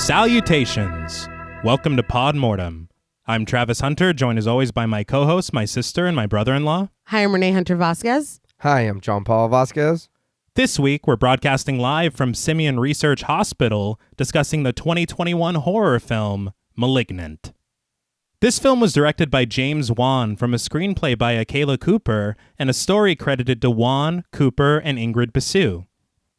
Salutations! Welcome to Pod Mortem. I'm Travis Hunter, joined as always by my co-host, my sister, and my brother-in-law. Hi, I'm Reneé Hunter Vasquez. Hi, I'm John Paul Vasquez. This week, we're broadcasting live from Simeon Research Hospital, discussing the 2021 horror film, Malignant. This film was directed by James Wan from a screenplay by Akela Cooper and a story credited to Wan, Cooper, and Ingrid Basu.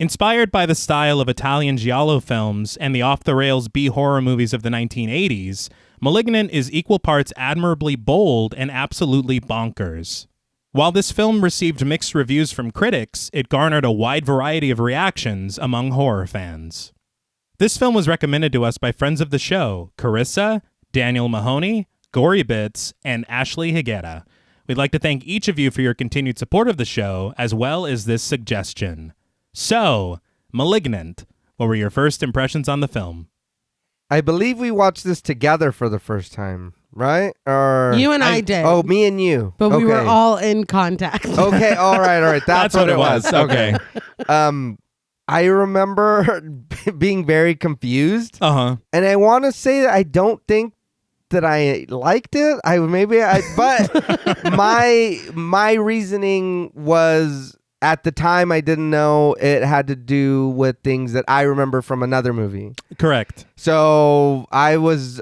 Inspired by the style of Italian giallo films and the off-the-rails B-horror movies of the 1980s, Malignant is equal parts admirably bold and absolutely bonkers. While this film received mixed reviews from critics, it garnered a wide variety of reactions among horror fans. This film was recommended to us by friends of the show, Carissa, Daniel Mahoney, Gory Bits, and Ashley Higuera. We'd like to thank each of you for your continued support of the show, as well as this suggestion. So, Malignant, what were your first impressions on the film? I believe we watched this together for the first time, right? Or You and I did. Oh, me and you. But we were Okay. all in contact. Okay, all right. That's what it was. Okay. I remember being very confused. Uh-huh. And I want to say that I don't think that I liked it. But my reasoning was, at the time, I didn't know it had to do with things that I remember from another movie. Correct. So I was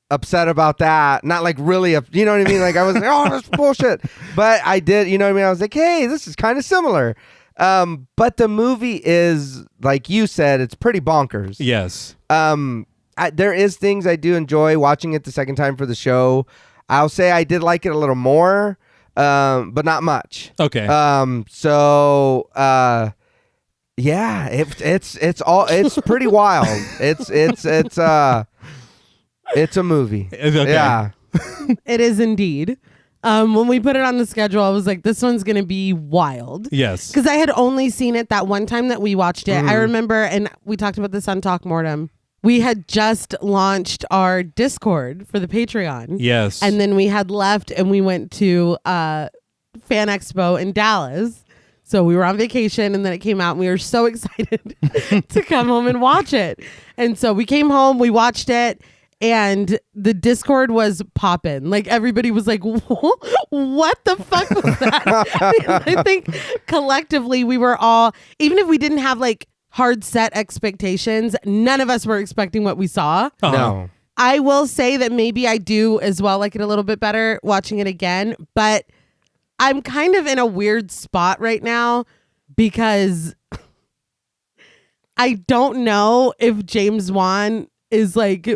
upset about that. Not like really, you know what I mean? Like I was like, oh, that's bullshit. But I did, you know what I mean? I was like, hey, this is kind of similar. But the movie is, like you said, it's pretty bonkers. Yes. There is things I do enjoy watching it the second time for the show. I'll say I did like it a little more. But not much. Okay. Yeah, it's pretty wild. It's a movie. Okay. Yeah. It is indeed. When we put it on the schedule, I was like, this one's going to be wild. Yes. Because I had only seen it that one time that we watched it. I remember, and we talked about this on Talk Mortem, we had just launched our Discord for the Patreon. Yes. And then we had left and we went to Fan Expo in Dallas. So we were on vacation and then it came out and we were so excited to come home and watch it. And so we came home, we watched it, and the Discord was popping. Like everybody was like, what the fuck was that? I think collectively we were all, even if we didn't have like hard set expectations, none of us were expecting what we saw. Uh-huh. No. I will say that maybe I do as well like it a little bit better watching it again, but I'm kind of in a weird spot right now because I don't know if James Wan is like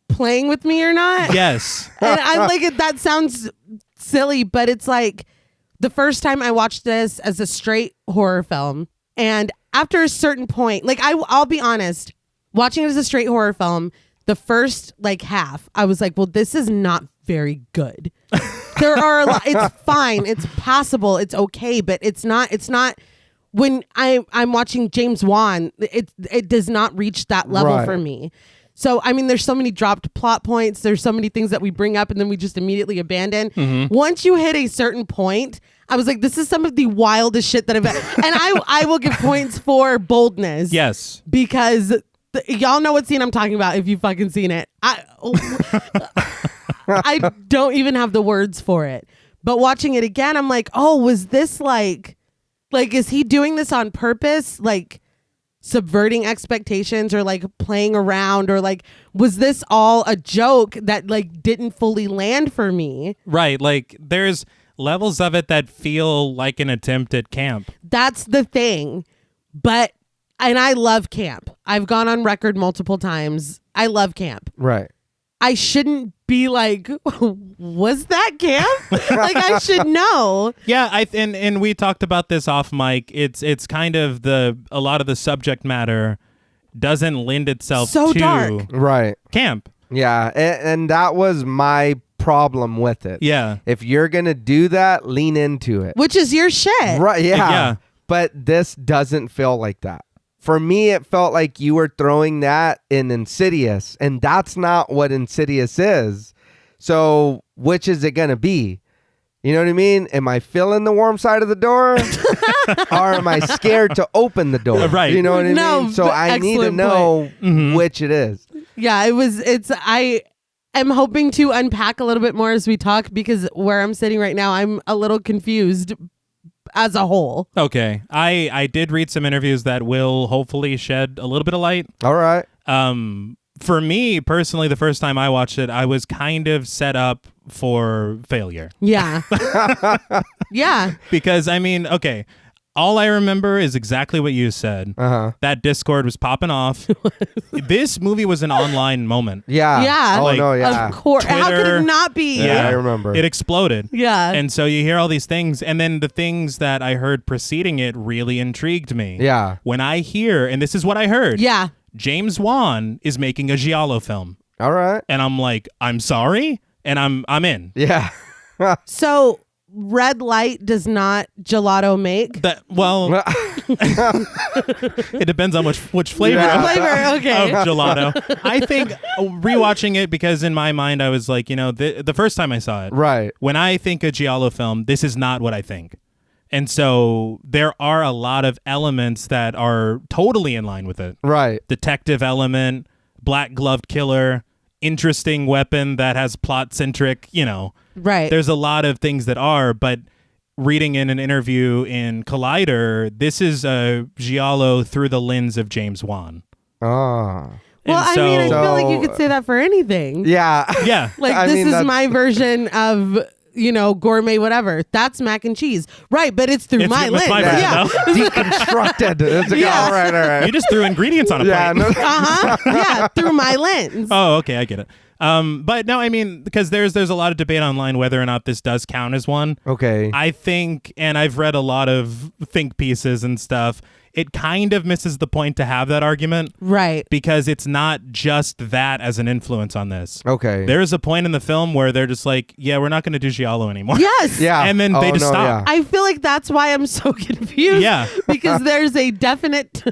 playing with me or not. Yes. And I'm like, that sounds silly, but it's like the first time I watched this as a straight horror film, and after a certain point, like I'll be honest, watching it as a straight horror film, the first like half, I was like, well, this is not very good. There are a lot, it's fine, it's passable, it's okay, but it's not when I'm watching James Wan, it does not reach that level for me. So, I mean, there's so many dropped plot points. There's so many things that we bring up and then we just immediately abandon. Mm-hmm. Once you hit a certain point, I was like, this is some of the wildest shit that I've and I will give points for boldness. Yes. Because y'all know what scene I'm talking about if you've fucking seen it. I don't even have the words for it. But watching it again, I'm like, oh, was this like is he doing this on purpose? Like subverting expectations or like playing around, or like was this all a joke that like didn't fully land for me? Right. Like there's levels of it that feel like an attempt at camp. That's the thing. And I love camp. I've gone on record multiple times. I love camp. Right. I shouldn't be like, was that camp? Like I should know. Yeah, and we talked about this off mic. It's kind of a lot of the subject matter doesn't lend itself so to dark. Right. camp. Yeah, and that was my problem with it. Yeah. If you're going to do that, lean into it. Which is your shit. Right, yeah. Yeah. But this doesn't feel like that. For me, it felt like you were throwing that in Insidious, and that's not what Insidious is. So, which is it going to be? You know what I mean? Am I feeling the warm side of the door? Or am I scared to open the door? Right. You know what I No, mean? So I need to excellent know Mm-hmm. which it is. Yeah, I am hoping to unpack a little bit more as we talk, because where I'm sitting right now, I'm a little confused as a whole. Okay. I did read some interviews that will hopefully shed a little bit of light. All right. For me personally, the first time I watched it, I was kind of set up for failure. Yeah. Yeah. Because, I mean, okay, all I remember is exactly what you said. Uh-huh. That Discord was popping off. This movie was an online moment. Yeah. Yeah. Oh, Like, no, yeah. Of course. How could Twitter. it not be? Yeah, I remember. It exploded. Yeah. And so you hear all these things, and then the things that I heard preceding it really intrigued me. Yeah. When I hear, and this is what I heard, Yeah. James Wan is making a Giallo film. All right. And I'm like, I'm sorry? And I'm in. Yeah. So red light does not gelato make. That, well, it depends on which flavor, Yeah. Flavor, okay. of gelato. I think rewatching it, because in my mind I was like, the first time I saw it, Right. when I think a Giallo film, this is not what I think. And so there are a lot of elements that are totally in line with it. Right. Detective element, black gloved killer, interesting weapon that has plot centric, Right. there's a lot of things that are, but reading in an interview in Collider, this is a Giallo through the lens of James Wan. Oh. Well, And I mean, I so- feel like you could say that for anything. Yeah. Yeah. Like, I this mean, is that's- my version of, gourmet whatever. That's mac and cheese. Right, but it's through It's- my it's lens. my version, Yeah. though. Deconstructed. It's like, Yeah. all right, all right. You just threw ingredients on a Yeah. plate. No, Uh-huh. Yeah, through my lens. Oh, okay, I get it. But no, I mean, because there's a lot of debate online whether or not this does count as one. okay. I think, and I've read a lot of think pieces and stuff, it kind of misses the point to have that argument, Right. because it's not just that as an influence on this. Okay. There's a point in the film where they're just like, yeah, we're not going to do Giallo anymore. Yes. Yeah. And then they just no, stop. I feel like that's why I'm so confused. Yeah. Because there's a definite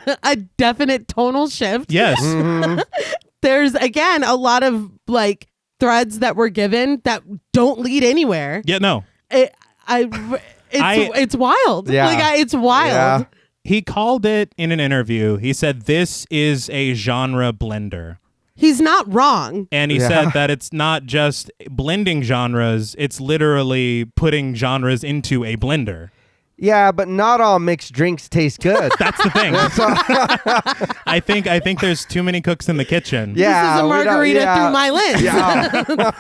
tonal shift. Yes. Mm-hmm. There's again a lot of like threads that were given that don't lead anywhere. Yeah, no. It's wild. Yeah. It's wild. Yeah. He called it in an interview. He said, this is a genre blender. He's not wrong. And he Yeah. said that it's not just blending genres, it's literally putting genres into a blender. Yeah, but not all mixed drinks taste good. That's the thing. I think there's too many cooks in the kitchen. Yeah. This is a we don't- margarita yeah. through my lens. Yeah.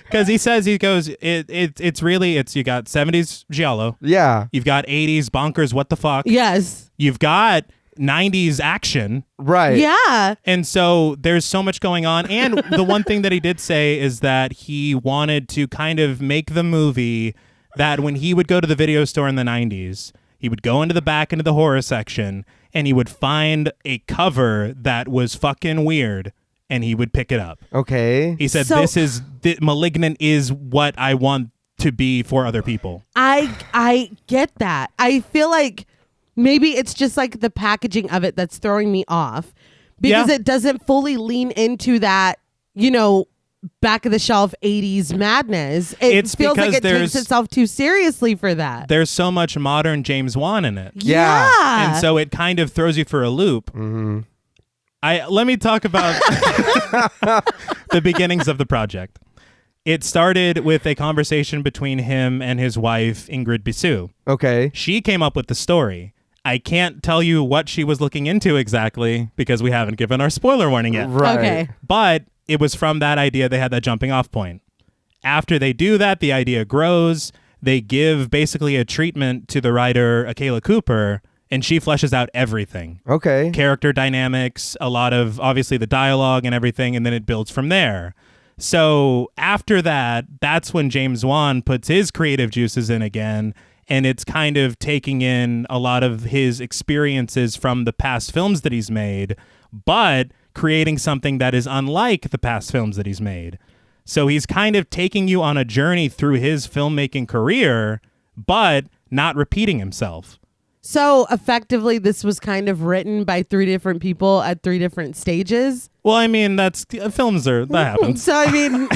Because he goes, it's you got 70s Giallo, Yeah. you've got 80s bonkers, what the fuck, Yes. you've got 90s action. Right. Yeah. And so there's so much going on. And the one thing that he did say is that he wanted to kind of make the movie that when he would go to the video store in the 90s, he would go into the back into the horror section and he would find a cover that was fucking weird and he would pick it up. Okay. He said, So- Malignant is what I want to be for other people. I get that. I feel like maybe it's just like the packaging of it that's throwing me off, because Yeah. it doesn't fully lean into that, back of the shelf 80s madness. It's feels like because it takes there's- itself too seriously for that. There's so much modern James Wan in it. Yeah. And so it kind of throws you for a loop. Mm-hmm. Let me talk about the beginnings of the project. It started with a conversation between him and his wife, Ingrid Bissou. Okay. She came up with the story. I can't tell you what she was looking into exactly because we haven't given our spoiler warning yet. Right. Okay. But it was from that idea they had that jumping off point. After they do that, the idea grows. They give basically a treatment to the writer, Akela Cooper, and she fleshes out everything. Okay. Character dynamics, a lot of obviously the dialogue and everything, and then it builds from there. So after that, that's when James Wan puts his creative juices in again, and it's kind of taking in a lot of his experiences from the past films that he's made, but creating something that is unlike the past films that he's made. So he's kind of taking you on a journey through his filmmaking career, but not repeating himself. So effectively, this was kind of written by 3 different people at 3 different stages. Well, I mean, films that happens. So I mean,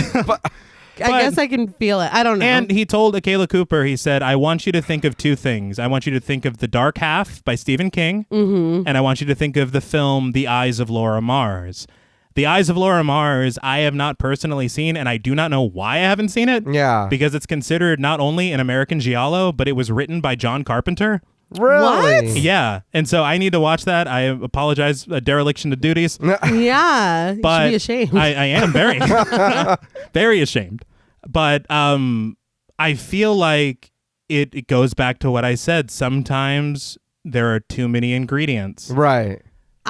I guess I can feel it. I don't know. And he told Akela Cooper, he said, I want you to think of two things. I want you to think of The Dark Half by Stephen King, and I want you to think of the film The Eyes of Laura Mars. The Eyes of Laura Mars, I have not personally seen, and I do not know why I haven't seen it. Yeah. Because it's considered not only an American giallo, but it was written by John Carpenter. Really? What? Yeah. And so I need to watch that. I apologize, a dereliction of duties. Yeah, you But should be ashamed. I am very, very ashamed. But I feel like it goes back to what I said. Sometimes there are too many ingredients. Right.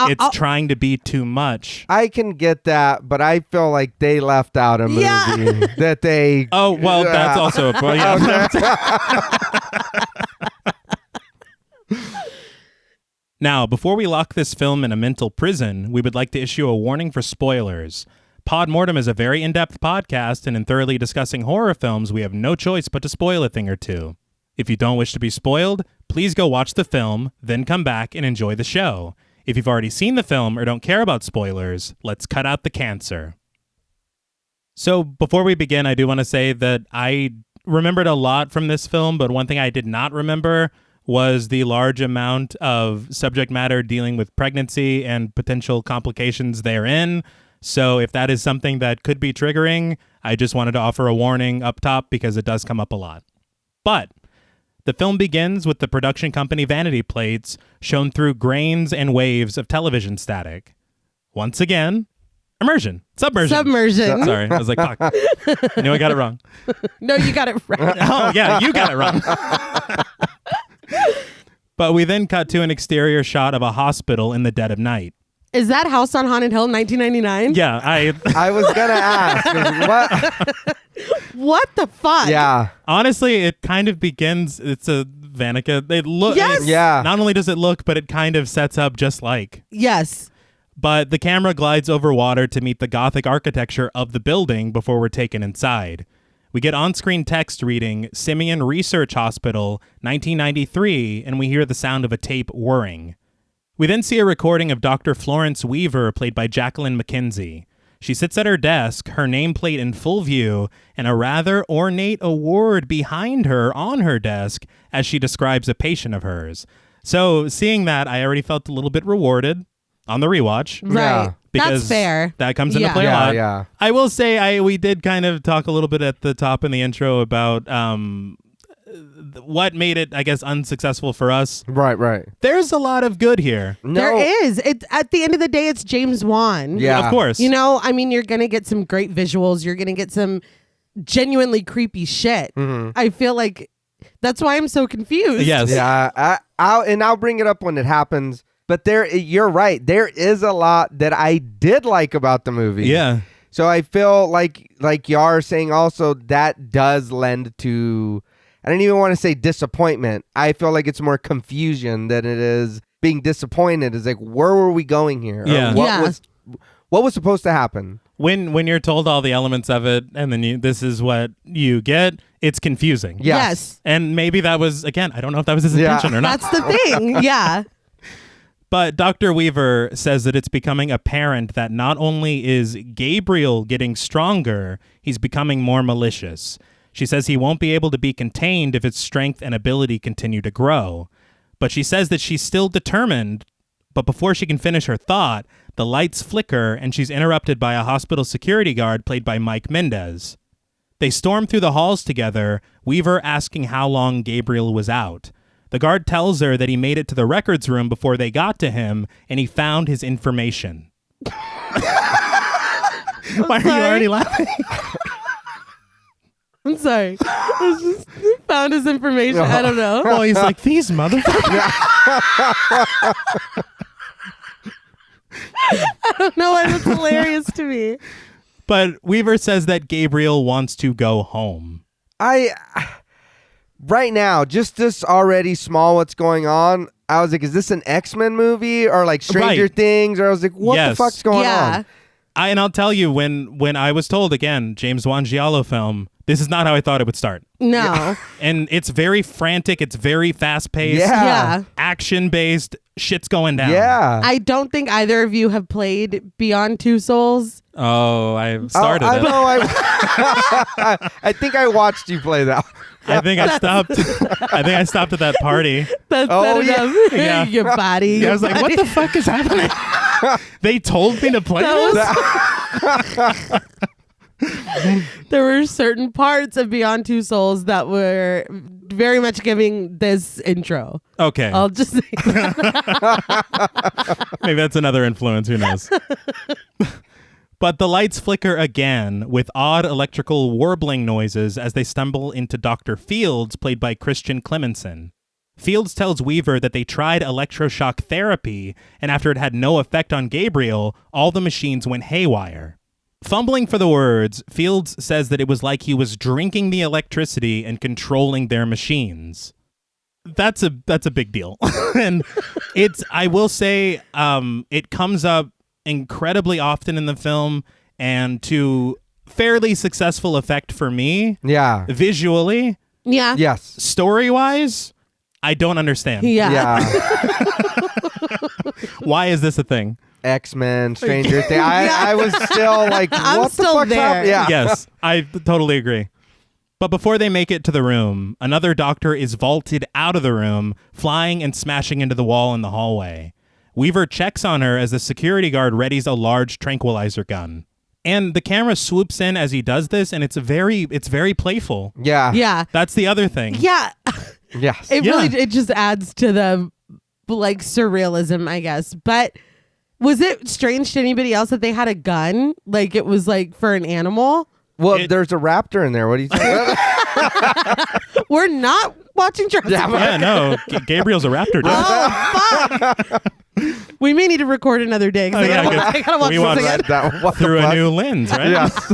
It's trying to be too much. I can get that, but I feel like they left out a movie Yeah. that they. Oh, well, that's also a point. Now, before we lock this film in a mental prison, we would like to issue a warning for spoilers. Pod Mortem is a very in-depth podcast, and in thoroughly discussing horror films, we have no choice but to spoil a thing or two. If you don't wish to be spoiled, please go watch the film, then come back and enjoy the show. If you've already seen the film or don't care about spoilers, let's cut out the cancer. So before we begin, I do want to say that I remembered a lot from this film, but one thing I did not remember was the large amount of subject matter dealing with pregnancy and potential complications therein. So if that is something that could be triggering, I just wanted to offer a warning up top because it does come up a lot. But the film begins with the production company vanity plates shown through grains and waves of television static. Once again, immersion. Submersion. Sorry, I was like, fuck. I knew I got it wrong. No, you got it right. Oh, yeah, you got it wrong. But we then cut to an exterior shot of a hospital in the dead of night. Is that House on Haunted Hill 1999? Yeah, I was gonna ask. What? What the fuck? Yeah. honestly, it kind of begins. It's a Vanica. It look. Yes! Yeah. Not only does it look, but it kind of sets up just like. Yes. But the camera glides over water to meet the Gothic architecture of the building before we're taken inside. We get on-screen text reading Simeon Research Hospital, 1993, and we hear the sound of a tape whirring. We then see a recording of Dr. Florence Weaver, played by Jacqueline McKenzie. She sits at her desk, her nameplate in full view, and a rather ornate award behind her on her desk as she describes a patient of hers. So seeing that, I already felt a little bit rewarded on the rewatch. Right. Yeah. Because that's fair. that comes into Yeah. play a Yeah, lot. yeah. I will say we did kind of talk a little bit at the top in the intro about what made it, I guess, unsuccessful for us. Right. There's a lot of good here. No. There is. It at the end of the day, it's James Wan. Yeah. Of course. You know, I mean, you're gonna get some great visuals. You're gonna get some genuinely creepy shit. I feel like that's why I'm so confused. Yes. Yeah. I'll bring it up when it happens. But you're right. There is a lot that I did like about the movie. Yeah. So I feel like you are saying also that does lend to, I don't even want to say disappointment. I feel like it's more confusion than it is being disappointed. It's like, where were we going here? Yeah. Or what was supposed to happen? When you're told all the elements of it and then this is what you get, it's confusing. Yes. And maybe that was, again, I don't know if that was his Yeah. intention or not. That's the thing. Yeah. But Dr. Weaver says that it's becoming apparent that not only is Gabriel getting stronger, he's becoming more malicious. She says he won't be able to be contained if his strength and ability continue to grow. But she says that she's still determined, but before she can finish her thought, the lights flicker and she's interrupted by a hospital security guard played by Mike Mendez. They storm through the halls together, Weaver asking how long Gabriel was out. The guard tells her that he made it to the records room before they got to him, and he found his information. Why are you already laughing? I'm sorry. I just found his information. I don't know. Oh, he's like, these motherfuckers. I don't know why that's hilarious to me. But Weaver says that Gabriel wants to go home. Right now, just this already small what's going on, I was like, is this an X-Men movie or like Stranger Right. Things? Or I was like, what the Yes. fuck's going Yeah. on? And I'll tell you, when I was told, again, James Wan giallo film, This is not how I thought it would start. No. And it's very frantic. It's very fast-paced. Yeah. Action-based. Shit's going down. Yeah. I don't think either of you have played Beyond Two Souls. Oh, I started it. know. I think I watched you play that. I think I stopped. I think I stopped at that party. That's Oh, enough. Yeah. Your body. Yeah, I was like, what the fuck is happening? They told me to play That this? There were certain parts of Beyond Two Souls that were very much giving this intro. Okay. I'll just say Maybe that's another influence. Who knows? But the lights flicker again with odd electrical warbling noises as they stumble into Dr. Fields, played by Christian Clemenson. Fields tells Weaver that they tried electroshock therapy, and after it had no effect on Gabriel, all the machines went haywire. Fumbling for the words, Fields says that it was like he was drinking the electricity and controlling their machines. That's a big deal. And I will say, it comes up incredibly often in the film and to fairly successful effect for me. Yeah. Visually. yeah. Yes. Story-wise, I don't understand. Yeah. Yeah. Why is this a thing? X-Men, Stranger Things. I was still like, I'm what still the fuck's there. up? Yeah. Yes, I totally agree. But before they make it to the room, another doctor is vaulted out of the room, flying and smashing into the wall in the hallway. Weaver checks on her as the security guard readies a large tranquilizer gun. And the camera swoops in as he does this, and it's very playful. Yeah. Yeah. That's the other thing. Yeah. Yes. It Yeah. really it just adds to the like surrealism, I guess. But was it strange to anybody else that they had a gun? Like it was like for an animal? Well, there's a raptor in there. What do you think? We're not watching Jurassic Park. Yeah, no. Gabriel's a raptor, dude. Oh, fuck. We may need to record another day because Oh, yeah, I gotta watch we this want again. That, what the Through a fuck? new lens, right? Yes.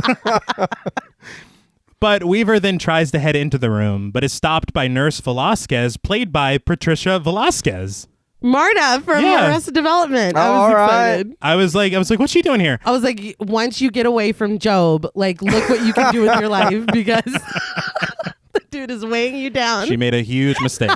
But Weaver then tries to head into the room, but is stopped by Nurse Velasquez, played by Patricia Velasquez. Marta from Yeah. Arrested Development. Oh, I was all excited. right. I was like, what's she doing here? I was like, once you get away from Job, like, look what you can do with your life because the dude is weighing you down. She made a huge mistake.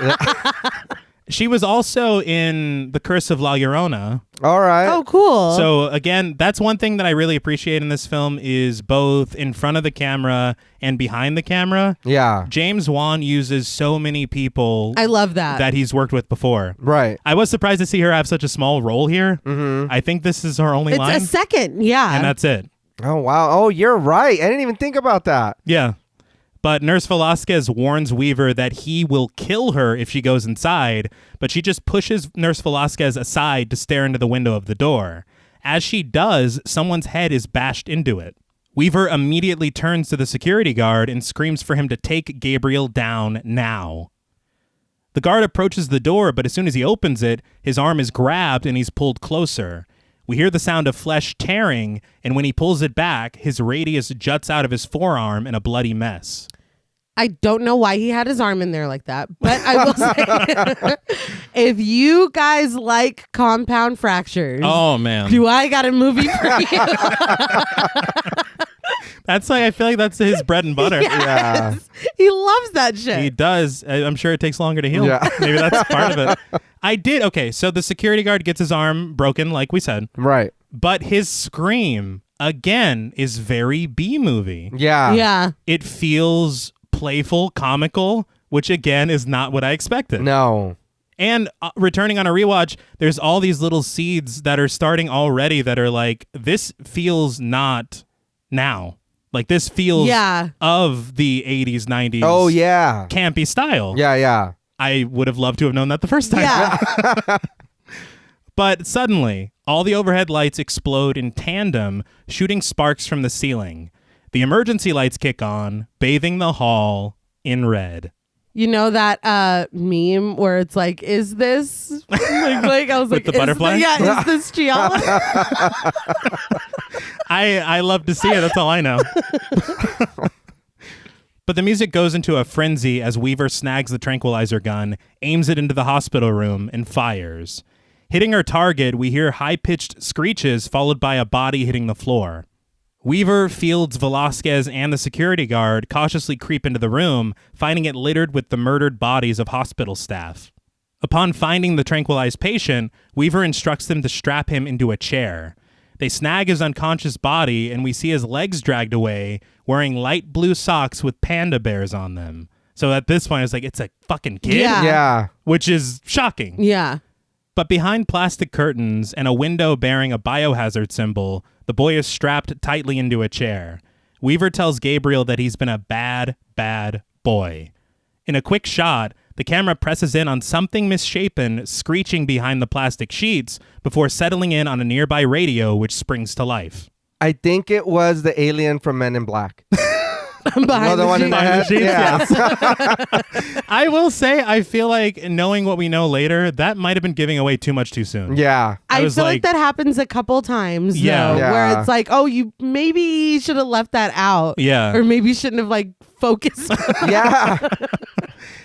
She was also in The Curse of La Llorona. All right. Oh, cool. So again, that's one thing that I really appreciate in this film is both in front of the camera and behind the camera. Yeah. James Wan uses so many people I love that. he's worked with before. Right. I was surprised to see her have such a small role here. Mm-hmm. I think this is her only It's line. a second. Yeah. And that's it. Oh, wow. Oh, you're right. I didn't even think about that. Yeah. But Nurse Velasquez warns Weaver that he will kill her if she goes inside, but she just pushes Nurse Velasquez aside to stare into the window of the door. As she does, someone's head is bashed into it. Weaver immediately turns to the security guard and screams for him to take Gabriel down now. The guard approaches the door, but as soon as he opens it, his arm is grabbed and he's pulled closer. We hear the sound of flesh tearing, and when he pulls it back, his radius juts out of his forearm in a bloody mess. I don't know why he had his arm in there like that, but I will say, if you guys like compound fractures, Oh, man. do I got a movie for you? That's like, I feel like that's his bread and butter. Yeah. He loves that shit. He does. I'm sure it takes longer to heal. Yeah. Maybe that's part of it. Okay, so the security guard gets his arm broken, like we said, Right. but his scream, again, is very B-movie. Yeah. Yeah. It feels playful, comical, which, again, is not what I expected. No. And returning on a rewatch, there's all these little seeds that are starting already that are like, this feels not now. Like, this feels Yeah. of the 80s, 90s Oh, yeah. campy style. Yeah, yeah. I would have loved to have known that the first time. Yeah. But suddenly, all the overhead lights explode in tandem, shooting sparks from the ceiling. The emergency lights kick on, bathing the hall in red. You know that meme where it's like, is this like I was With like, the butterfly? Is this Giala? I love to see it. That's all I know. But the music goes into a frenzy as Weaver snags the tranquilizer gun, aims it into the hospital room, and fires. Hitting her target, we hear high-pitched screeches followed by a body hitting the floor. Weaver, Fields, Velasquez, and the security guard cautiously creep into the room, finding it littered with the murdered bodies of hospital staff. Upon finding the tranquilized patient, Weaver instructs them to strap him into a chair. They snag his unconscious body, and we see his legs dragged away, wearing light blue socks with panda bears on them. So at this point, it's a fucking kid, Yeah. which is shocking. Yeah. But behind plastic curtains and a window bearing a biohazard symbol, the boy is strapped tightly into a chair. Weaver tells Gabriel that he's been a bad, bad boy. In a quick shot, the camera presses in on something misshapen screeching behind the plastic sheets before settling in on a nearby radio which springs to life. I think it was the alien from Men in Black. Behind the one in Behind the sheets, Yeah. I will say, I feel like knowing what we know later, that might have been giving away too much too soon. Yeah. I was feel like like- that happens a couple times, Yeah. though, Yeah. where it's like, oh, you maybe should have left that out. Yeah. Or maybe shouldn't have, focused. Yeah.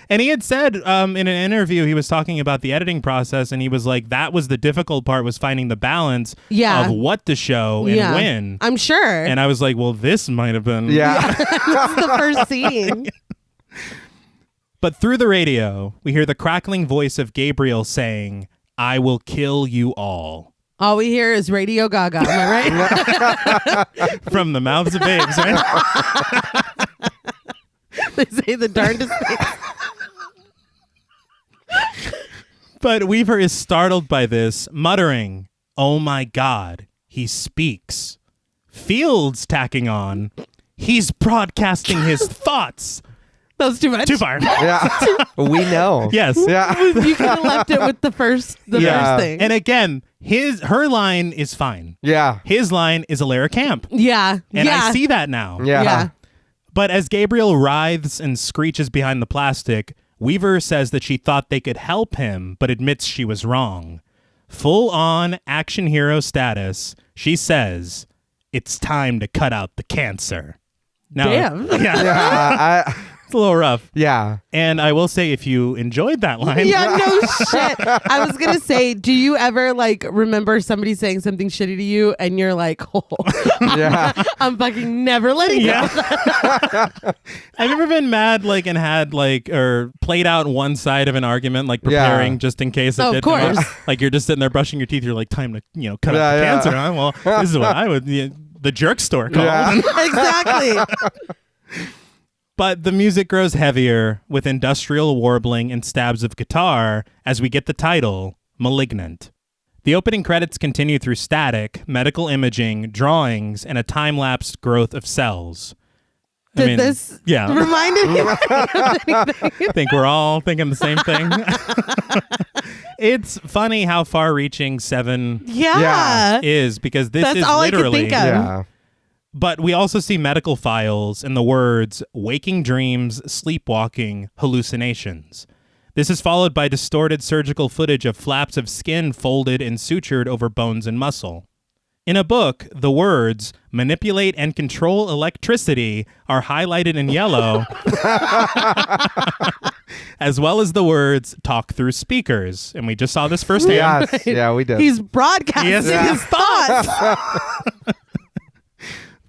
And he had said in an interview, he was talking about the editing process, and he was like, that was the difficult part, was finding the balance Yeah. of what to show and when. I'm sure. And I was like, well, this might have been. Yeah. That's the first scene. But through the radio, we hear the crackling voice of Gabriel saying, I will kill you all. All we hear is Radio Gaga. Am I right? From the mouths of babes, right? They say the darndest things. But Weaver is startled by this, muttering, oh my God, he speaks. Fields tacking on, he's broadcasting his thoughts. That was too much. Too far. Yeah. We know. Yes. Yeah. You could have left it with the first Yeah. thing. And again, her line is fine. Yeah. His line is a Lara Camp. yeah. And yeah. I see that now. Yeah. Yeah. But as Gabriel writhes and screeches behind the plastic, Weaver says that she thought they could help him, but admits she was wrong. Full-on action hero status, she says, it's time to cut out the cancer. Now, Damn. Yeah, Yeah. it's a little rough. Yeah. And I will say, if you enjoyed that line, Yeah, no shit. I was gonna say, do you ever remember somebody saying something shitty to you and you're like, oh, Yeah. I'm fucking never letting go. Yeah. Have you ever been mad and had or played out one side of an argument preparing Yeah. just in case it Oh, of did come course. up? You're just sitting there brushing your teeth, you're like, time to cut Yeah, out the yeah. cancer, huh? Well, this is what I would the jerk store called. Yeah. Exactly. But the music grows heavier with industrial warbling and stabs of guitar as we get the title, Malignant. The opening credits continue through static, medical imaging, drawings, and a time-lapsed growth of cells. Did this Yeah. reminded me? I think we're all thinking the same thing. It's funny how far-reaching 7 Yeah. is, because this That's is all I could literally... think of. Yeah. But we also see medical files and the words waking dreams, sleepwalking, hallucinations. This is followed by distorted surgical footage of flaps of skin folded and sutured over bones and muscle. In a book, the words manipulate and control electricity are highlighted in yellow, as well as the words talk through speakers. And we just saw this firsthand. Yes. Yeah, we did. He's broadcasting Yes. his thoughts.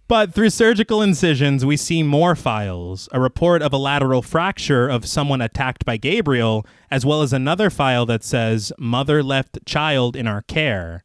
But through surgical incisions, we see more files, a report of a lateral fracture of someone attacked by Gabriel, as well as another file that says, mother left child in our care.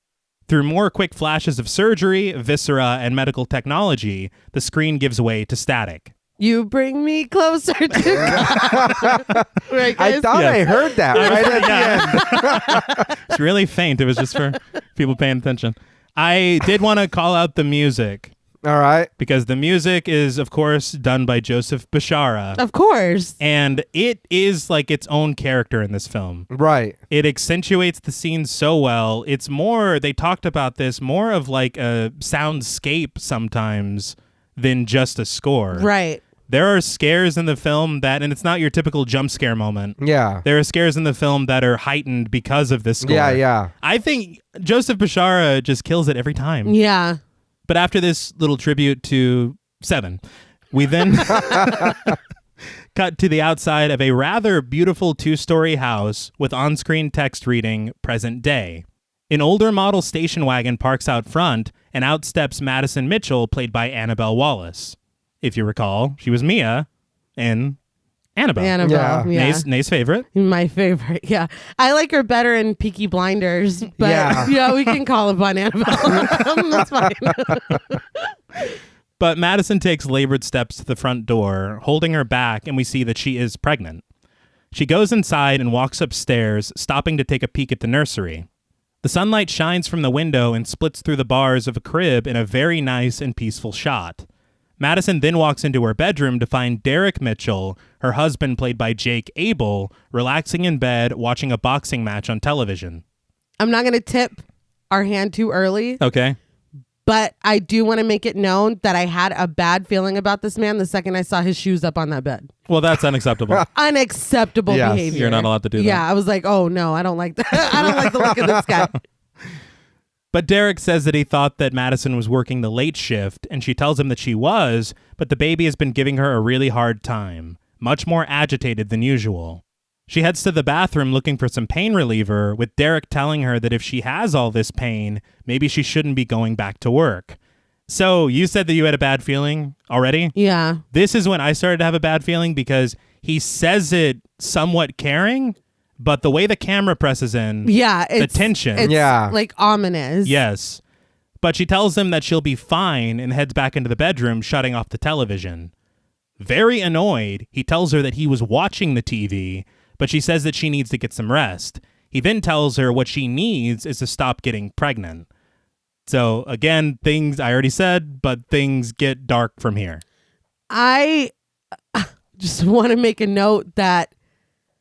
Through more quick flashes of surgery, viscera, and medical technology, the screen gives way to static. You bring me closer to God. Right, I guys? thought Yes. I heard that right at the end. It's really faint. It was just for people paying attention. I did want to call out the music, All right. because the music is, of course, done by Joseph Bishara. Of course. And it is its own character in this film. Right. It accentuates the scene so well. It's more, they talked about this, more of a soundscape sometimes than just a score. Right. There are scares in the film that, and it's not your typical jump scare moment. Yeah. There are scares in the film that are heightened because of this score. Yeah, yeah. I think Joseph Bishara just kills it every time. Yeah. But after this little tribute to 7, we then cut to the outside of a rather beautiful 2-story house with on-screen text reading present day. An older model station wagon parks out front, and out steps Madison Mitchell, played by Annabelle Wallis. If you recall, she was Mia in Annabelle. Annabelle, yeah. Nae's favorite. My favorite, yeah. I like her better in Peaky Blinders, but yeah, we can call upon Annabelle. That's fine. But Madison takes labored steps to the front door, holding her back, and we see that she is pregnant. She goes inside and walks upstairs, stopping to take a peek at the nursery. The sunlight shines from the window and splits through the bars of a crib in a very nice and peaceful shot. Madison then walks into her bedroom to find Derek Mitchell, her husband played by Jake Abel, relaxing in bed watching a boxing match on television. I'm not going to tip our hand too early. Okay. But I do want to make it known that I had a bad feeling about this man the second I saw his shoes up on that bed. Well, that's unacceptable. Unacceptable behavior. You're not allowed to do that. Yeah, I was like, oh no, I don't like that. I don't like the look of this guy. But Derek says that he thought that Madison was working the late shift, and she tells him that she was, but the baby has been giving her a really hard time, much more agitated than usual. She heads to the bathroom looking for some pain reliever, with Derek telling her that if she has all this pain, maybe she shouldn't be going back to work. So, you said that you had a bad feeling already? Yeah. This is when I started to have a bad feeling because he says it somewhat caring, but the way the camera presses in, the tension. It's like ominous. Yes. But she tells him that she'll be fine and heads back into the bedroom, shutting off the television. Very annoyed, he tells her that he was watching the TV, but she says that she needs to get some rest. He then tells her what she needs is to stop getting pregnant. So again, things I already said, but things get dark from here. I just want to make a note that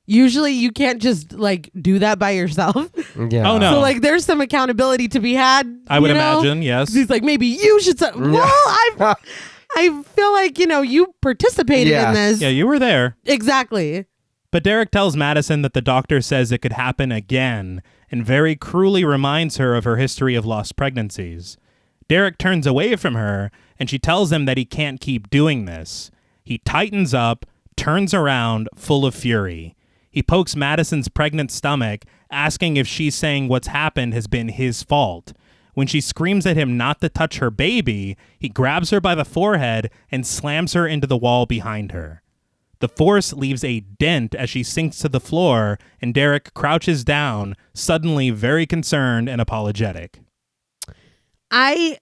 usually you can't just like do that by yourself. Yeah. Oh no. So like there's some accountability to be had. I would imagine, yes. He's like, maybe you should well, I feel like, you participated in this. Yeah, you were there. Exactly. But Derek tells Madison that the doctor says it could happen again, and very cruelly reminds her of her history of lost pregnancies. Derek turns away from her, and she tells him that he can't keep doing this. He tightens up, turns around, full of fury. He pokes Madison's pregnant stomach, asking if she's saying what's happened has been his fault. When she screams at him not to touch her baby, he grabs her by the forehead and slams her into the wall behind her. The force leaves a dent as she sinks to the floor, and Derek crouches down, suddenly very concerned and apologetic. I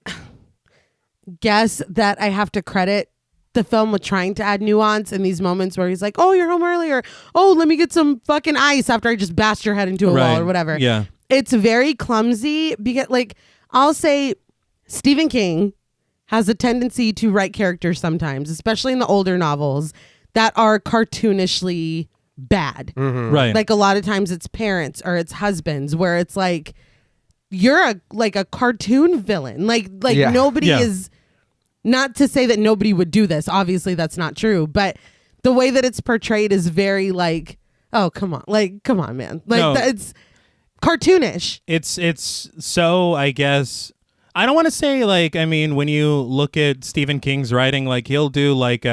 guess that I have to credit the film with trying to add nuance in these moments where he's like, oh, you're home early, or oh, let me get some fucking ice after I just bashed your head into a wall or whatever. Yeah. It's very clumsy because, like, I'll say Stephen King has a tendency to write characters sometimes, especially in the older novels, that are cartoonishly bad. Mm-hmm. Right. Like a lot of times it's parents or it's husbands where it's like you're a cartoon villain. Like nobody is, not to say that nobody would do this. Obviously that's not true, but the way that it's portrayed is very like, oh, come on. Like, come on, man. Like it's cartoonish. It's so, I guess, I don't want to say like, I mean, when you look at Stephen King's writing, like he'll do like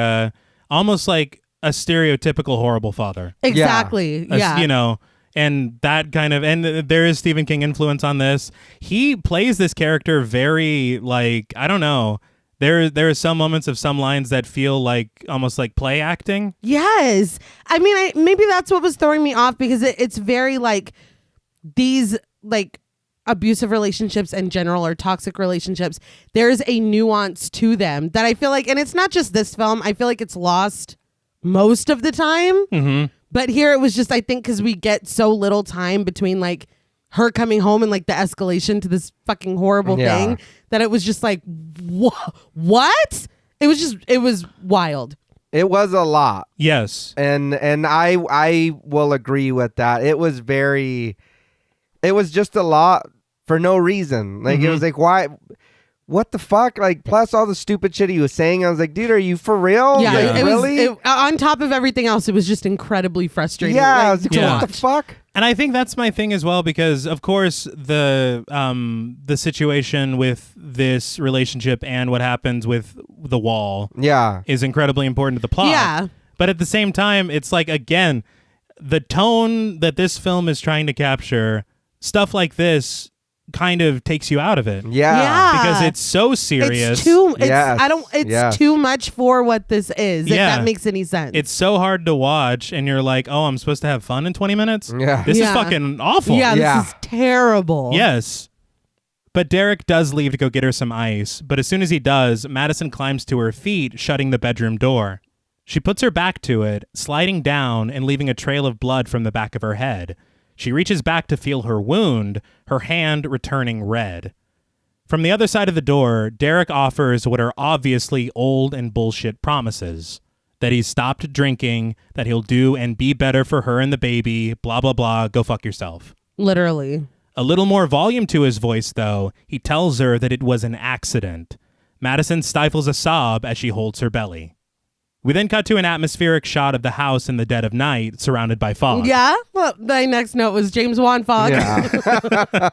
almost like a stereotypical horrible father. Exactly. Yeah. And that kind of, and there is Stephen King influence on this. He plays this character very like, I don't know. There are some moments of some lines that feel like almost like play acting. Yes. I mean, maybe that's what was throwing me off because it's very like these like abusive relationships in general or toxic relationships. There's a nuance to them that I feel like, and it's not just this film. I feel like it's lost most of the time. Mm-hmm. But here it was just, I think, because we get so little time between like her coming home and like the escalation to this fucking horrible thing that it was just like, what? It was wild. It was a lot. Yes. And I will agree with that. It was just a lot for no reason. Like, it was like, why? What the fuck? Like, plus all the stupid shit he was saying. I was like, dude, are you for real? Yeah, like, really? On top of everything else, it was just incredibly frustrating. Yeah, like, I was like, what the fuck? And I think that's my thing as well, because of course the situation with this relationship and what happens with the wall is incredibly important to the plot. Yeah. But at the same time, it's like, again, the tone that this film is trying to capture, stuff like this kind of takes you out of it. Yeah. Because it's so serious. It's too. It's, Yes. I don't. It's Yes. too much for what this is. Yeah. If that makes any sense. It's so hard to watch, and you're like, oh, I'm supposed to have fun in 20 minutes? Yeah. This is Yeah. fucking awful. Yeah, Yeah. this is terrible. Yes. But Derek does leave to go get her some ice, but as soon as he does, Madison climbs to her feet, shutting the bedroom door. She puts her back to it, sliding down and leaving a trail of blood from the back of her head. She reaches back to feel her wound, her hand returning red. From the other side of the door, Derek offers what are obviously old and bullshit promises. That he's stopped drinking, that he'll do and be better for her and the baby, blah, blah, blah, go fuck yourself. Literally. A little more volume to his voice, though. He tells her that it was an accident. Madison stifles a sob as she holds her belly. We then cut to an atmospheric shot of the house in the dead of night, surrounded by fog. Yeah. Well, my next note was James Wan fog. Yeah.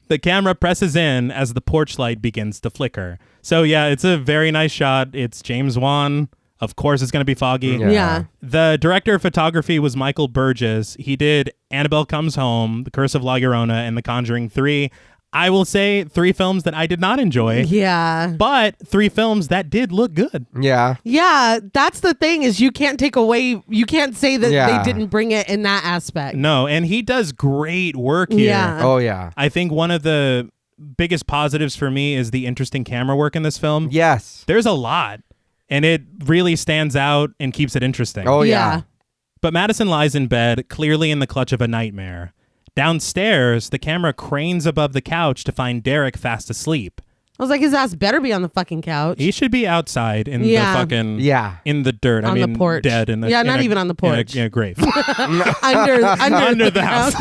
The camera presses in as the porch light begins to flicker. So yeah, it's a very nice shot. It's James Wan. Of course it's going to be foggy. Yeah. The director of photography was Michael Burgess. He did Annabelle Comes Home, The Curse of La Llorona, and The Conjuring 3. I will say 3 films that I did not enjoy, Yeah. but 3 films that did look good. Yeah. Yeah. That's the thing is you can't take away, you can't say that Yeah. they didn't bring it in that aspect. No, and he does great work here. Yeah. Oh, yeah. I think one of the biggest positives for me is the interesting camera work in this film. Yes. There's a lot, and it really stands out and keeps it interesting. Oh, Yeah. yeah. But Madison lies in bed, clearly in the clutch of a nightmare. Downstairs, the camera cranes above the couch to find Derek fast asleep. I was like, his ass better be on the fucking couch. He should be outside in Yeah. the fucking Yeah. in the dirt. On I the mean, porch. dead in the Yeah, in not a- even on the porch. in a grave. under the house.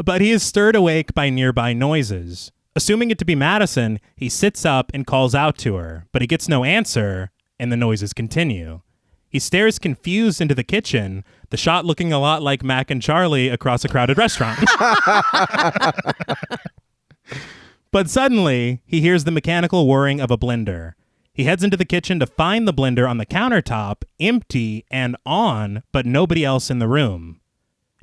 But he is stirred awake by nearby noises. Assuming it to be Madison, he sits up and calls out to her, but he gets no answer, and the noises continue. He stares confused into the kitchen, the shot looking a lot like Mac and Charlie across a crowded restaurant. But suddenly, he hears the mechanical whirring of a blender. He heads into the kitchen to find the blender on the countertop, empty and on, but nobody else in the room.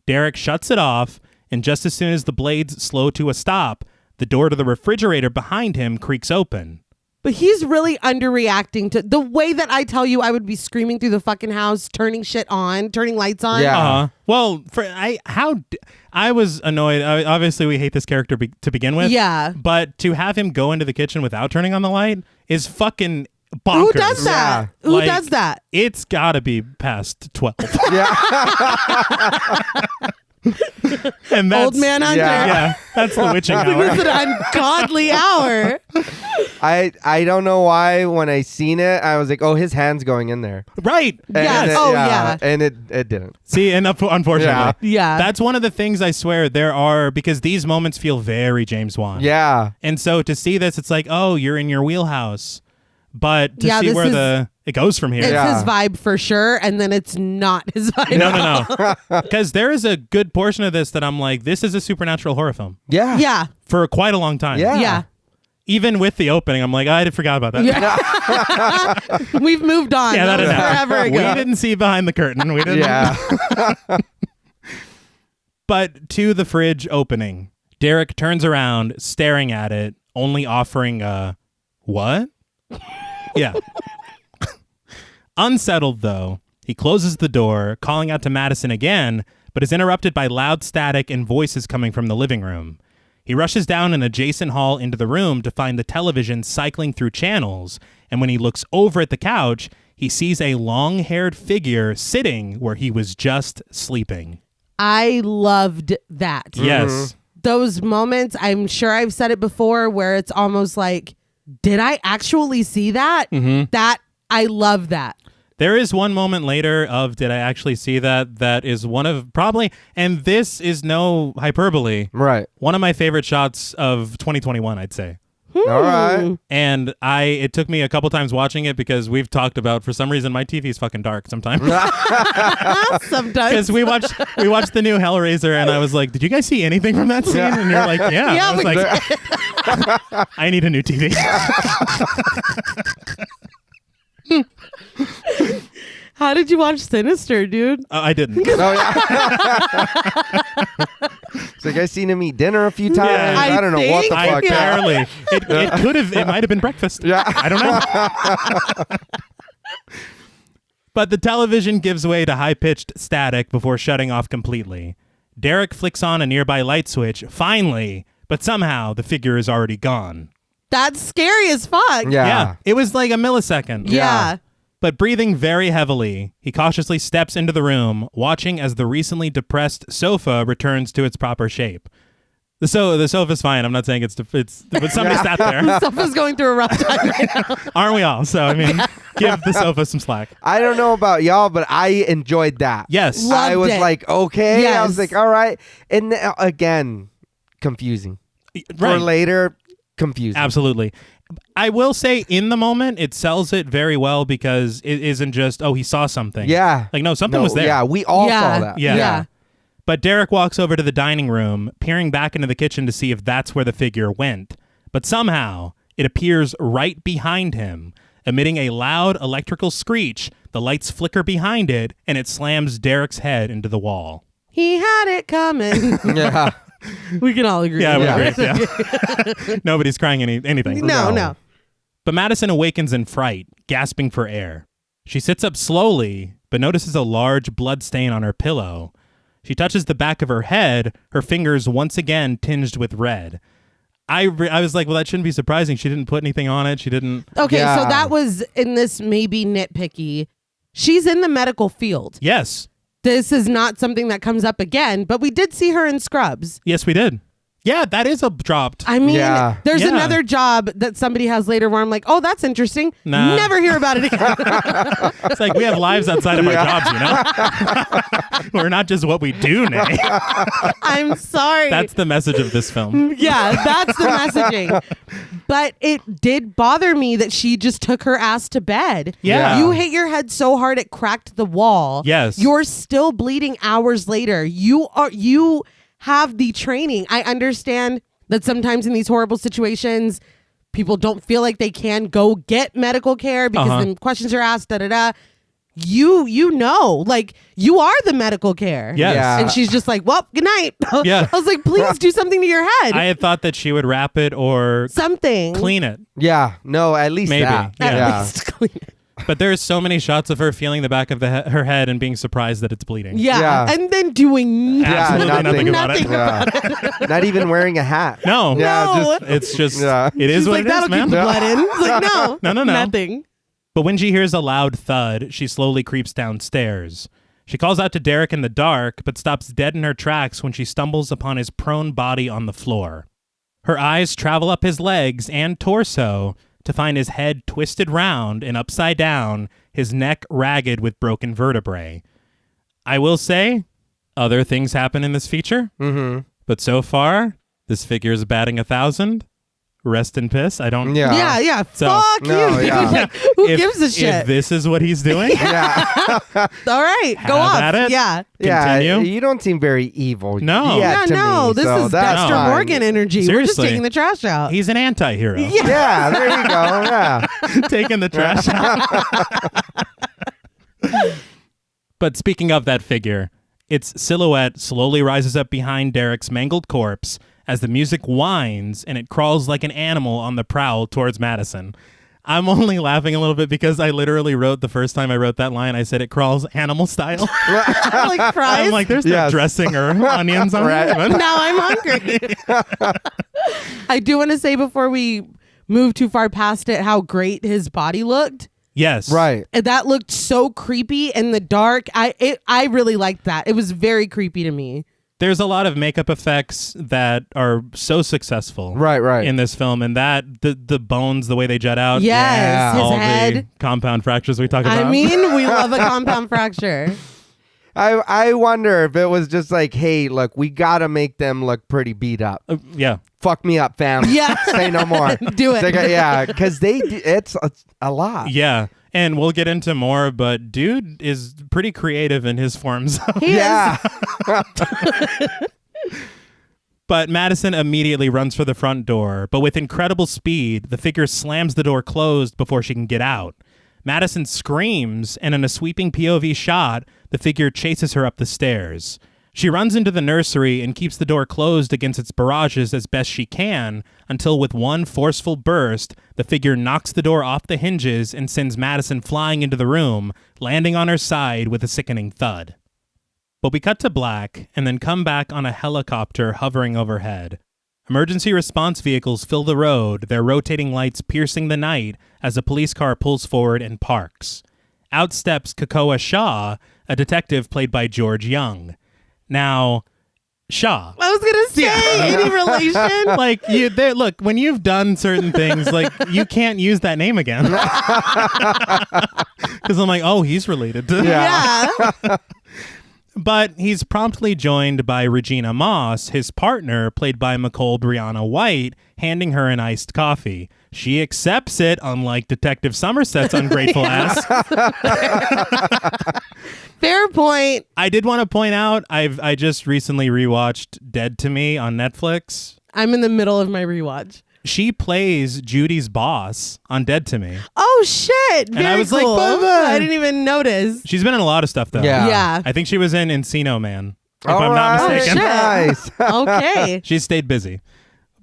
Derek shuts it off, and just as soon as the blades slow to a stop, the door to the refrigerator behind him creaks open. But he's really underreacting to the way that I tell you I would be screaming through the fucking house, turning shit on, turning lights on. Yeah. Well, I was annoyed. Obviously, we hate this character to begin with. Yeah. But to have him go into the kitchen without turning on the light is fucking bonkers. Who does that? Yeah. Who Like, does that? It's got to be past 12. Yeah. Old And that's, man Hunter. Yeah. Yeah, that's the witching It's hour. an ungodly hour. I don't know why when I seen it, I was like, oh, his hand's going in there. Right. Yes. And Oh, yeah. And it didn't. See, and unfortunately, Yeah. Yeah. that's one of the things I swear there are, because these moments feel very James Wan. Yeah. And so to see this, it's like, oh, you're in your wheelhouse. But to Yeah, see this where it goes from here. It's Yeah. his vibe for sure, and then it's not his vibe. No. Because there is a good portion of this that I'm like, this is a supernatural horror film Yeah. Yeah. for quite a long time. Yeah. Yeah. Even with the opening, I'm like, I forgot about that. Yeah. We've moved on. Yeah, that that was is forever We ago. didn't see behind the curtain. We didn't. Yeah. But to the fridge opening, Derek turns around, staring at it, only offering a, what? Yeah. Unsettled, though, he closes the door, calling out to Madison again, but is interrupted by loud static and voices coming from the living room. He rushes down an adjacent hall into the room to find the television cycling through channels, and when he looks over at the couch, he sees a long-haired figure sitting where he was just sleeping. I loved that. Yes. Those moments, I'm sure I've said it before, where it's almost like, did I actually see that? That I love that. There is one moment later of did I actually see that? That is one of probably, and this is no hyperbole, Right. one of my favorite shots of 2021, I'd say. All right. And it took me a couple times watching it because we've talked about, for some reason, my TV is fucking dark sometimes. Sometimes. Because we watched the new Hellraiser, and I was like, did you guys see anything from that scene? Yeah. And you're like, yeah. Yeah, I was we like, I need a new TV. How did you watch Sinister, dude? I didn't. Oh, yeah. It's like, I seen him eat dinner a few times. Yeah. I don't know what the I fuck. barely. It might have been breakfast. Yeah. I don't know. But the television gives way to high-pitched static before shutting off completely. Derek flicks on a nearby light switch, finally, but somehow the figure is already gone. That's scary as fuck. Yeah. It was like a millisecond. Yeah. But breathing very heavily, he cautiously steps into the room, watching as the recently depressed sofa returns to its proper shape. The sofa's fine. I'm not saying it's but somebody sat there. Sofa's going through a rough time right now. Aren't we all? So, I mean, give the sofa some slack. I don't know about y'all, but I enjoyed that. Yes. Loved I was it. like, okay. I was Yes. like, all right. And again, confusing. For Right. later, confusing. Absolutely. I will say in the moment, it sells it very well because it isn't just, oh, he saw something. Yeah. Like, no, something was there. Yeah, we all saw that. Yeah. But Derek walks over to the dining room, peering back into the kitchen to see if that's where the figure went. But somehow, it appears right behind him, emitting a loud electrical screech. The lights flicker behind it, and it slams Derek's head into the wall. He had it coming. Yeah. We can all agree. Yeah, we Yeah. agree. Yeah. Nobody's crying anything. No. But Madison awakens in fright, gasping for air. She sits up slowly, but notices a large blood stain on her pillow. She touches the back of her head, her fingers once again tinged with red. I was like, well, that shouldn't be surprising. She didn't put anything on it. She didn't. Okay, Yeah. so that was in this maybe nitpicky. She's in the medical field. Yes. This is not something that comes up again, but we did see her in Scrubs. Yes, we did. Yeah, that is a dropped. I mean, Yeah. there's Yeah. another job that somebody has later where I'm like, oh, that's interesting. Nah. Never hear about it again. It's like we have lives outside of our jobs, you know? We're not just what we do, Nay. I'm sorry. That's the message of this film. Yeah, that's the messaging. But it did bother me that she just took her ass to bed. Yeah. You hit your head so hard it cracked the wall. Yes. You're still bleeding hours later. You have the training. I understand that sometimes in these horrible situations, people don't feel like they can go get medical care because then questions are asked, da-da-da. You know, like, you are the medical care. Yes. Yeah. And she's just like, well, good night. Yeah. I was like, please do something to your head. I had thought that she would wrap it or Something. clean it. Yeah. No, at least Maybe. that. Yeah. At Yeah. least clean it. But there's so many shots of her feeling the back of her head and being surprised that it's bleeding. Yeah. Yeah. And then doing Absolutely nothing about it. Yeah. Not even wearing a hat. No. Yeah, No. It's just, Yeah. it is She's what like, it is, that'll man. keep the blood in. It's like, no. No. Nothing. But when she hears a loud thud, she slowly creeps downstairs. She calls out to Derek in the dark, but stops dead in her tracks when she stumbles upon his prone body on the floor. Her eyes travel up his legs and torso to find his head twisted round and upside down, his neck ragged with broken vertebrae. I will say, other things happen in this feature, but so far, this figure is batting 1,000. Rest in piss. I don't. Yeah. Yeah. So- Fuck No, you. yeah. Like, who If- gives a shit? If this is what he's doing, Yeah. All right. Go Have off. at it. Yeah. Yeah. Continue. You don't seem very evil. No. yet to no. me, This so is that's Dexter fine. Morgan energy. We're just Seriously. taking the trash out. he's an anti-hero. Yeah. There you go. Yeah. Taking the trash out. But speaking of that figure, its silhouette slowly rises up behind Derek's mangled corpse as the music whines and it crawls like an animal on the prowl towards Madison. I'm only laughing a little bit because I literally wrote the first time I wrote that line, I said it crawls animal style. like fries. I'm like, there's no Yes. dressing or onions on Right. it. but- Now I'm hungry. I do want to say before we move too far past it how great his body looked. Yes. Right. And that looked so creepy in the dark. I really liked that. It was very creepy to me. There's a lot of makeup effects that are so successful Right. in this film, and that the bones, the way they jet out, Yes, Yeah. his all head. the compound fractures we talk about. I mean, we love a compound fracture. I wonder if it was just like, hey, look, we gotta make them look pretty beat up. Yeah. Fuck me up, fam. Yeah. Say no more. Do it. It's like, yeah, because it's a lot. Yeah. And we'll get into more, but dude is pretty creative in his forms. He Yeah. But Madison immediately runs for the front door, but with incredible speed, the figure slams the door closed before she can get out. Madison screams, and in a sweeping POV shot, the figure chases her up the stairs. She runs into the nursery and keeps the door closed against its barrages as best she can until with one forceful burst, the figure knocks the door off the hinges and sends Madison flying into the room, landing on her side with a sickening thud. But we cut to black and then come back on a helicopter hovering overhead. Emergency response vehicles fill the road, their rotating lights piercing the night as a police car pulls forward and parks. Out steps Kakoa Shaw, a detective played by George Young. Now, Shaw. I was gonna say any relation. Like look, when you've done certain things, like you can't use that name again. Because I'm like, oh, he's related to. Yeah. But he's promptly joined by Regina Moss, his partner, played by Nicole Brianna White, handing her an iced coffee. She accepts it, unlike Detective Somerset's ungrateful ass. Fair point. I did want to point out, I just recently rewatched Dead to Me on Netflix. I'm in the middle of my rewatch. She plays Judy's boss on Dead to Me. Oh shit! Very I was like, cool. "Bye-bye." I didn't even notice. She's been in a lot of stuff, though. Yeah. I think she was in Encino Man, if All I'm not right. mistaken. Nice. Okay. She stayed busy.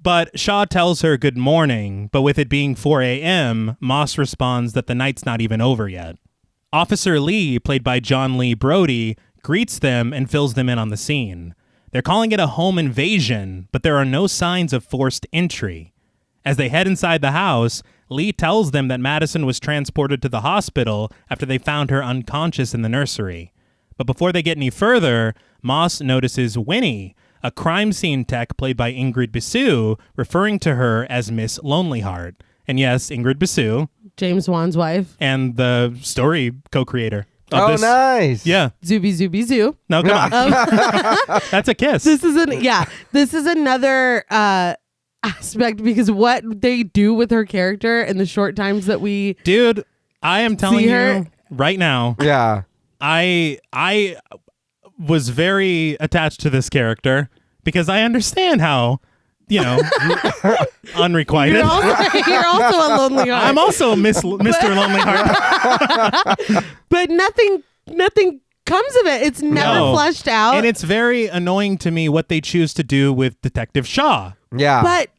But Shaw tells her good morning, but with it being 4 a.m., Moss responds that the night's not even over yet. Officer Lee, played by John Lee Brody, greets them and fills them in on the scene. They're calling it a home invasion, but there are no signs of forced entry. As they head inside the house, Lee tells them that Madison was transported to the hospital after they found her unconscious in the nursery. But before they get any further, Moss notices Winnie, a crime scene tech played by Ingrid Bisou, referring to her as Miss Lonelyheart. And yes, Ingrid Bisou. James Wan's wife. And the story co-creator of Oh, this. nice. Yeah. Zooby Zooby Zoo. No, come on. That's a kiss. This is another aspect because what they do with her character in the short times that we Dude, I am telling see you her. right now, Yeah. I was very attached to this character because I understand how, unrequited. You're also a lonely heart. I'm also Mr. Lonelyheart. But nothing comes of it. It's never No. fleshed out. And it's very annoying to me what they choose to do with Detective Shaw. Yeah. But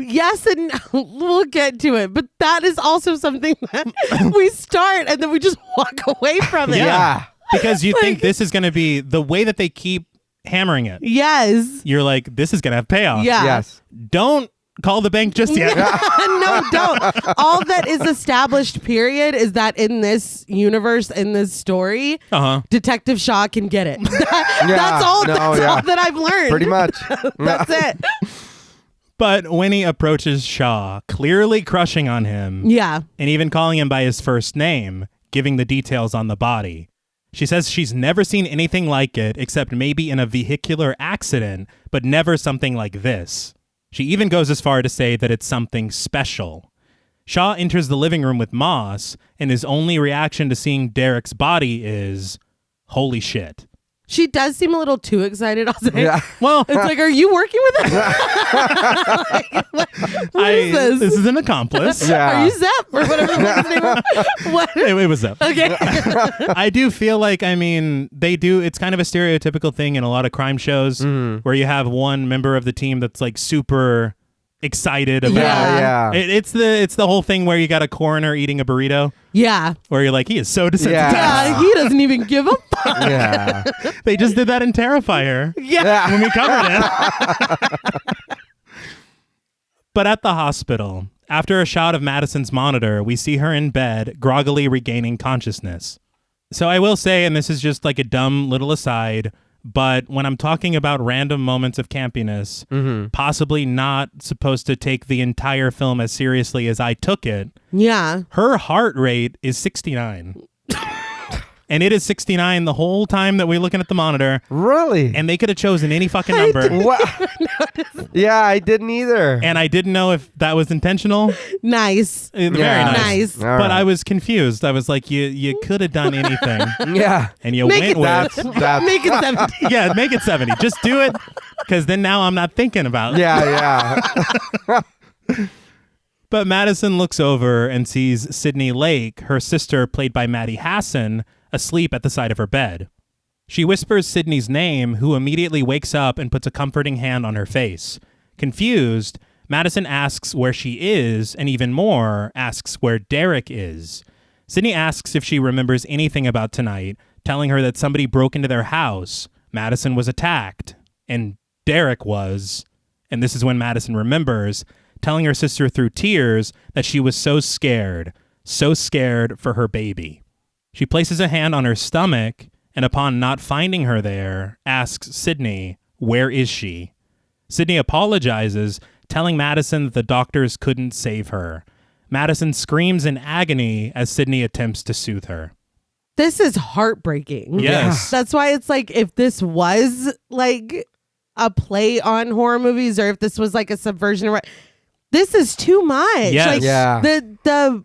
yes, and we'll get to it. But that is also something that we start and then we just walk away from it. Yeah. Because you think this is going to be the way that they keep hammering it. Yes. You're like, this is going to have payoff. Yeah. Yes. Don't call the bank just yet. No, don't. All that is established, period, is that in this universe, in this story, Uh-huh. Detective Shaw can get it. Yeah. That's all. No, That's yeah. all that I've learned. Pretty much. That's it. But Winnie approaches Shaw, clearly crushing on him, Yeah. and even calling him by his first name, giving the details on the body. She says she's never seen anything like it, except maybe in a vehicular accident, but never something like this. She even goes as far to say that it's something special. Shaw enters the living room with Moss, and his only reaction to seeing Derek's body is, holy shit. She does seem a little too excited. I'll say. Yeah. Well, It's like, are you working with it? Like, what is this? This is an accomplice. Yeah. Are you Zep or whatever the fuck his name was? What? It was up. Okay. I do feel like, it's kind of a stereotypical thing in a lot of crime shows where you have one member of the team that's like super excited about Yeah. Yeah. It's the whole thing where you got a coroner eating a burrito Yeah. where you're like, he is so desensitized. Yeah. He doesn't even give a fuck. Yeah. They just did that in Terrifier Yeah. when we covered it. But at the hospital, after a shot of Madison's monitor, we see her in bed, groggily regaining consciousness. So I will say, and this is just like a dumb little aside, but when I'm talking about random moments of campiness, possibly not supposed to take the entire film as seriously as I took it, Yeah. her heart rate is 69. And it is 69 the whole time that we're looking at the monitor. Really? And they could have chosen any fucking number. What? Yeah, I didn't either. And I didn't know if that was intentional. Nice. Very Yeah. nice. Nice. All But right. I was confused. I was like, you could have done anything. Yeah. And you Make went it with... That's Make it 70. Yeah, make it 70. Just do it. Because then now I'm not thinking about it. yeah. But Madison looks over and sees Sydney Lake, her sister played by Maddie Hassan, asleep at the side of her bed. She whispers Sydney's name, who immediately wakes up and puts a comforting hand on her face. Confused, Madison asks where she is, and even more, asks where Derek is. Sydney asks if she remembers anything about tonight, telling her that somebody broke into their house. Madison was attacked, and Derek was. And this is when Madison remembers, telling her sister through tears that she was so scared for her baby. She places a hand on her stomach, and upon not finding her there, asks Sydney, where is she? Sydney apologizes, telling Madison that the doctors couldn't save her. Madison screams in agony as Sydney attempts to soothe her. This is heartbreaking. Yes. That's why it's like, if this was like a play on horror movies, or if this was like a subversion, or this is too much. Yes. Like, Yeah. The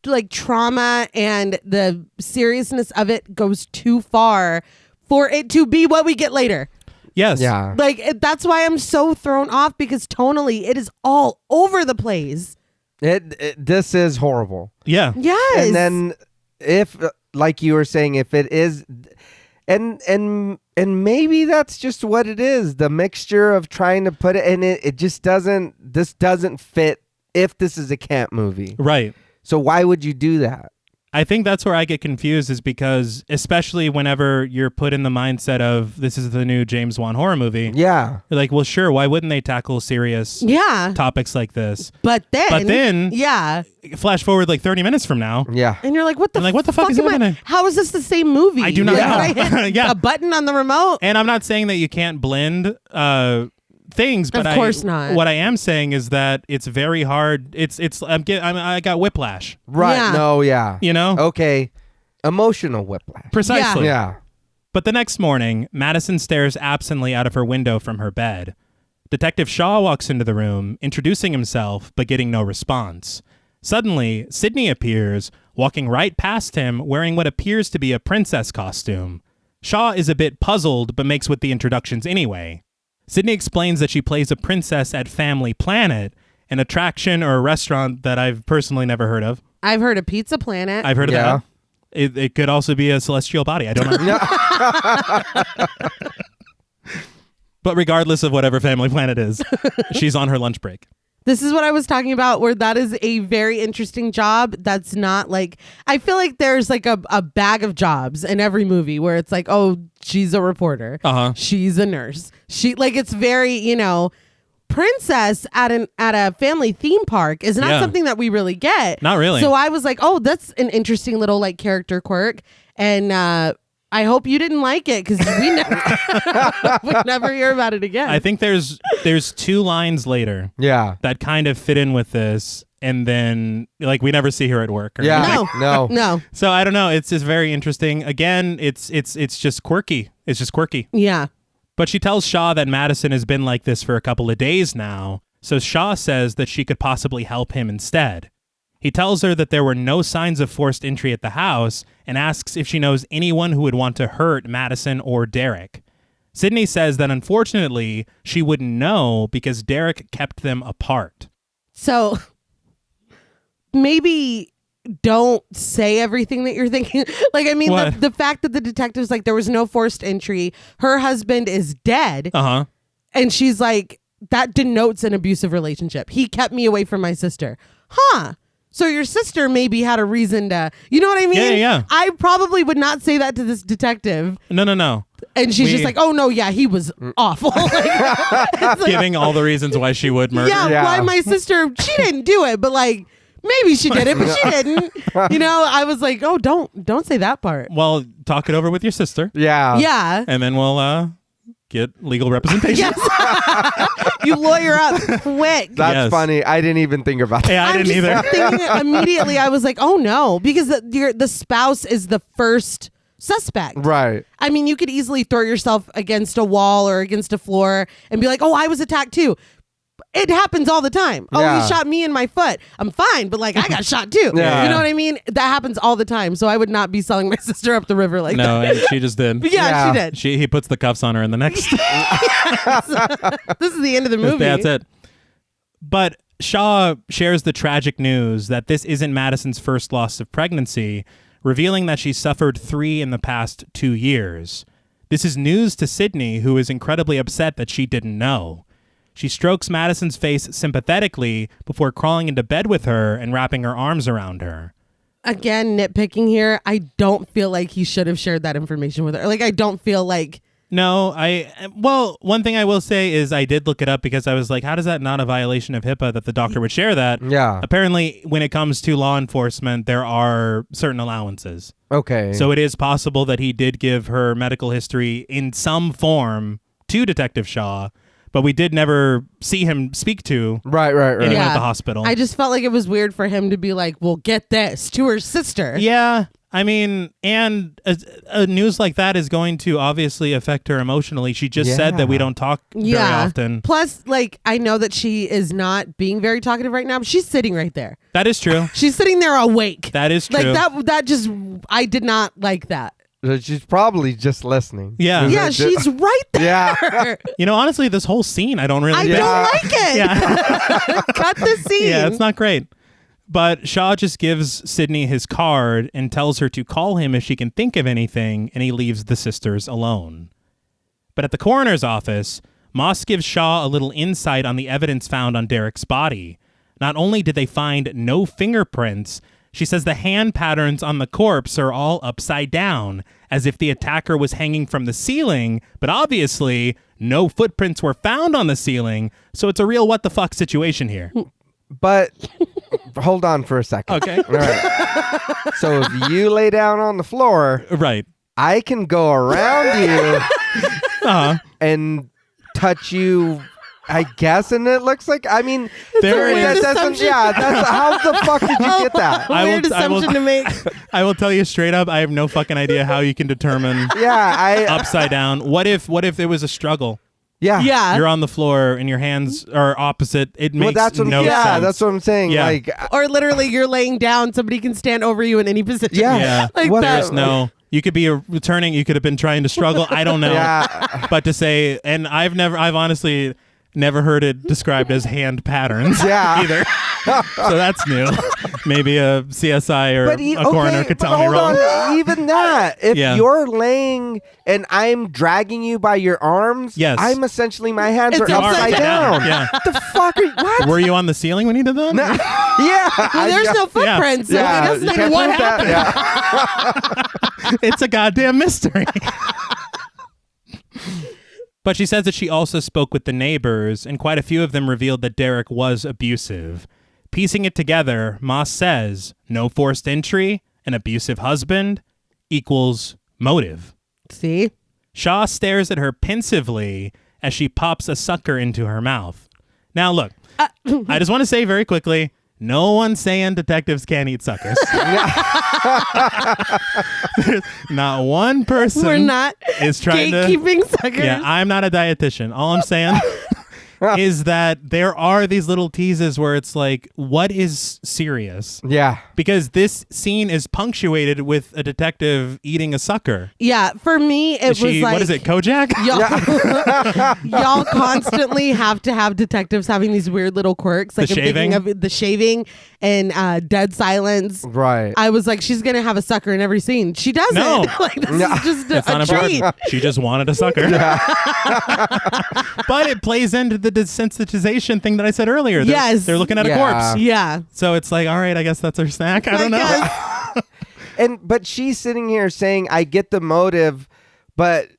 like trauma and the seriousness of it goes too far for it to be what we get later. Yes. Yeah. Like, that's why I'm so thrown off, because tonally it is all over the place. This is horrible. Yeah. Yes. And then if, like you were saying, if it is, and maybe that's just what it is, the mixture of trying to put it in it just doesn't, this doesn't fit if this is a camp movie. Right. So why would you do that? I think that's where I get confused, is because especially whenever you're put in the mindset of this is the new James Wan horror movie, Yeah. you're like, well, sure, why wouldn't they tackle serious yeah. topics like this? But then, yeah. Flash forward like 30 minutes from now. Yeah. and you're like, what the fuck is am happening? How is this the same movie? I do not Did know. I hit Yeah. a button on the remote? And I'm not saying that you can't blend things, but Of course not. What I am saying is that it's very hard. I got whiplash. Right. Yeah. No, yeah. You know? Okay. Emotional whiplash. Precisely. Yeah. But the next morning, Madison stares absently out of her window from her bed. Detective Shaw walks into the room, introducing himself, but getting no response. Suddenly, Sydney appears, walking right past him, wearing what appears to be a princess costume. Shaw is a bit puzzled, but makes with the introductions anyway. Sydney explains that she plays a princess at Family Planet, an attraction or a restaurant that I've personally never heard of. I've heard of Pizza Planet. I've heard of Yeah. that. It could also be a celestial body. I don't know. But regardless of whatever Family Planet is, she's on her lunch break. This is what I was talking about, where that is a very interesting job. That's not like, I feel like there's like a bag of jobs in every movie where it's like, oh, she's a reporter. Uh-huh. She's a nurse. It's very, princess at a family theme park is not Yeah. something that we really get. Not really. So I was like, oh, that's an interesting little like character quirk. And I hope you didn't like it, because we never hear about it again. I think there's 2 lines later Yeah. that kind of fit in with this, and then like we never see her at work. Or Yeah. anything. No. No. So I don't know. It's just very interesting. Again, it's just quirky. It's just quirky. Yeah. But she tells Shaw that Madison has been like this for a couple of days now. So Shaw says that she could possibly help him instead. He tells her that there were no signs of forced entry at the house and asks if she knows anyone who would want to hurt Madison or Derek. Sydney says that unfortunately she wouldn't know because Derek kept them apart. So maybe don't say everything that you're thinking. Like, I mean, What? the fact that the detective's like, there was no forced entry. Her husband is dead. Uh-huh. And she's like, that denotes an abusive relationship. He kept me away from my sister. Huh. So your sister maybe had a reason to, you know what I mean? Yeah. I probably would not say that to this detective. No. And she's just like, oh no, yeah, he was awful. Like, Giving all the reasons why she would murder. Yeah. why my sister, she didn't do it, but like, maybe she did it, but she didn't. I was like, oh, don't say that part. Well, talk it over with your sister, Yeah. Yeah. and then we'll get legal representation. Yes. You lawyer up quick. That's Yes. funny. I didn't even think about that. Yeah, I I'm didn't just either. thinking immediately, I was like, oh no, because the spouse is the first suspect. Right. I mean, you could easily throw yourself against a wall or against a floor and be like, oh, I was attacked too. It happens all the time. Oh, Yeah. he shot me in my foot. I'm fine, but like I got shot too. Yeah. You know what I mean? That happens all the time. So I would not be selling my sister up the river like No, that. and she just did. But yeah, Yeah. she did. He puts the cuffs on her in the next. This is the end of the movie. That's it. But Shaw shares the tragic news that this isn't Madison's first loss of pregnancy, revealing that she suffered 3 in the past 2 years. This is news to Sydney, who is incredibly upset that she didn't know. She strokes Madison's face sympathetically before crawling into bed with her and wrapping her arms around her. Again, nitpicking here. I don't feel like he should have shared that information with her. Like, I don't feel like... No, one thing I will say is I did look it up because I was like, how does that not a violation of HIPAA that the doctor would share that? Yeah. Apparently, when it comes to law enforcement, there are certain allowances. Okay. So it is possible that he did give her medical history in some form to Detective Shaw, but we did never see him speak to Right. anyone at the hospital. I just felt like it was weird for him to be like, well, get this, to her sister. Yeah. I mean, and a news like that is going to obviously affect her emotionally. She just said that we don't talk very often. Plus, like, I know that she is not being very talkative right now, but she's sitting right there. That is true. She's sitting there awake. That is true. Like, that just, I did not like that. She's probably just listening. Yeah. Yeah, she's right there. Yeah. You know, honestly, this whole scene, I don't really I don't like it. Yeah. Cut the scene. Yeah, it's not great. But Shaw just gives Sydney his card and tells her to call him if she can think of anything, and he leaves the sisters alone. But at the coroner's office, Moss gives Shaw a little insight on the evidence found on Derek's body. Not only did they find no fingerprints, she says the hand patterns on the corpse are all upside down, as if the attacker was hanging from the ceiling, but obviously no footprints were found on the ceiling, so it's a real what the fuck situation here. But hold on for a second. Okay. All right. So if you lay down on the floor, Right. I can go around you and touch you, I guess, and it looks like, I mean, There is- that's how the fuck did you get that? Weird assumption to make. I will tell you straight up, I have no fucking idea how you can determine Yeah, upside down. What if it was a struggle? Yeah. You're on the floor and your hands are opposite. It makes that's what, no yeah, sense. that's what I'm saying. Yeah. Like, Or literally, you're laying down. Somebody can stand over you in any position. Yeah. Yeah. Like What- that. There's no. You could be returning. You could have been trying to struggle. I don't know. Yeah. But to say, and I've honestly never heard it described as hand patterns. Yeah. Either. So that's new. Maybe a CSI or a coroner could tell me hold wrong. on. Even that, if Yeah. you're laying and I'm dragging you by your arms, Yes. I'm essentially, my hands It's are upside down. Yeah. What the fuck are you, what? Were you on the ceiling when you did that? Yeah. Well, there's no footprints. Yeah, So you it doesn't can't what prove that. happened. Yeah. It's a goddamn mystery. But she says that she also spoke with the neighbors, and quite a few of them revealed that Derek was abusive. Piecing it together, Moss says, no forced entry, an abusive husband, equals motive. See? Shaw stares at her pensively as she pops a sucker into her mouth. Now, look, I just want to say very quickly, no one's saying detectives can't eat suckers. There's not one person We're not is trying to... gatekeeping suckers. Yeah, I'm not a dietitian. All I'm saying is that there are these little teases where it's like, what is serious? Yeah. Because this scene is punctuated with a detective eating a sucker. Yeah, for me, it was like... What is it, Kojak? Y'all constantly have to have detectives having these weird little quirks. Like The I'm thinking shaving? of the shaving and dead silence. Right. I was like, she's gonna have a sucker in every scene. She doesn't. No. Like this is just That's a not treat. important. She just wanted a sucker. But it plays into the desensitization thing that I said earlier. Yes. They're looking at a Yeah. corpse. Yeah. So it's like, all right, I guess that's her snack. I don't know. guess. But she's sitting here saying, I get the motive, but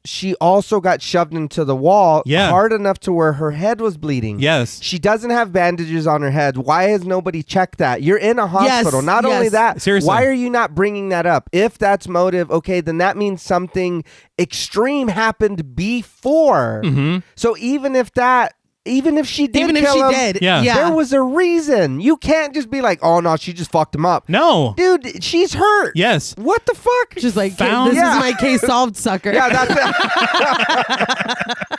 she also got shoved into the wall hard enough to where her head was bleeding. Yes. She doesn't have bandages on her head. Why has nobody checked that? You're in a hospital. Yes, Not only yes. that, Seriously. why are you not bringing that up? If that's motive, okay, then that means something extreme happened before. Mm-hmm. So even if she did Even if kill she him, did. Yeah. Yeah. there was a reason. You can't just be like, oh no, she just fucked him up. No. Dude, she's hurt. Yes. What the fuck? Just like, Found- this Yeah. is my case solved, sucker. Yeah, that's it.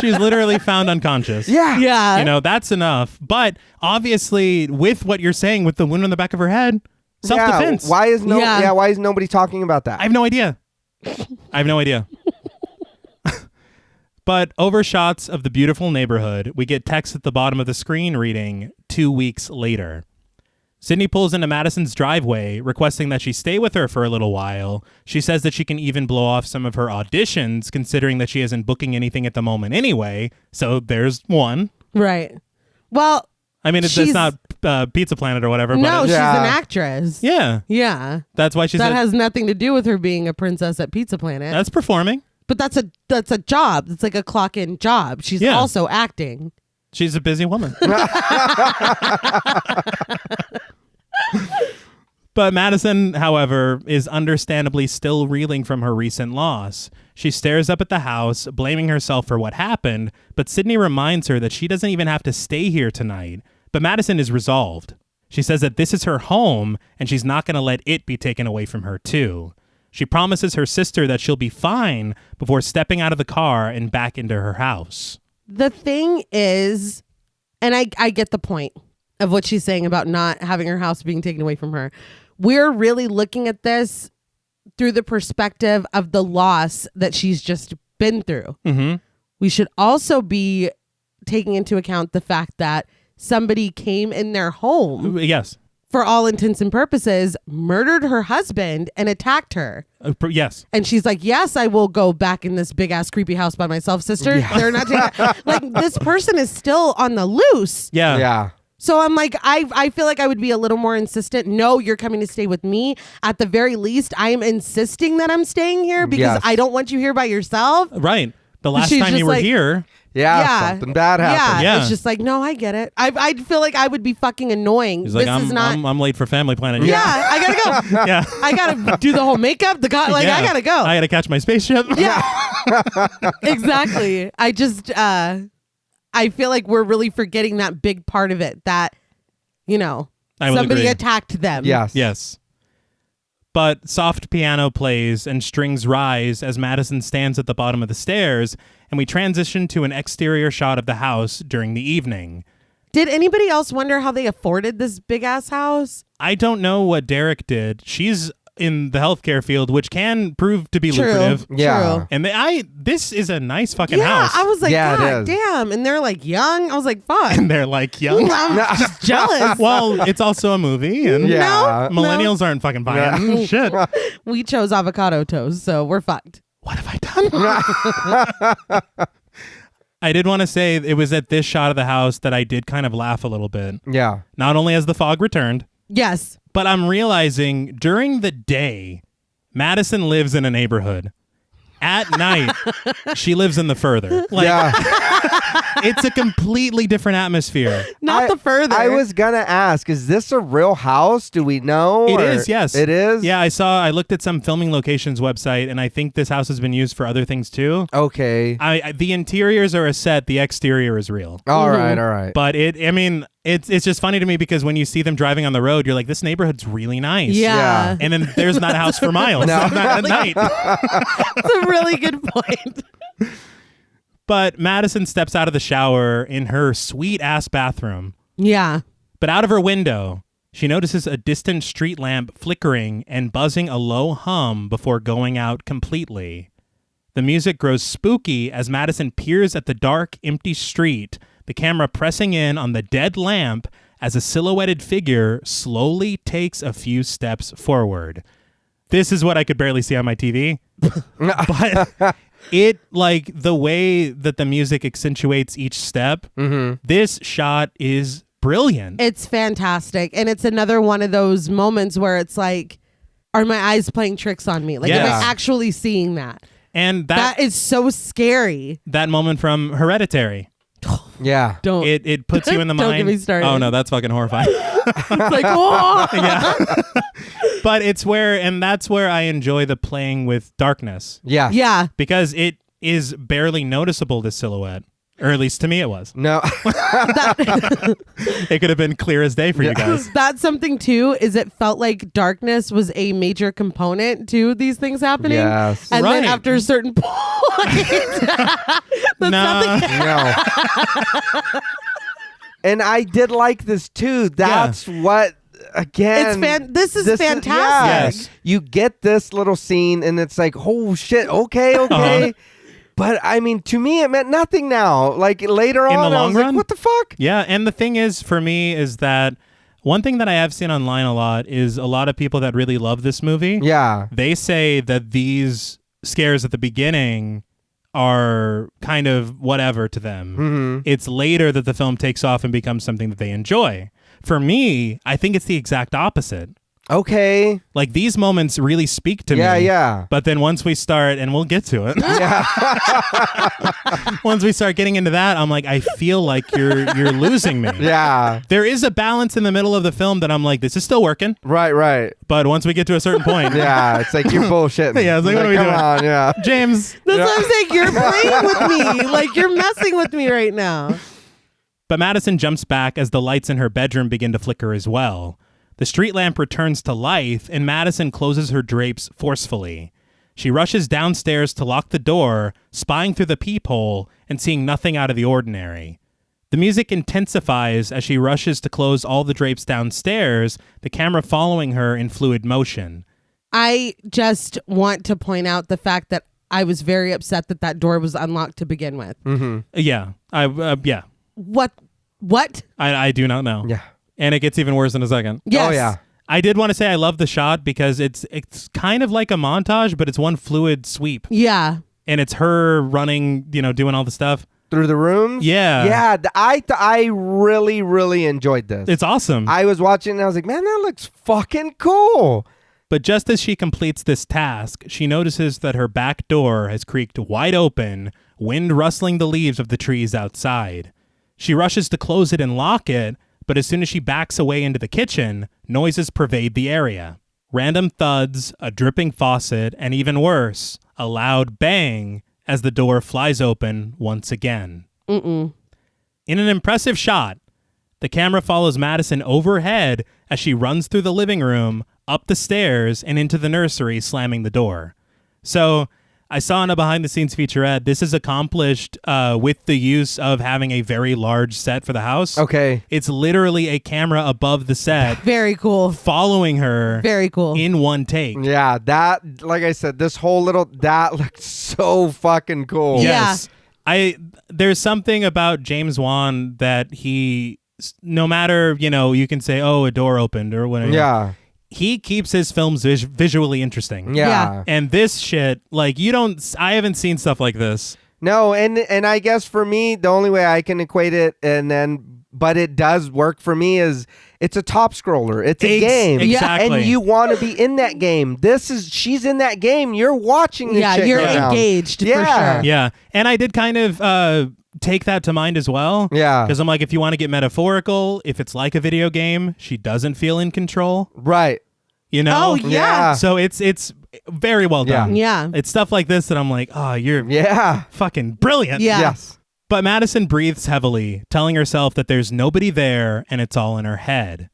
She's literally found unconscious. Yeah. Yeah. You know, that's enough. But obviously, with what you're saying, with the wound on the back of her head, self-defense. Yeah. Why is Yeah. why is nobody talking about that? I have no idea. But over shots of the beautiful neighborhood, we get text at the bottom of the screen reading 2 weeks later. Sydney pulls into Madison's driveway, requesting that she stay with her for a little while. She says that she can even blow off some of her auditions, considering that she isn't booking anything at the moment anyway. So there's one. Right. Well, I mean, it's not Pizza Planet or whatever. No, but she's an actress. Yeah. Yeah. That's why she's that has nothing to do with her being a princess at Pizza Planet. That's performing. But that's a job. It's like a clock-in job. She's also acting. She's a busy woman. But Madison, however, is understandably still reeling from her recent loss. She stares up at the house, blaming herself for what happened, but Sydney reminds her that she doesn't even have to stay here tonight. But Madison is resolved. She says that this is her home, and she's not going to let it be taken away from her, too. She promises her sister that she'll be fine before stepping out of the car and back into her house. The thing is, and I get the point of what she's saying about not having her house being taken away from her. We're really looking at this through the perspective of the loss that she's just been through. Mm-hmm. We should also be taking into account the fact that somebody came in their home. Yes. For all intents and purposes, murdered her husband and attacked her. Yes. And she's like, yes, I will go back in this big ass creepy house by myself, sister. Yeah. They're not taking like this person is still on the loose. Yeah. Yeah. So I'm like, I feel like I would be a little more insistent. No, you're coming to stay with me. At the very least, I am insisting that I'm staying here because I don't want you here by yourself. Right. The last She's time you were like, here. Yeah, something bad happened. Yeah, it's just like, no, I get it. I feel like I would be fucking annoying. He's like, this is not. I'm late for Family Planet. Yeah, I gotta go. Yeah, I gotta do the whole makeup. I gotta go. I gotta catch my spaceship. Yeah, exactly. I just, I feel like we're really forgetting that big part of it. That, somebody agree. attacked them. Yes. But soft piano plays and strings rise as Madison stands at the bottom of the stairs, and we transition to an exterior shot of the house during the evening. Did anybody else wonder how they afforded this big ass house? I don't know what Derek did. She's in the healthcare field, which can prove to be lucrative. Yeah. True. And this is a nice fucking house. I was like, God damn. And they're like young. I was like, fuck. And they're like young. I'm just jealous. Well, it's also a movie, and millennials aren't fucking buying shit. We chose avocado toast, so we're fucked. What have I done? I did want to say it was at this shot of the house that I did kind of laugh a little bit. Yeah. Not only has the fog returned. Yes. But I'm realizing during the day, Madison lives in a neighborhood. At night, she lives in the further. It's a completely different atmosphere. Not the further. I was gonna ask, is this a real house? Do we know? It is, yes. It is? Yeah, I looked at some filming locations website, and I think this house has been used for other things too. Okay. The interiors are a set, the exterior is real. All right. But it's just funny to me because when you see them driving on the road, you're like, this neighborhood's really nice. Yeah. And then there's not a house for miles. Not at night. That's a really good point. But Madison steps out of the shower in her sweet-ass bathroom. Yeah. But out of her window, she notices a distant street lamp flickering and buzzing a low hum before going out completely. The music grows spooky as Madison peers at the dark, empty street, the camera pressing in on the dead lamp as a silhouetted figure slowly takes a few steps forward. This is what I could barely see on my TV. But the way that the music accentuates each step, this shot is brilliant. It's fantastic. And it's another one of those moments where it's like, are my eyes playing tricks on me? Like, am I actually seeing that? And that is so scary. That moment from Hereditary. Yeah. Don't. It puts you in the mind. Don't get me started. Oh, no, that's fucking horrifying. It's like, whoa. Yeah. But that's where I enjoy the playing with darkness. Yeah. Yeah. Because it is barely noticeable, this silhouette. Or at least to me it was. No. It could have been clear as day for you guys. That's something too, is it felt like darkness was a major component to these things happening. Yes. And then after a certain point, No. And I did like this too. That's what, again. This is fantastic. Yes. You get this little scene and it's like, oh shit, okay. But I mean, to me, it meant nothing now. Like later on, In the long I was run? like, what the fuck? Yeah, and the thing is, for me, is that One thing that I have seen online a lot is a lot of people that really love this movie. Yeah. They say that these scares at the beginning are kind of whatever to them. Mm-hmm. It's later that the film takes off and becomes something that they enjoy. For me, I think it's the exact opposite. Okay. Like, these moments really speak to me. Yeah. But then once we start, and we'll get to it. Yeah. Once we start getting into that, I'm like, I feel like you're losing me. Yeah. There is a balance in the middle of the film that I'm like, this is still working. Right. But once we get to a certain point, Yeah. It's like, you're bullshitting. Yeah, it's like, what are we come doing? on, yeah. James. That's what I'm saying. You're playing with me. Like, you're messing with me right now. But Madison jumps back as the lights in her bedroom begin to flicker as well. The street lamp returns to life, and Madison closes her drapes forcefully. She rushes downstairs to lock the door, spying through the peephole and seeing nothing out of the ordinary. The music intensifies as she rushes to close all the drapes downstairs, the camera following her in fluid motion. I just want to point out the fact that I was very upset that that door was unlocked to begin with. Mm-hmm. Yeah. Yeah. What? I do not know. Yeah. And it gets even worse in a second. Yes. Oh, yeah. I did want to say I love the shot because it's kind of like a montage, but it's one fluid sweep. Yeah. And it's her running, doing all the stuff. Through the rooms? Yeah. Yeah. I really, really enjoyed this. It's awesome. I was watching and I was like, man, that looks fucking cool. But just as she completes this task, she notices that her back door has creaked wide open, wind rustling the leaves of the trees outside. She rushes to close it and lock it, but as soon as she backs away into the kitchen, noises pervade the area. Random thuds, a dripping faucet, and even worse, a loud bang as the door flies open once again. Mm-mm. In an impressive shot, the camera follows Madison overhead as she runs through the living room, up the stairs, and into the nursery, slamming the door. So I saw in a behind-the-scenes featurette, this is accomplished with the use of having a very large set for the house. Okay. It's literally a camera above the set Very cool. following her Very cool. in one take. Yeah, that, like I said, this whole that looked so fucking cool. Yeah. Yes. There's something about James Wan that he, no matter, you can say, oh, a door opened or whatever. Yeah. He keeps his films visually interesting. Yeah. And this shit, like, I haven't seen stuff like this. No, and I guess for me, the only way I can equate it, but it does work for me, is it's a top scroller. It's a game. Exactly. And you want to be in that game. She's in that game. You're watching this shit you're go down. engaged for Yeah. sure. Yeah. And I did kind of take that to mind as well. Yeah. Because I'm like, if you want to get metaphorical, if it's like a video game, she doesn't feel in control. Right. Oh, yeah. Yeah. So it's very well done. Yeah. It's stuff like this that I'm like, oh, you're Yeah. fucking brilliant. Yeah. Yes. But Madison breathes heavily, telling herself that there's nobody there and it's all in her head.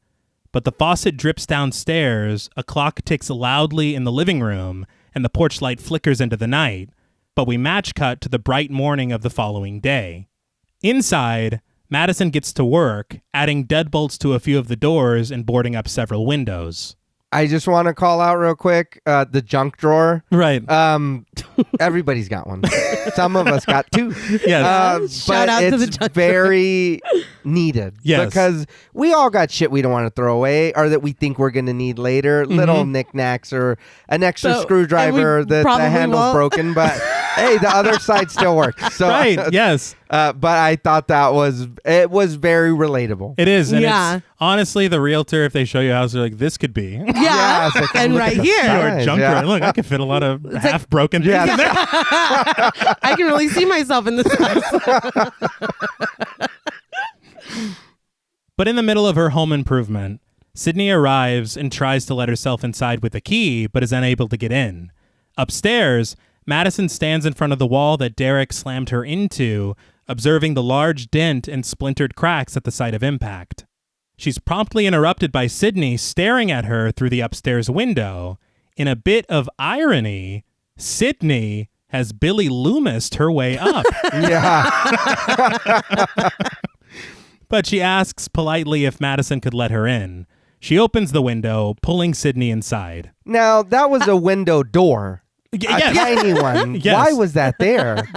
But the faucet drips downstairs, a clock ticks loudly in the living room, and the porch light flickers into the night. But we match cut to the bright morning of the following day. Inside, Madison gets to work, adding deadbolts to a few of the doors and boarding up several windows. I just want to call out real quick the junk drawer. Right. Everybody's got one. Some of us got two. Yes. Shout but out to the it's junk very needed. Yes. Because we all got shit we don't want to throw away or that we think we're going to need later. Little knicknacks or an extra screwdriver and we that the probably handle's won't. broken. But hey, the other side still works. So, Right. Yes. but I thought it was very relatable. It is. And Yeah. it's honestly the realtor, if they show you a house, they're like, this could be. Yeah. it's like, And look at right the here. size. Or junk Yeah. drawer. Look, I could fit a lot of half broken things Yeah. in there. I can really see myself in this house. But in the middle of her home improvement, Sydney arrives and tries to let herself inside with a key, but is unable to get in. Upstairs, Madison stands in front of the wall that Derek slammed her into, observing the large dent and splintered cracks at the site of impact. She's promptly interrupted by Sydney staring at her through the upstairs window. In a bit of irony, Sydney has Billy Loomis'd her way up. Yeah. But she asks politely if Madison could let her in. She opens the window, pulling Sydney inside. Now, that was a window door. A Yes. tiny one. Yes. Why was that there?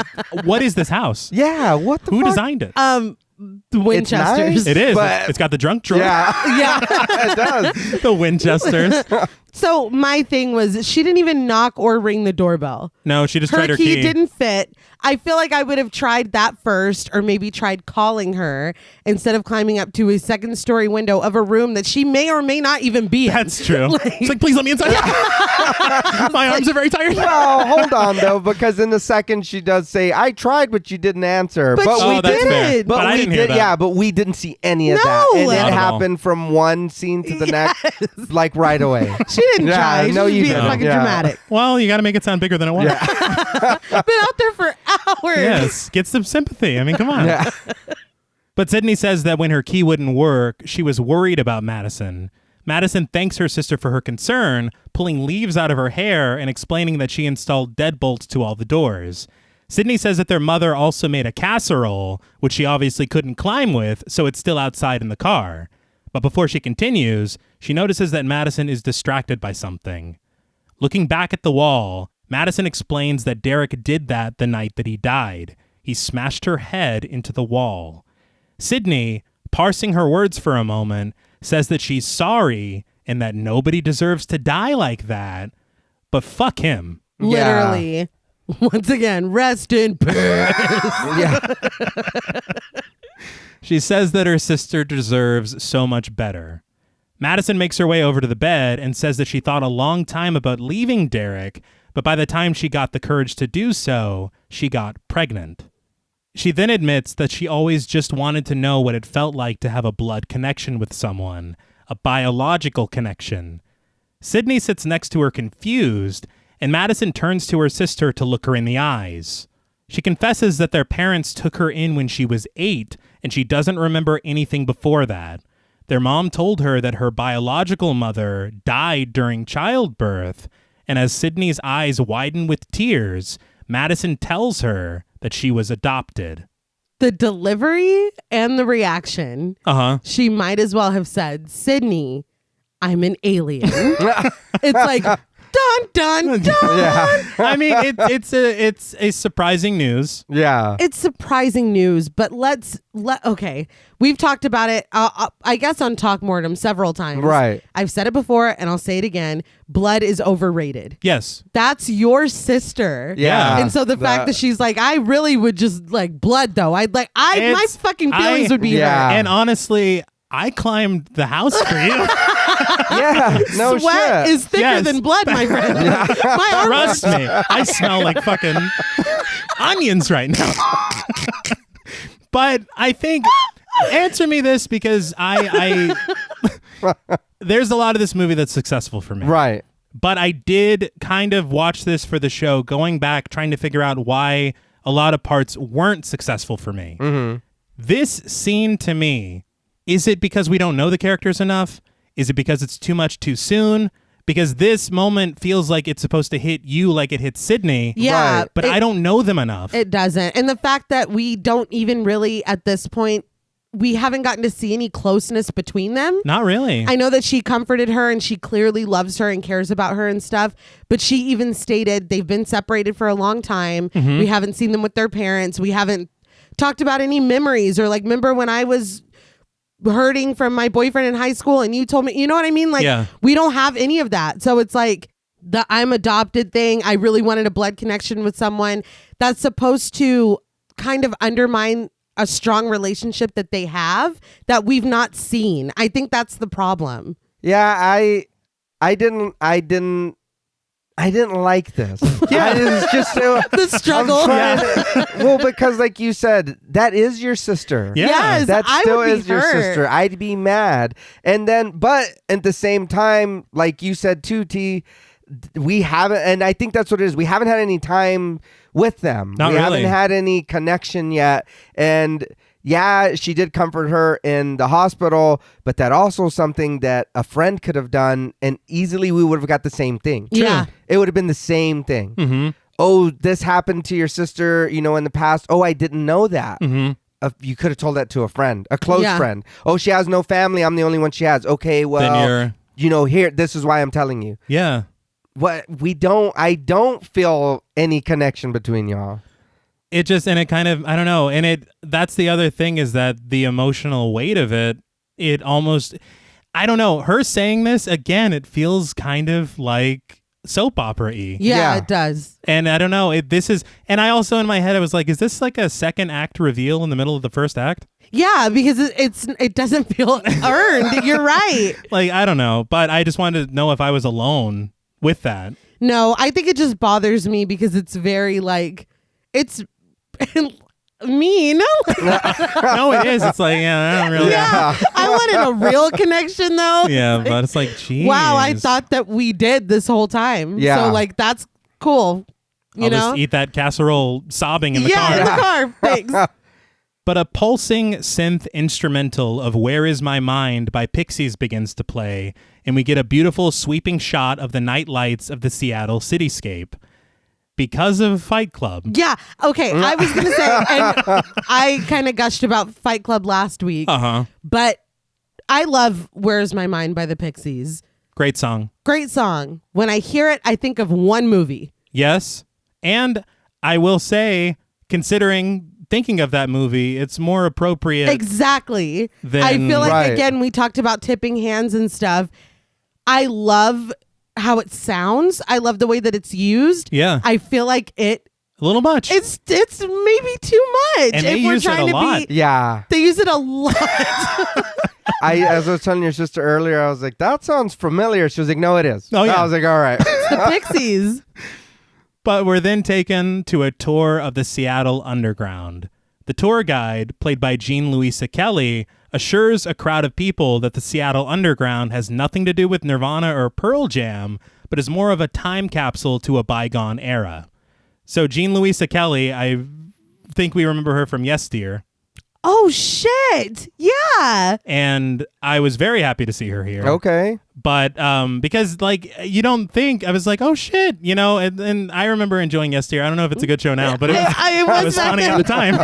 What is this house? Yeah, what the Who fuck? designed it? Winchesters. nice. It is. But- It's got the drunk drawer. Yeah, Yeah. it does. The Winchesters. So my thing was she didn't even knock or ring the doorbell. No, she just Her tried her key key. didn't fit. I feel like I would have tried that first, or maybe tried calling her instead of climbing up to a second-story window of a room that she may or may not even be in. That's true. It's like, please let me inside. My arms are very tired. Well, hold on though, because in the second she does say, "I tried, but you didn't answer." But she we that's did. fair. But But I we didn't hear did, that. yeah, but we didn't see any of No. that, and Not it at all. happened from one scene to the next, like right away. She didn't Yeah, try. She no, was you being didn't. fucking Yeah. dramatic. Well, you got to make it sound bigger than it was. Been out there for hours. Yes, get some sympathy. I mean, come on. Yeah. But Sydney says that when her key wouldn't work, she was worried about Madison. Madison thanks her sister for her concern, pulling leaves out of her hair and explaining that she installed deadbolts to all the doors. Sydney says that their mother also made a casserole, which she obviously couldn't climb with, so it's still outside in the car. But before she continues, she notices that Madison is distracted by something. Looking back at the wall, Madison explains that Derek did that the night that he died. He smashed her head into the wall. Sydney, parsing her words for a moment, says that she's sorry and that nobody deserves to die like that, but fuck him. Literally. Once again, rest in peace. Yeah. She says that her sister deserves so much better. Madison makes her way over to the bed and says that she thought a long time about leaving Derek, but by the time she got the courage to do so, she got pregnant. She then admits that she always just wanted to know what it felt like to have a blood connection with someone, a biological connection. Sydney sits next to her confused, and Madison turns to her sister to look her in the eyes. She confesses that their parents took her in when she was 8, and she doesn't remember anything before that. Their mom told her that her biological mother died during childbirth, and as Sydney's eyes widen with tears, Madison tells her that she was adopted. The delivery and the reaction, Uh-huh. she might as well have said, Sydney, I'm an alien. It's like, dun, dun, dun. Yeah. I mean, it's a surprising news. Yeah. It's surprising news, but okay. We've talked about it, I guess, on Talk Mortem several times. Right. I've said it before, and I'll say it again. Blood is overrated. Yes. That's your sister. Yeah. And so the fact that she's like, I really would just like blood though. My fucking feelings would be Yeah. hurt. And honestly, I climbed the house for you. Yeah. No Sweat shit. is thicker Yes. than blood, my friend. My arm Trust me, I smell like fucking onions right now. But I think, answer me this, because I there's a lot of this movie that's successful for me. Right. But I did kind of watch this for the show, going back, trying to figure out why a lot of parts weren't successful for me. Mm-hmm. This scene to me, is it because we don't know the characters enough? Is it because it's too much too soon? Because this moment feels like it's supposed to hit you like it hit Sydney. Yeah. Right. But I don't know them enough. It doesn't. And the fact that we don't even really, at this point, we haven't gotten to see any closeness between them. Not really. I know that she comforted her and she clearly loves her and cares about her and stuff, but she even stated they've been separated for a long time. Mm-hmm. We haven't seen them with their parents. We haven't talked about any memories or like, remember when I was hurting from my boyfriend in high school and you told me, you know what I mean? Like, Yeah. we don't have any of that. So it's like the I'm adopted thing. I really wanted a blood connection with someone that's supposed to kind of undermine a strong relationship that they have that we've not seen. I think that's the problem. Yeah. I didn't like this. Yeah. It's just The struggle. Well, because like you said, that is your sister. Yeah. Yes, That I still would be is your hurt. sister. I'd be mad. And then, but at the same time, like you said too, T, we haven't, and I think that's what it is. We haven't had any time with them. Not we really. haven't had any connection yet. And yeah, she did comfort her in the hospital, but that also something that a friend could have done, and easily we would have got the same thing. Yeah. It would have been the same thing. Mm-hmm. Oh, this happened to your sister, in the past. Oh, I didn't know that. Mm-hmm. You could have told that to a friend, a close Yeah. friend. Oh, she has no family. I'm the only one she has. Okay, well, Then here, this is why I'm telling you. yeah. I don't feel any connection between y'all. it just, and it kind of, I don't know. And that's the other thing, is that the emotional weight of it almost, I don't know. Her saying this again, it feels kind of like soap opera-y. Yeah, it does. And I don't know. And I also in my head I was like, is this like a second act reveal in the middle of the first act? Yeah, because it doesn't feel earned. You're right. Like, I don't know, but I just wanted to know if I was alone with that. No, I think it just bothers me because it's very like it's mean. No, it is. It's like, yeah, I don't really. Yeah, I wanted a real connection though. Yeah, but it's like, geez. Wow, I thought that we did this whole time. Yeah. So like that's cool. I'll just eat that casserole sobbing in the car. Yeah, in the car. Thanks. But a pulsing synth instrumental of Where Is My Mind by Pixies begins to play, and we get a beautiful sweeping shot of the night lights of the Seattle cityscape. Because of Fight Club. Yeah. Okay. I was going to say, and I kind of gushed about Fight Club last week, but I love Where's My Mind by the Pixies. Great song. Great song. When I hear it, I think of one movie. Yes. And I will say, thinking of that movie, it's more appropriate. Exactly. Than, I feel like, Right. again, we talked about tipping hands and stuff. I love how it sounds. I love the way that it's used. Yeah. I feel like A little much. it's maybe too much. And they use it a lot. Yeah. They use it a lot. As I was telling your sister earlier, I was like, that sounds familiar. She was like, no, it is. Oh, yeah. I was like, all right. The Pixies. But we're then taken to a tour of the Seattle Underground. The tour guide, played by Jean Louisa Kelly, assures a crowd of people that the Seattle Underground has nothing to do with Nirvana or Pearl Jam, but is more of a time capsule to a bygone era. So Jean Louisa Kelly, I think we remember her from Yes Dear. Oh, shit. Yeah. And I was very happy to see her here. Okay. But because, like, you don't think, I was like, oh, shit, and I remember enjoying Yes Dear. I don't know if it's a good show now, but it was funny at the time.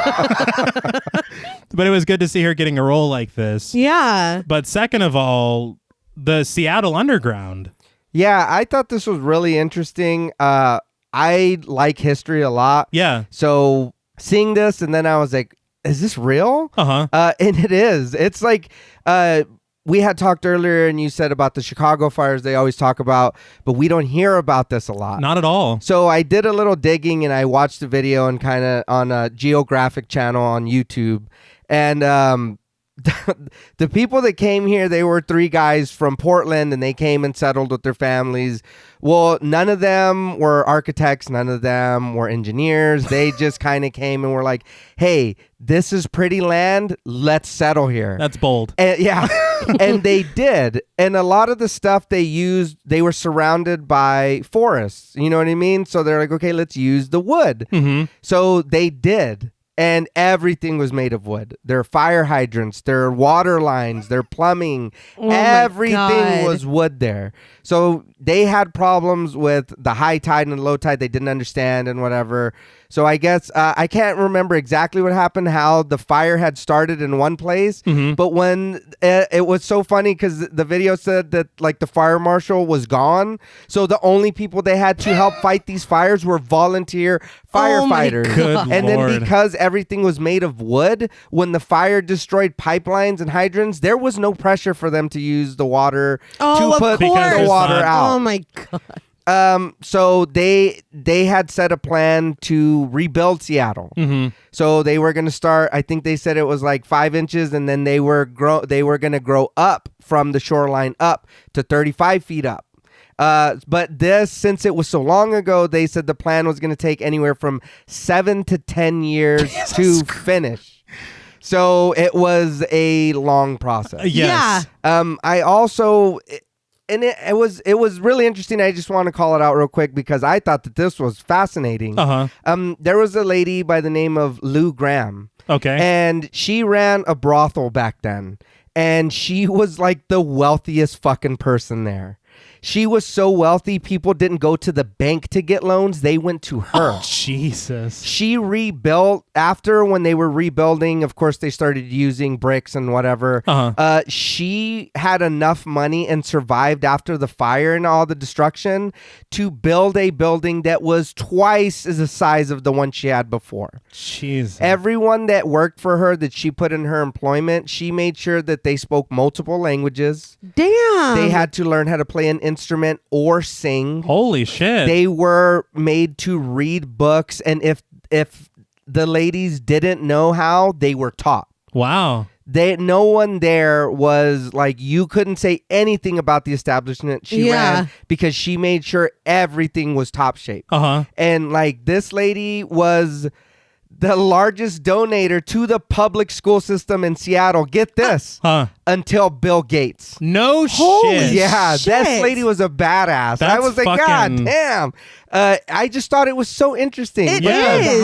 But it was good to see her getting a role like this. Yeah. But second of all, the Seattle Underground. Yeah, I thought this was really interesting. I like history a lot. Yeah. So seeing this, and then I was like, is this real? Uh-huh. And it is. It's like we had talked earlier, and you said about the Chicago fires they always talk about, but we don't hear about this a lot. Not at all. So I did a little digging, and I watched the video and kind of on a Geographic channel on YouTube. And the people that came here, they were 3 guys from Portland, and they came and settled with their families. Well, none of them were architects. None of them were engineers. They just kind of came and were like, hey, this is pretty land. Let's settle here. That's bold. And, yeah. And they did. And a lot of the stuff they used, they were surrounded by forests. You know what I mean? So they're like, okay, let's use the wood. Mm-hmm. So they did. And everything was made of wood. Their fire hydrants, their water lines, their plumbing, everything was wood there. So they had problems with the high tide and the low tide they didn't understand and whatever. So I guess I can't remember exactly what happened, how the fire had started in one place. Mm-hmm. But when it was so funny because the video said that like the fire marshal was gone. So the only people they had to help fight these fires were volunteer firefighters. Good And Lord. then because everything was made of wood, when the fire destroyed pipelines and hydrants, there was no pressure for them to use the water Oh, to of put course. the water not- out. Oh, my God. So they had set a plan to rebuild Seattle. Mm-hmm. So they were going to start, I think they said it was like 5 inches, and then they were going to grow up from the shoreline up to 35 feet up. But this, since it was so long ago, they said the plan was going to take anywhere from 7 to 10 years to finish. So it was a long process. Yes. Yeah. I also, and it was really interesting. I just want to call it out real quick because I thought that this was fascinating. Uh-huh. There was a lady by the name of Lou Graham. Okay. And she ran a brothel back then. And she was like the wealthiest fucking person there. She was so wealthy, people didn't go to the bank to get loans. They went to her. Oh, Jesus. She rebuilt after when they were rebuilding. Of course, they started using bricks and whatever. She had enough money and survived after the fire and all the destruction to build a building that was twice as the size of the one she had before. Jesus. Everyone that worked for her that she put in her employment, she made sure that they spoke multiple languages. Damn. They had to learn how to play an instrument or sing. Holy shit. They were made to read books, and if the ladies didn't know how, they were taught. Wow. No one there was like, you couldn't say anything about the establishment she ran because she made sure everything was top shape. And like, this lady was the largest donator to the public school system in Seattle. Get this. Until Bill Gates. No Holy shit. Yeah, shit. this lady was a badass. I was like, God damn. I just thought it was so interesting. It is.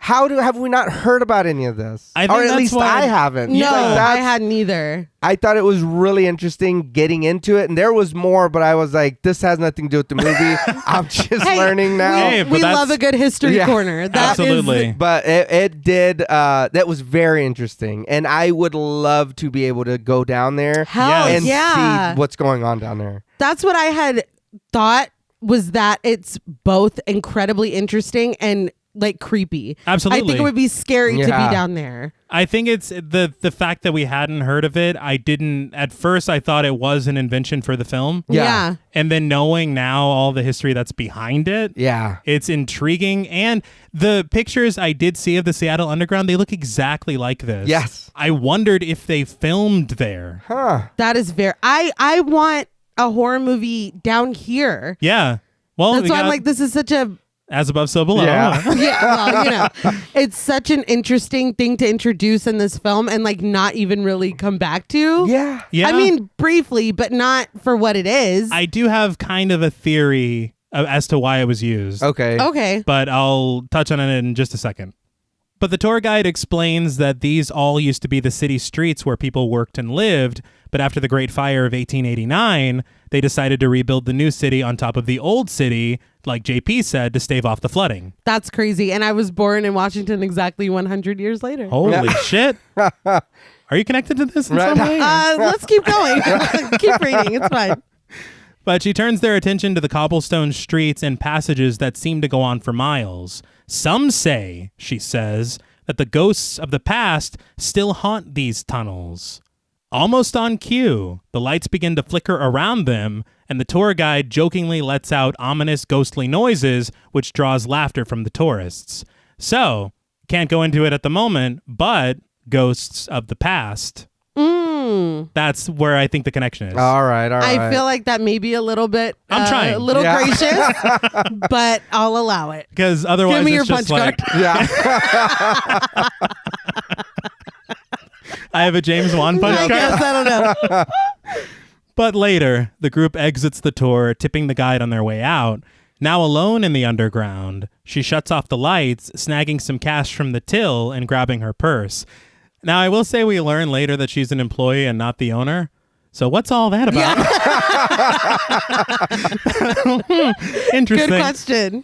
Have we not heard about any of this? I think or at that's least why- I haven't. No, Like, I hadn't either. I thought it was really interesting getting into it, and there was more, but I was like, this has nothing to do with the movie. I'm just learning now. Hey, but we that's- love a good history corner. That Absolutely. But it did. That was very interesting, and I would love to be able to go down there Hell and yeah. see what's going on down there. That's what I had thought, was that it's both incredibly interesting and like creepy. Absolutely. I think it would be scary to be Yeah. down there. I think it's the fact that we hadn't heard of it. At first I thought it was an invention for the film. Yeah. And then knowing now all the history that's behind it. Yeah. It's intriguing. And the pictures I did see of the Seattle Underground, they look exactly like this. Yes. I wondered if they filmed there. Huh. That is very. I want a horror movie down here. Yeah. Well, That's we why I'm got like, this is such a. As Above, So Below. Yeah. Yeah, well, it's such an interesting thing to introduce in this film and like not even really come back to. Yeah. Yeah. I mean, briefly, but not for what it is. I do have kind of a theory as to why it was used. Okay. But I'll touch on it in just a second. But the tour guide explains that these all used to be the city streets where people worked and lived, but after the Great Fire of 1889, they decided to rebuild the new city on top of the old city, like JP said, to stave off the flooding. That's crazy. And I was born in Washington exactly 100 years later. Holy shit. Are you connected to this in some way? Let's keep going. Keep reading. It's fine. But she turns their attention to the cobblestone streets and passages that seem to go on for miles. Some say, she says, that the ghosts of the past still haunt these tunnels. Almost on cue, the lights begin to flicker around them, and the tour guide jokingly lets out ominous ghostly noises, which draws laughter from the tourists. So, can't go into it at the moment, but ghosts of the past. That's where I think the connection is. All right. I feel like that may be a little bit, I'm trying. a little gracious, but I'll allow it. Because otherwise Give me your it's just punch like, card. Yeah. I have a James Wan punch I card. guess, I don't know. But later, the group exits the tour, tipping the guide on their way out. Now alone in the underground, she shuts off the lights, snagging some cash from the till and grabbing her purse. Now, I will say we learn later that she's an employee and not the owner. So what's all that about? Interesting. Good question.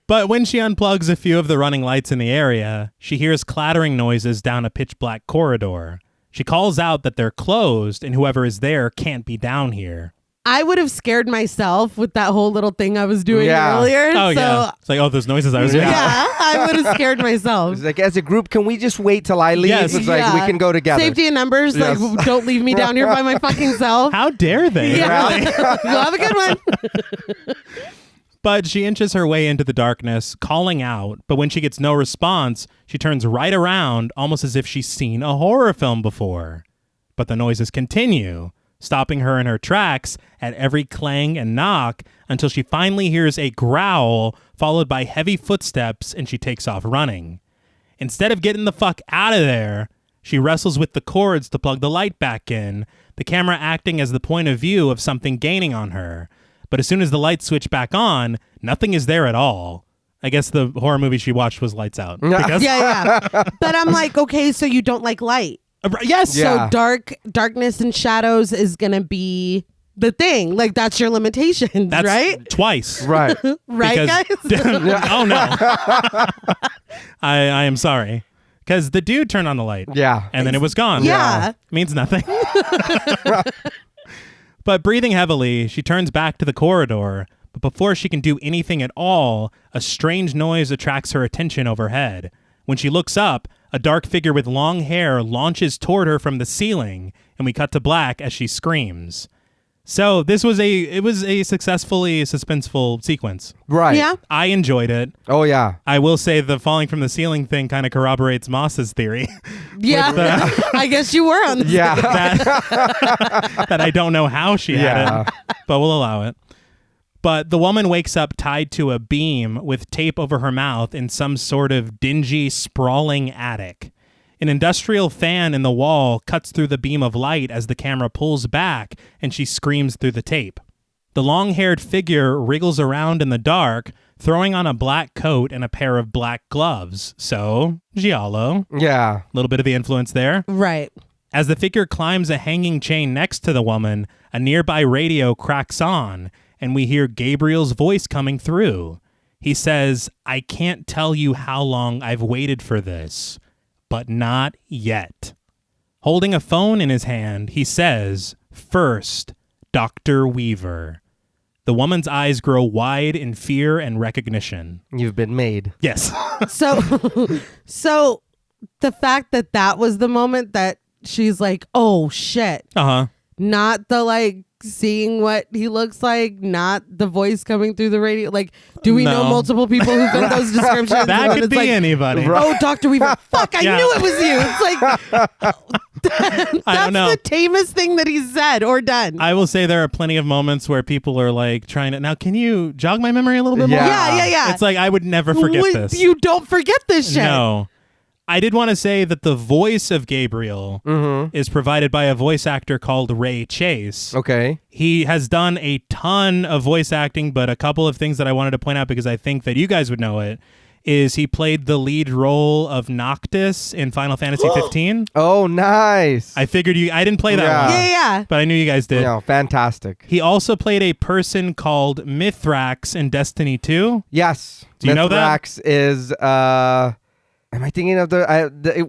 But when she unplugs a few of the running lights in the area, she hears clattering noises down a pitch-black corridor. She calls out that they're closed and whoever is there can't be down here. I would have scared myself with that whole little thing I was doing Yeah. earlier. Oh, so, yeah. It's like, oh, those noises I was Yeah, doing. I would have scared myself. It's like, as a group, can we just wait till I leave? Yes. It's like, we can go together. Safety in numbers. Yes. Like, don't leave me down here by my fucking self. How dare they? Yeah. Really? Well, have a good one. But she inches her way into the darkness, calling out, but when she gets no response, she turns right around, almost as if she's seen a horror film before. But the noises continue, stopping her in her tracks at every clang and knock until she finally hears a growl followed by heavy footsteps and she takes off running. Instead of getting the fuck out of there, she wrestles with the cords to plug the light back in, the camera acting as the point of view of something gaining on her. But as soon as the lights switch back on, nothing is there at all. I guess the horror movie she watched was Lights Out. Because- Yeah. But I'm like, okay, so you don't like light. Yes. Yeah. So darkness and shadows is going to be the thing. Like, that's your limitations, That's right? Right. Twice. Right, Because- guys? Oh, no. I am sorry. Because the dude turned on the light. Yeah. And then it was gone. Yeah. Means nothing. But breathing heavily, she turns back to the corridor. But before she can do anything at all, a strange noise attracts her attention overhead. When she looks up, a dark figure with long hair launches toward her from the ceiling, and we cut to black as she screams. So it was a successfully suspenseful sequence. Right. Yeah. I enjoyed it. Oh, yeah. I will say the falling from the ceiling thing kind of corroborates Moss's theory Yeah. I guess you were on the Yeah. that I don't know how she had it, but we'll allow it. But the woman wakes up tied to a beam with tape over her mouth in some sort of dingy, sprawling attic. An industrial fan in the wall cuts through the beam of light as the camera pulls back and she screams through the tape. The long-haired figure wriggles around in the dark, throwing on a black coat and a pair of black gloves. So, giallo. Yeah. A little bit of the influence there. Right. As the figure climbs a hanging chain next to the woman, a nearby radio cracks on, and we hear Gabriel's voice coming through. He says, "I can't tell you how long I've waited for this, but not yet." Holding a phone in his hand, he says, "First, Dr. Weaver." The woman's eyes grow wide in fear and recognition. You've been made. Yes. So the fact that was the moment that she's like, oh shit, Uh-huh. not the like seeing what he looks like, not the voice coming through the radio. Like, do we know No. multiple people who fit those descriptions? That And could it's be like, anybody. oh, Dr. Weaver. Fuck, I Yeah. knew it was you. It's like, I don't know. that's the tamest thing that he's said or done. I will say there are plenty of moments where people are like trying to, now can you jog my memory a little bit more? Yeah. yeah. It's like I would never forget this. You don't forget this shit. No. I did want to say that the voice of Gabriel is provided by a voice actor called Ray Chase. Okay. He has done a ton of voice acting, but a couple of things that I wanted to point out because I think that you guys would know it is he played the lead role of Noctis in Final Fantasy 15. Oh, nice. I figured I didn't play that Yeah. one. Yeah. But I knew you guys did. No, fantastic. He also played a person called Mithrax in Destiny 2. Yes. Do you know that? Mithrax is am I thinking of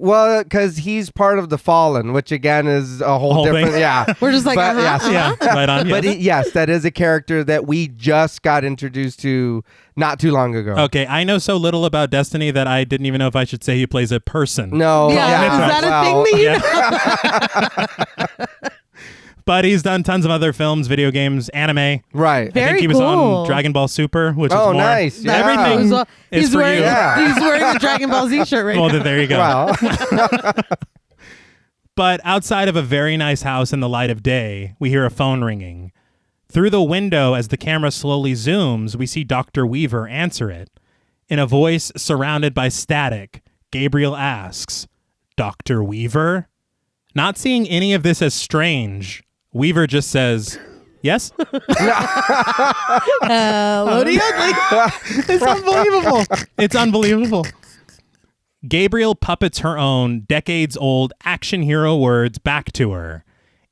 well, because he's part of the Fallen, which again is a whole Whole different. thing. Yeah, We're just like, But, yes, Yeah, right on. But Yes. yes, that is a character that we just got introduced to not too long ago. Okay, I know so little about Destiny that I didn't even know if I should say he plays a person. No, Yeah, is that a thing that you know? But he's done tons of other films, video games, anime. Right. I Very think he was cool. on Dragon Ball Super, which is Oh, more. nice. Yeah. Everything So is he's for wearing, you. Yeah. He's wearing a Dragon Ball Z shirt right Well, now. there you go. Wow. But outside of a very nice house in the light of day, we hear a phone ringing. Through the window, as the camera slowly zooms, we see Dr. Weaver answer it. In a voice surrounded by static, Gabriel asks, "Dr. Weaver?" Not seeing any of this as strange, Weaver just says, "Yes?" Hello to you. It's unbelievable. It's unbelievable. Gabriel puppets her own decades-old action hero words back to her.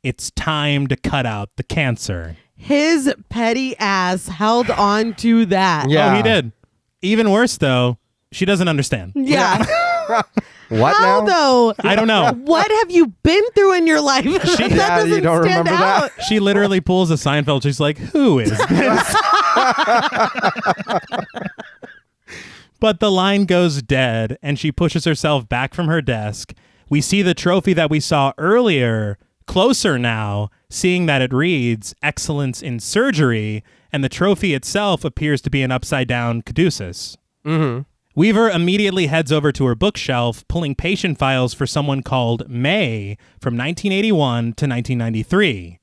It's time to cut out the cancer. His petty ass held on to that. Yeah. Oh, he did. Even worse, though, she doesn't understand. Yeah. What How now? though? I don't know. What have you been through in your life? that Yeah, doesn't you don't stand remember out. that? She literally pulls a Seinfeld. She's like, who is this? But the line goes dead, and she pushes herself back from her desk. We see the trophy that we saw earlier, closer now, seeing that it reads, "Excellence in Surgery," and the trophy itself appears to be an upside-down caduceus. Mm-hmm. Weaver immediately heads over to her bookshelf, pulling patient files for someone called May from 1981 to 1993.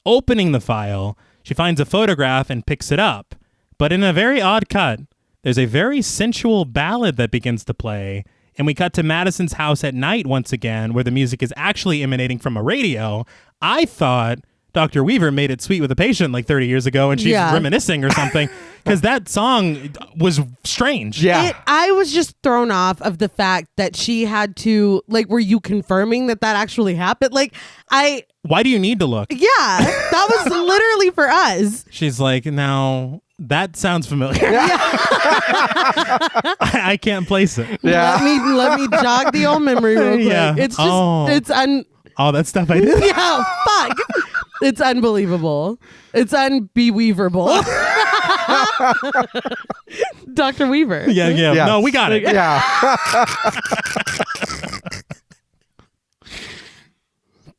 Opening the file, she finds a photograph and picks it up. But in a very odd cut, there's a very sensual ballad that begins to play, and we cut to Madison's house at night once again, where the music is actually emanating from a radio. I thought Dr. Weaver made it sweet with a patient like 30 years ago and she's reminiscing or something, because that song was strange. Yeah. I was just thrown off of the fact that she had to, like, were you confirming that actually happened? Like, Why do you need to look? Yeah, that was literally for us. She's like, now that sounds familiar. I can't place it. Yeah. Let me jog the old memory real quick. Yeah. It's just all that stuff I did. Yeah, fuck. It's unbelievable. It's unbeweaverable. Dr. Weaver. Yeah. Yes. No, we got it. Yeah.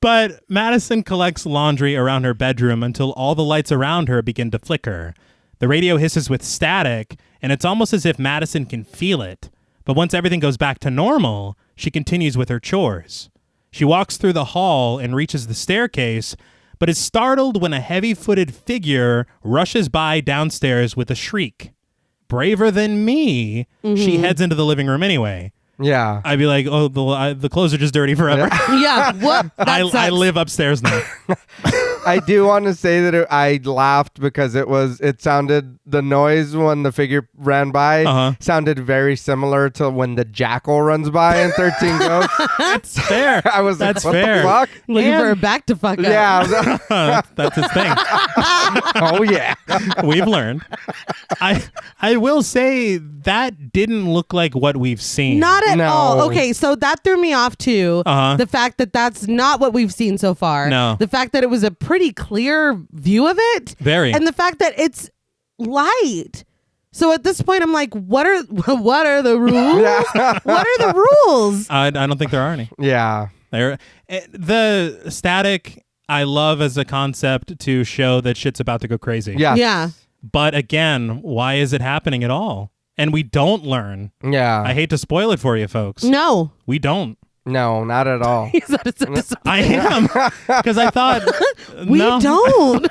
But Madison collects laundry around her bedroom until all the lights around her begin to flicker. The radio hisses with static, and it's almost as if Madison can feel it. But once everything goes back to normal, she continues with her chores. She walks through the hall and reaches the staircase, but is startled when a heavy-footed figure rushes by downstairs with a shriek. Braver than me, she heads into the living room anyway. Yeah. I'd be like, oh, the clothes are just dirty forever. Yeah, what? I live upstairs now. I do want to say that I laughed because it sounded, the noise when the figure ran by sounded very similar to when the jackal runs by in 13 Ghosts. That's fair. I was That's like, what fair. the fuck? Looking for a back to fuck up. Yeah. That's his thing. Oh, yeah. We've learned. I will say that didn't look like what we've seen. Not at No. all. Okay, so that threw me off too. The fact that that's not what we've seen so far. No. The fact that it was a pretty clear view of it. Very. And the fact that it's light. So at this point, I'm like, what are the rules? What are the rules? I don't think there are any. Yeah. The static I love as a concept to show that shit's about to go crazy. Yeah. Yeah. But again, why is it happening at all? And we don't learn. Yeah. I hate to spoil it for you folks. No. We don't. No, not at all. I am. Because I thought, we don't.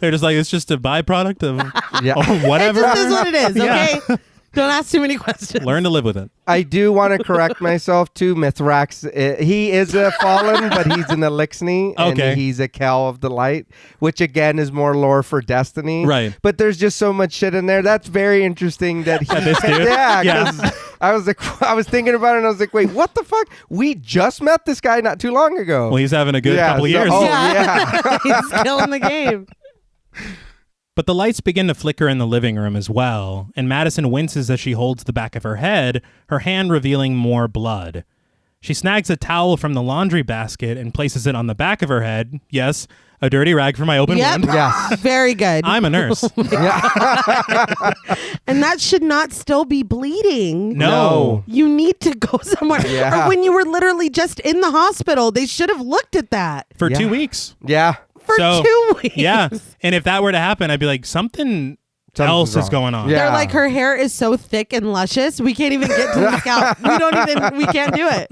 They're just like, it's just a byproduct of Yeah. whatever. It just is what it is, okay? Yeah. Don't ask too many questions. Learn to live with it. I do want to correct myself too. Mithrax, he is a fallen, but he's an Elixni, and Okay. he's a Cal of the Light, which again is more lore for Destiny. Right. But there's just so much shit in there. That's very interesting that he. This dude? Yeah. 'Cause I was thinking about it, and I was like, wait, what the fuck? We just met this guy not too long ago. Well, he's having a good couple of years. Oh, Yeah. He's killing the game. But the lights begin to flicker in the living room as well, and Madison winces as she holds the back of her head, her hand revealing more blood. She snags a towel from the laundry basket and places it on the back of her head. Yes, a dirty rag for my open wound. Yes. Very good. I'm a nurse. And that should not still be bleeding. No. You need to go somewhere. Yeah. Or when you were literally just in the hospital, they should have looked at that. For Yeah. 2 weeks. Yeah. For 2 weeks. Yeah. And if that were to happen, I'd be like, something else is wrong. going on. Yeah. They're like, her hair is so thick and luscious, we can't even get to the scalp. We can't do it.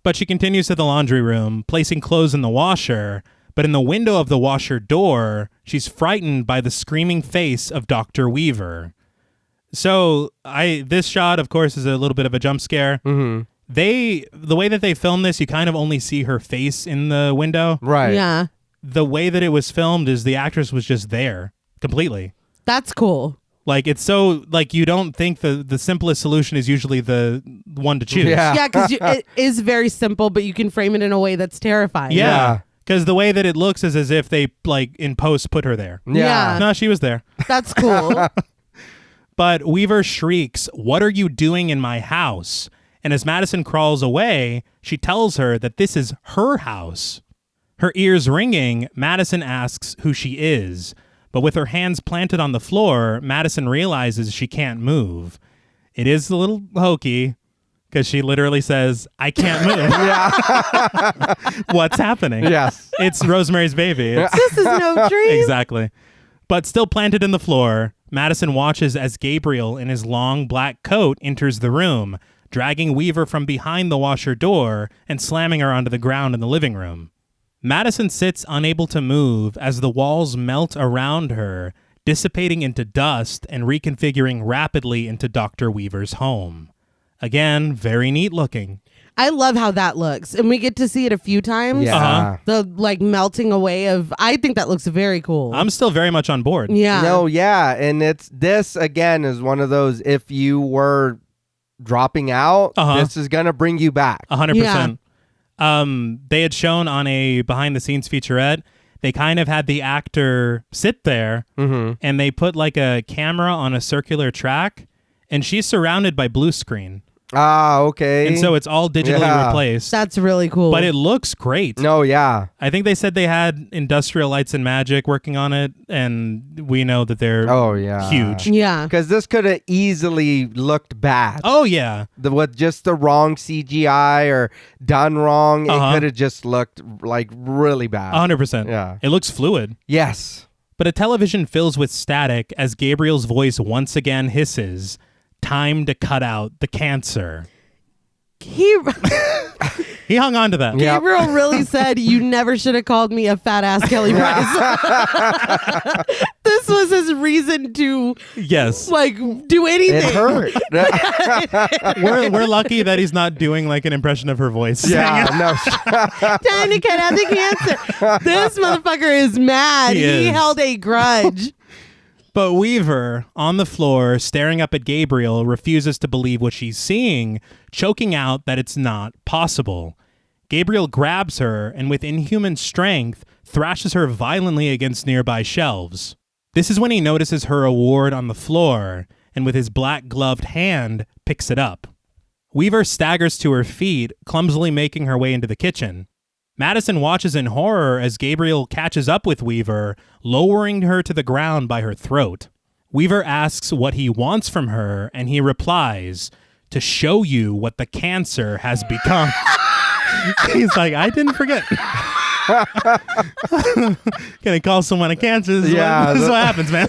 But she continues to the laundry room, placing clothes in the washer. But in the window of the washer door, she's frightened by the screaming face of Dr. Weaver. So this shot, of course, is a little bit of a jump scare. Mm-hmm. The way that they filmed this, you kind of only see her face in the window. Right. Yeah. The way that it was filmed is the actress was just there completely. That's cool. Like, it's so, like, you don't think the simplest solution is usually the one to choose. Yeah. Yeah, because it is very simple, but you can frame it in a way that's terrifying. Yeah. Because the way that it looks is as if they, like, in post put her there. Yeah. No, she was there. That's cool. But Weaver shrieks, "What are you doing in my house?" And as Madison crawls away, she tells her that this is her house. Her ears ringing, Madison asks who she is. But with her hands planted on the floor, Madison realizes she can't move. It is a little hokey because she literally says, "I can't move." Yeah. What's happening? Yes. It's Rosemary's Baby. This is no dream. Exactly. But still planted in the floor, Madison watches as Gabriel in his long black coat enters the room, dragging Weaver from behind the washer door and slamming her onto the ground in the living room. Madison sits unable to move as the walls melt around her, dissipating into dust and reconfiguring rapidly into Dr. Weaver's home. Again, very neat looking. I love how that looks. And we get to see it a few times. Yeah. Uh-huh. The like melting away of, I think that looks very cool. I'm still very much on board. yeah. No, yeah. And this again is one of those, if you were dropping out, this is going to bring you back. 100%. They had shown on a behind the scenes featurette, they kind of had the actor sit there and they put like a camera on a circular track and she's surrounded by blue screen. Ah, okay. And so it's all digitally replaced. That's really cool. But it looks great. No, yeah. I think they said they had Industrial Lights and Magic working on it, and we know that they're huge. yeah. Because this could have easily looked bad. Oh, yeah. With just the wrong CGI or done wrong, it could have just looked like really bad. 100%. Yeah. It looks fluid. Yes. But a television fills with static as Gabriel's voice once again hisses, "Time to cut out the cancer." He hung on to that. Yeah. Gabriel really said, "You never should have called me a fat ass Kelly Price." This was his reason to like do anything. It hurt. We're lucky that he's not doing like an impression of her voice. Yeah, no. Time to cut out the cancer. This motherfucker is mad. He held a grudge. But Weaver, on the floor, staring up at Gabriel, refuses to believe what she's seeing, choking out that it's not possible. Gabriel grabs her and with inhuman strength, thrashes her violently against nearby shelves. This is when he notices her award on the floor, and with his black-gloved hand, picks it up. Weaver staggers to her feet, clumsily making her way into the kitchen. Madison watches in horror as Gabriel catches up with Weaver, lowering her to the ground by her throat. Weaver asks what he wants from her, and he replies, "To show you what the cancer has become." He's like, "I didn't forget." Gonna call someone a cancer. This is what happens, man.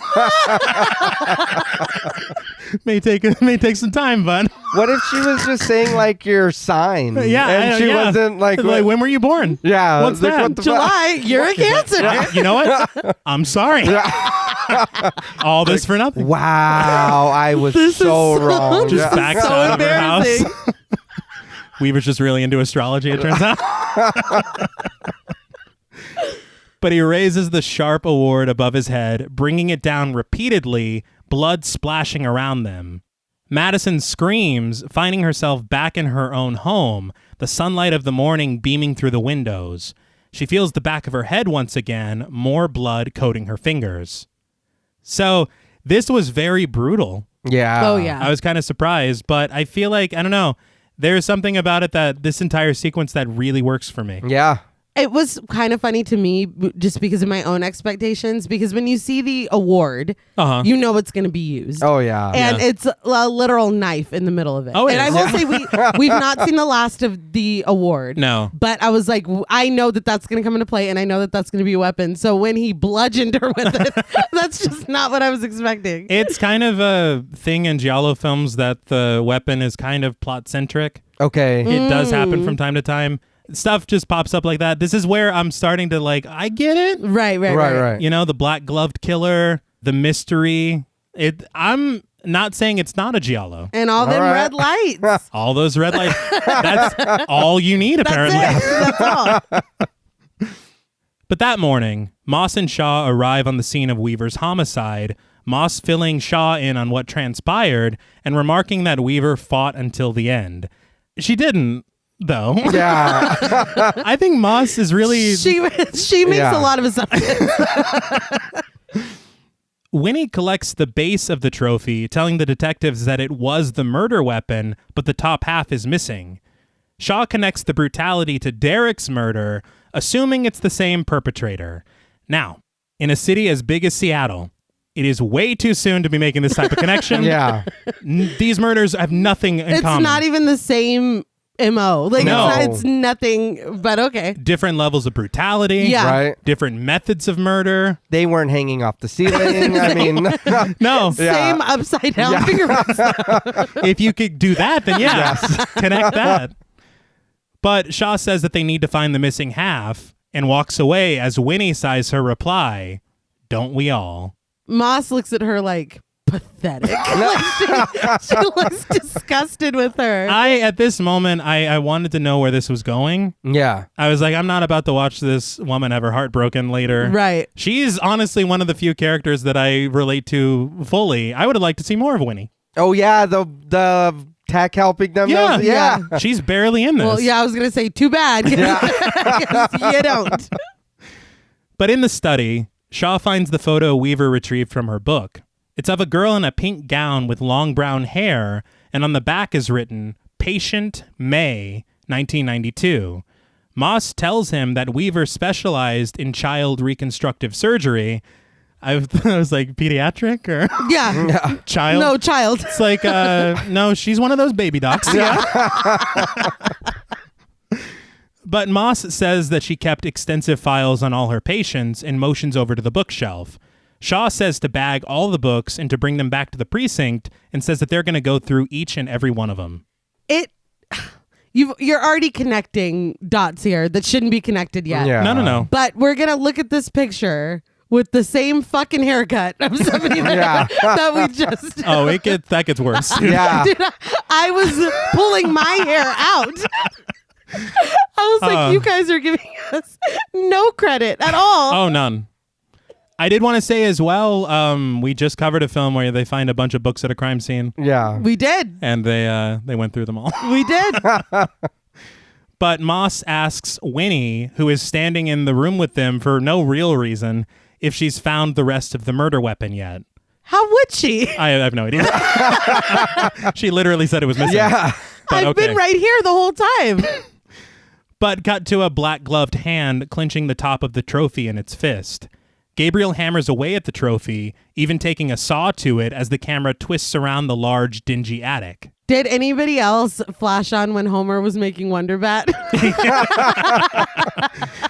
may take some time, bud. What if she was just saying like your sign? Yeah, and she wasn't like when were you born? Yeah, what's like, that? what the July, you're a cancer. You know what? I'm sorry. All this for nothing. Wow, I was so wrong. Just backs so out of her house. embarrassing. Weaver's just really into astrology, it turns out. But he raises the sharp award above his head, bringing it down repeatedly, blood splashing around them. Madison screams, finding herself back in her own home, the sunlight of the morning beaming through the windows. She feels the back of her head once again, more blood coating her fingers. So, this was very brutal. Yeah. Oh, yeah. I was kind of surprised, but I feel like, I don't know, there's something about it that this entire sequence that really works for me. Yeah. It was kind of funny to me just because of my own expectations, because when you see the award, you know it's going to be used. Oh, yeah. And it's a literal knife in the middle of it. Oh, and I will say we've not seen the last of the award. No. But I was like, I know that that's going to come into play, and I know that that's going to be a weapon. So when he bludgeoned her with it, that's just not what I was expecting. It's kind of a thing in giallo films that the weapon is kind of plot-centric. Okay. It does happen from time to time. Stuff just pops up like that. This is where I'm starting to like, I get it. Right. You know, the black-gloved killer, the mystery. I'm not saying it's not a giallo. And all them red lights. All those red lights. That's all you need, apparently. That's all. But that morning, Moss and Shaw arrive on the scene of Weaver's homicide, Moss filling Shaw in on what transpired and remarking that Weaver fought until the end. She didn't, though. Yeah. I think Moss is really... She makes a lot of assumptions. Winnie collects the base of the trophy, telling the detectives that it was the murder weapon, but the top half is missing. Shaw connects the brutality to Derek's murder, assuming it's the same perpetrator. Now, in a city as big as Seattle, it is way too soon to be making this type of connection. Yeah. These murders have nothing in common. It's not even the same MO. Like, No. it's nothing, but okay. Different levels of brutality. Yeah. Right. Different methods of murder. They weren't hanging off the ceiling. I mean, No. Same upside down fingerprints. If you could do that, then connect that. But Shaw says that they need to find the missing half and walks away as Winnie sighs her reply, "Don't we all?" Moss looks at her like, pathetic. Like, she looks disgusted with her. At this moment, I wanted to know where this was going. Yeah. I was like, I'm not about to watch this woman have her heart broken later. Right. She's honestly one of the few characters that I relate to fully. I would have liked to see more of Winnie. Oh yeah, the tech helping them. Yeah. Yeah. She's barely in this. Well, yeah, I was going to say too bad. 'Cause you don't. But in the study, Shaw finds the photo Weaver retrieved from her book. It's of a girl in a pink gown with long brown hair, and on the back is written, Patient May, 1992. Moss tells him that Weaver specialized in child reconstructive surgery. I was like, pediatric or Yeah. child? No, child. It's like, no, she's one of those baby docs. Yeah. But Moss says that she kept extensive files on all her patients and motions over to the bookshelf. Shaw says to bag all the books and to bring them back to the precinct and says that they're going to go through each and every one of them. You're already connecting dots here that shouldn't be connected yet. Yeah. No. But we're going to look at this picture with the same fucking haircut of somebody that we just... Oh, that gets worse. Yeah. Dude, I was pulling my hair out. I was like, you guys are giving us no credit at all. Oh, none. I did want to say as well, we just covered a film where they find a bunch of books at a crime scene. Yeah. We did. And they went through them all. We did. But Moss asks Winnie, who is standing in the room with them for no real reason, if she's found the rest of the murder weapon yet. How would she? I have no idea. She literally said it was missing. Yeah. But I've okay. been right here the whole time. But cut to a black-gloved hand clenching the top of the trophy in its fist. Gabriel hammers away at the trophy, even taking a saw to it as the camera twists around the large, dingy attic. Did anybody else flash on when Homer was making Wonder Bat?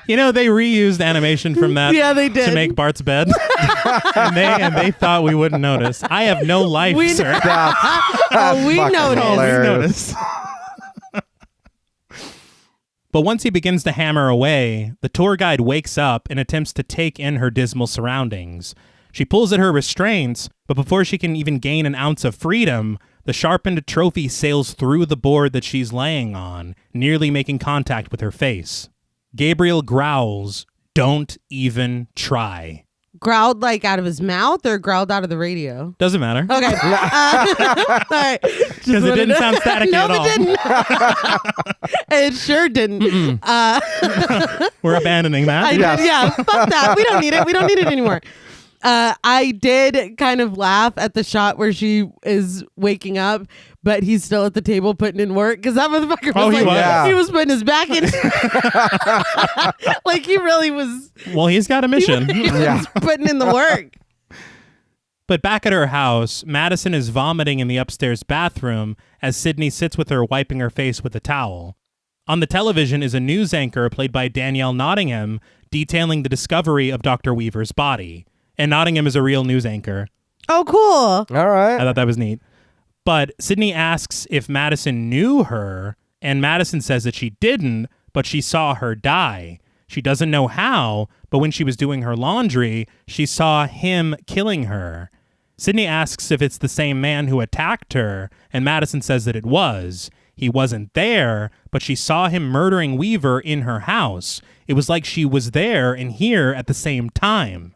You know, they reused animation from that Yeah, they did. to make Bart's bed. and they thought we wouldn't notice. I have no life, sir. Oh, we fucking noticed. hilarious. But once he begins to hammer away, the tour guide wakes up and attempts to take in her dismal surroundings. She pulls at her restraints, but before she can even gain an ounce of freedom, the sharpened trophy sails through the board that she's laying on, nearly making contact with her face. Gabriel growls, "Don't even try." Growled like out of his mouth or growled out of the radio? Doesn't matter. Okay. All right. Because it didn't sound staticky no, at all. it didn't. It sure didn't. We're abandoning that. Yeah, fuck that. We don't need it. We don't need it anymore. I did kind of laugh at the shot where she is waking up, but he's still at the table putting in work because that motherfucker was he was putting his back in. Like he really was. Well, he's got a mission. He was putting in the work. But back at her house, Madison is vomiting in the upstairs bathroom as Sydney sits with her wiping her face with a towel. On the television is a news anchor played by Danielle Nottingham detailing the discovery of Dr. Weaver's body. And Nottingham is a real news anchor. Oh, cool. All right. I thought that was neat. But Sydney asks if Madison knew her, and Madison says that she didn't, but she saw her die. She doesn't know how, but when she was doing her laundry, she saw him killing her. Sydney asks if it's the same man who attacked her, and Madison says that it was. He wasn't there, but she saw him murdering Weaver in her house. It was like she was there and here at the same time.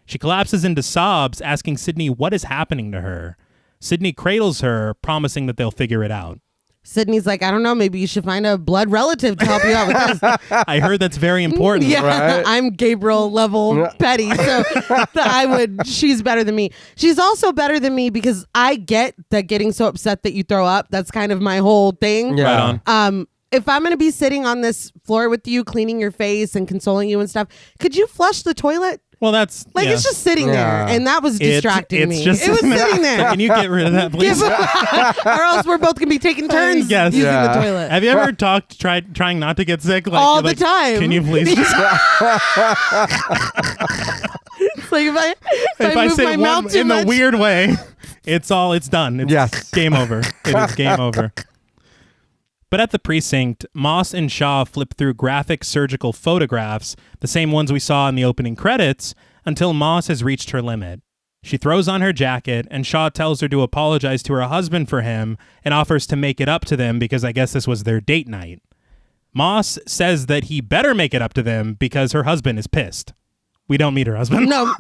She collapses into sobs, asking Sydney what is happening to her. Sydney cradles her, promising that they'll figure it out. Sydney's like, I don't know, maybe you should find a blood relative to help you out with this. I heard that's very important. Yeah, Right? I'm Gabriel level petty, so she's better than me. She's also better than me because I get that getting so upset that you throw up. That's kind of my whole thing. Yeah. Right on. If I'm going to be sitting on this floor with you, cleaning your face and consoling you and stuff, could you flush the toilet? Well, that's... Like, yeah. it's just sitting there, and that was distracting me. Just It was sitting there. Can you get rid of that, please? Or else we're both going to be taking turns Yes. using Yeah. the toilet. Have you ever trying not to get sick? Like, All you're the like, time. Can you please just... It's like if if I I move say my mouth too in much. the weird way, it's done. It's Yes. game over. It is game over. But at the precinct, Moss and Shaw flip through graphic surgical photographs, the same ones we saw in the opening credits, until Moss has reached her limit. She throws on her jacket, and Shaw tells her to apologize to her husband for him and offers to make it up to them because I guess this was their date night. Moss says that he better make it up to them because her husband is pissed. We don't meet her husband. No,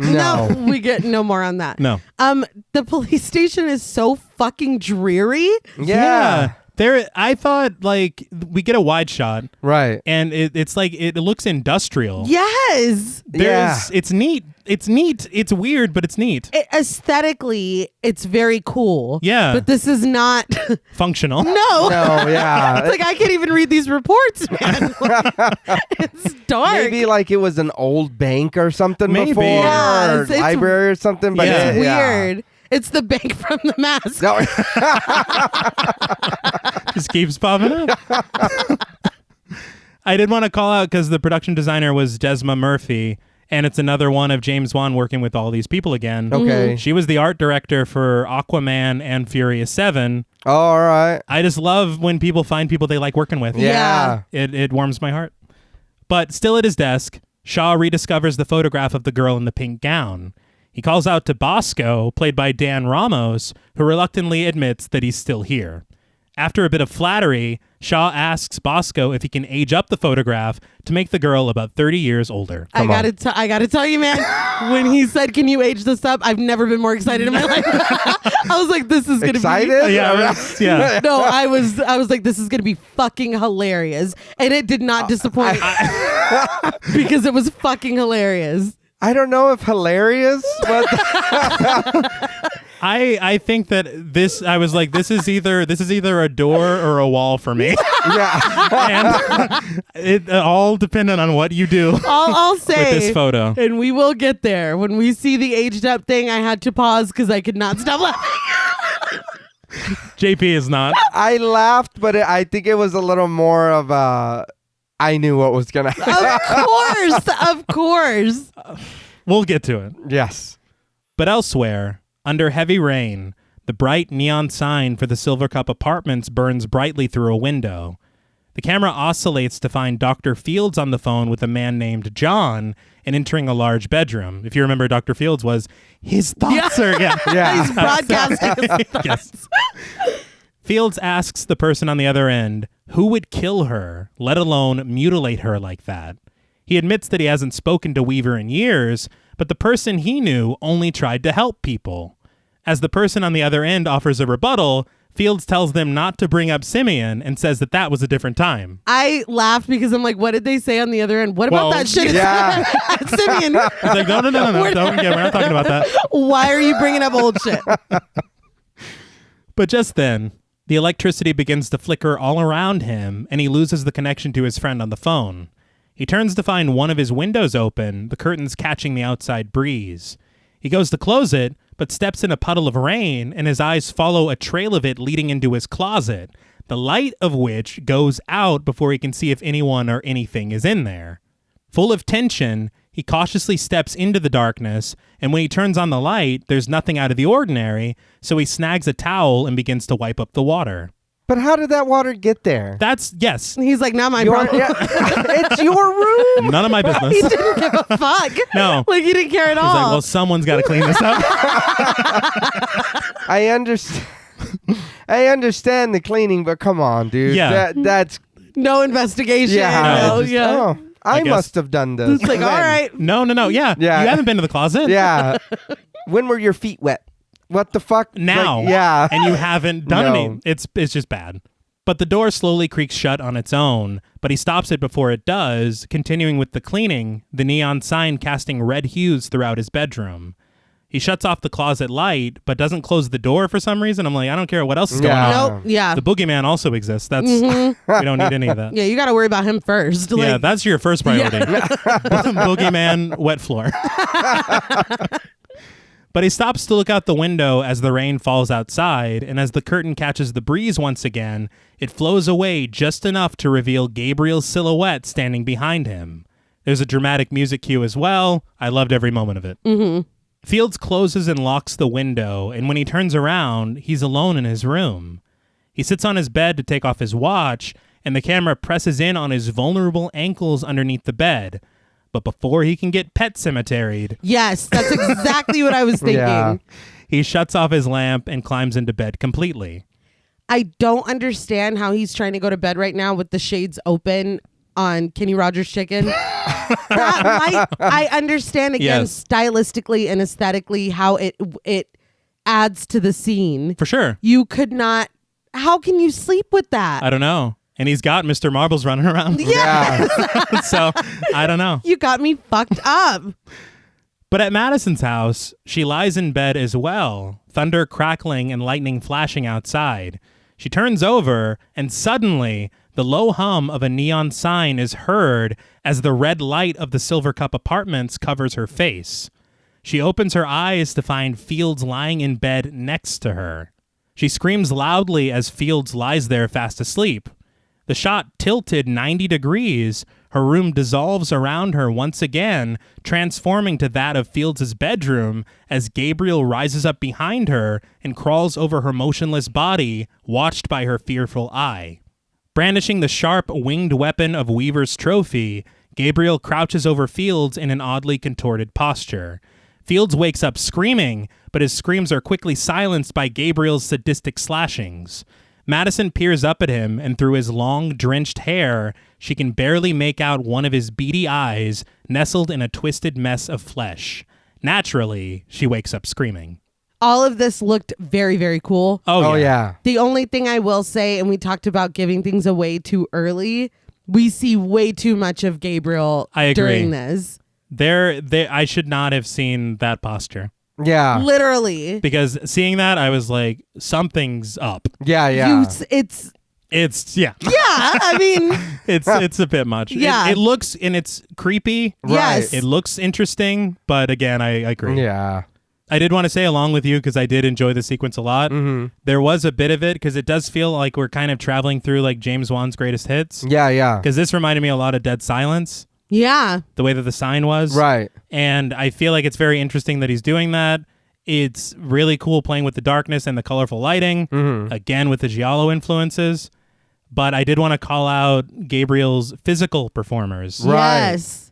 we get no more on that. No. The police station is so fucking dreary. Yeah. There, I thought like we get a wide shot, Right. and it's like it looks industrial. Yes. It's neat. It's neat. It's weird, but it's neat. Aesthetically, it's very cool. Yeah. But this is not Functional. No. No, yeah. It's like I can't even read these reports, man. It's dark. Maybe like it was an old bank or something Maybe. before, Yeah, or it's library or something. But Yeah. It's yeah. weird. It's the bank from The Mask. No. Just keeps popping up. I did want to call out because the production designer was Desma Murphy, and it's another one of James Wan working with all these people again. Okay. She was the art director for Aquaman and Furious 7. All right. I just love when people find people they like working with. Yeah. It warms my heart. But still at his desk, Shaw rediscovers the photograph of the girl in the pink gown. He calls out to Bosco, played by Dan Ramos, who reluctantly admits that he's still here. After a bit of flattery, Shaw asks Bosco if he can age up the photograph to make the girl about 30 years older. I gotta tell you, man. When he said, "Can you age this up?" I've never been more excited in my life. I was like, "This is gonna Excited? be." Yeah. No, I was like, "This is gonna be fucking hilarious," and it did not disappoint because it was fucking hilarious. I don't know if hilarious, but I think that this is either a door or a wall for me. yeah. And it all dependent on what you do I'll say with this photo. and we will get there. When we see the aged up thing, I had to pause because I could not stop laughing. JP is not. I laughed, but I think it was a little more of a. I knew what was gonna happen. Of course. We'll get to it. Yes. But elsewhere, under heavy rain, the bright neon sign for the Silver Cup Apartments burns brightly through a window. The camera oscillates to find Dr. Fields on the phone with a man named John and entering a large bedroom. If you remember, Dr. Fields was his thoughts are Yeah. He's broadcasting his thoughts. Yes. Fields asks the person on the other end who would kill her, let alone mutilate her like that. He admits that he hasn't spoken to Weaver in years, but the person he knew only tried to help people. As the person on the other end offers a rebuttal, Fields tells them not to bring up Simeon and says that was a different time. I laughed because I'm like, what did they say on the other end? What about that shit? Yeah. Simeon. He's like, no, we're not talking about that. Why are you bringing up old shit? But just then, the electricity begins to flicker all around him, and he loses the connection to his friend on the phone. He turns to find one of his windows open, the curtains catching the outside breeze. He goes to close it, but steps in a puddle of rain, and his eyes follow a trail of it leading into his closet, the light of which goes out before he can see if anyone or anything is in there. Full of tension, he cautiously steps into the darkness, and when he turns on the light, there's nothing out of the ordinary, so he snags a towel and begins to wipe up the water. But how did that water get there? Yes. He's like, not my problem. It's your room. None of my business. He didn't give a fuck. No. Like, he didn't care at He's all. like, well, someone's got to clean this up. I understand. I understand the cleaning, but come on, dude. Yeah. That's no investigation. yeah. No, just, yeah. Oh, I guess- must have done this. It's like, And all then- right. No. Yeah. Yeah. You haven't been to the closet? Yeah. When were your feet wet? What the fuck? Now. Like, yeah. And you haven't done No. any. It's just bad. But the door slowly creaks shut on its own, but he stops it before it does, continuing with the cleaning, the neon sign casting red hues throughout his bedroom. He shuts off the closet light, but doesn't close the door for some reason. I'm like, I don't care what else is going on. Nope. Yeah. The boogeyman also exists. That's we don't need any of that. Yeah, you got to worry about him first. Like, Yeah, that's your first priority. Boogeyman, wet floor. But he stops to look out the window as the rain falls outside, and as the curtain catches the breeze once again, it flows away just enough to reveal Gabriel's silhouette standing behind him. There's a dramatic music cue as well. I loved every moment of it. Mm-hmm. Fields closes and locks the window, and when he turns around, he's alone in his room. He sits on his bed to take off his watch, and the camera presses in on his vulnerable ankles underneath the bed. but before he can get pet cemeteried, Yes, that's exactly what I was thinking. Yeah. he shuts off his lamp and climbs into bed completely. I don't understand how he's trying to go to bed right now with the shades open on Kenny Rogers Chicken. I understand again Yes. stylistically and aesthetically how it adds to the scene. For sure. You could not. How can you sleep with that? I don't know. And he's got Mr. Marbles running around. Yeah. So I don't know. You got me fucked up. But at Madison's house, she lies in bed as well, thunder crackling and lightning flashing outside. She turns over, and suddenly, the low hum of a neon sign is heard as the red light of the Silver Cup Apartments covers her face. She opens her eyes to find Fields lying in bed next to her. She screams loudly as Fields lies there fast asleep. The shot tilted 90 degrees. Her room dissolves around her once again, transforming to that of Fields' bedroom as Gabriel rises up behind her and crawls over her motionless body, watched by her fearful eye. Brandishing the sharp, winged weapon of Weaver's trophy, Gabriel crouches over Fields in an oddly contorted posture. Fields wakes up screaming, but his screams are quickly silenced by Gabriel's sadistic slashings. Madison peers up at him, and through his long, drenched hair, she can barely make out one of his beady eyes nestled in a twisted mess of flesh. Naturally, she wakes up screaming. All of this looked very, very cool. Oh, yeah. The only thing I will say, and we talked about giving things away too early, we see way too much of Gabriel I agree. during this. I should not have seen that posture. Yeah. Literally. Because seeing that, I was like, something's up. Yeah. Yeah. It's, yeah. Yeah, I mean, It's a bit much. Yeah. It looks, and it's creepy. yes. It looks interesting, but again, I agree. Yeah. I did want to say along with you, because I did enjoy the sequence a lot. Mm-hmm. There was a bit of it, because it does feel like we're kind of traveling through like James Wan's greatest hits. Yeah. Yeah. Because this reminded me a lot of Dead Silence, Yeah. the way that the sign was. Right. And I feel like it's very interesting that he's doing that. It's really cool playing with the darkness and the colorful lighting, again with the giallo influences. But I did want to call out Gabriel's physical performers. Right. Yes.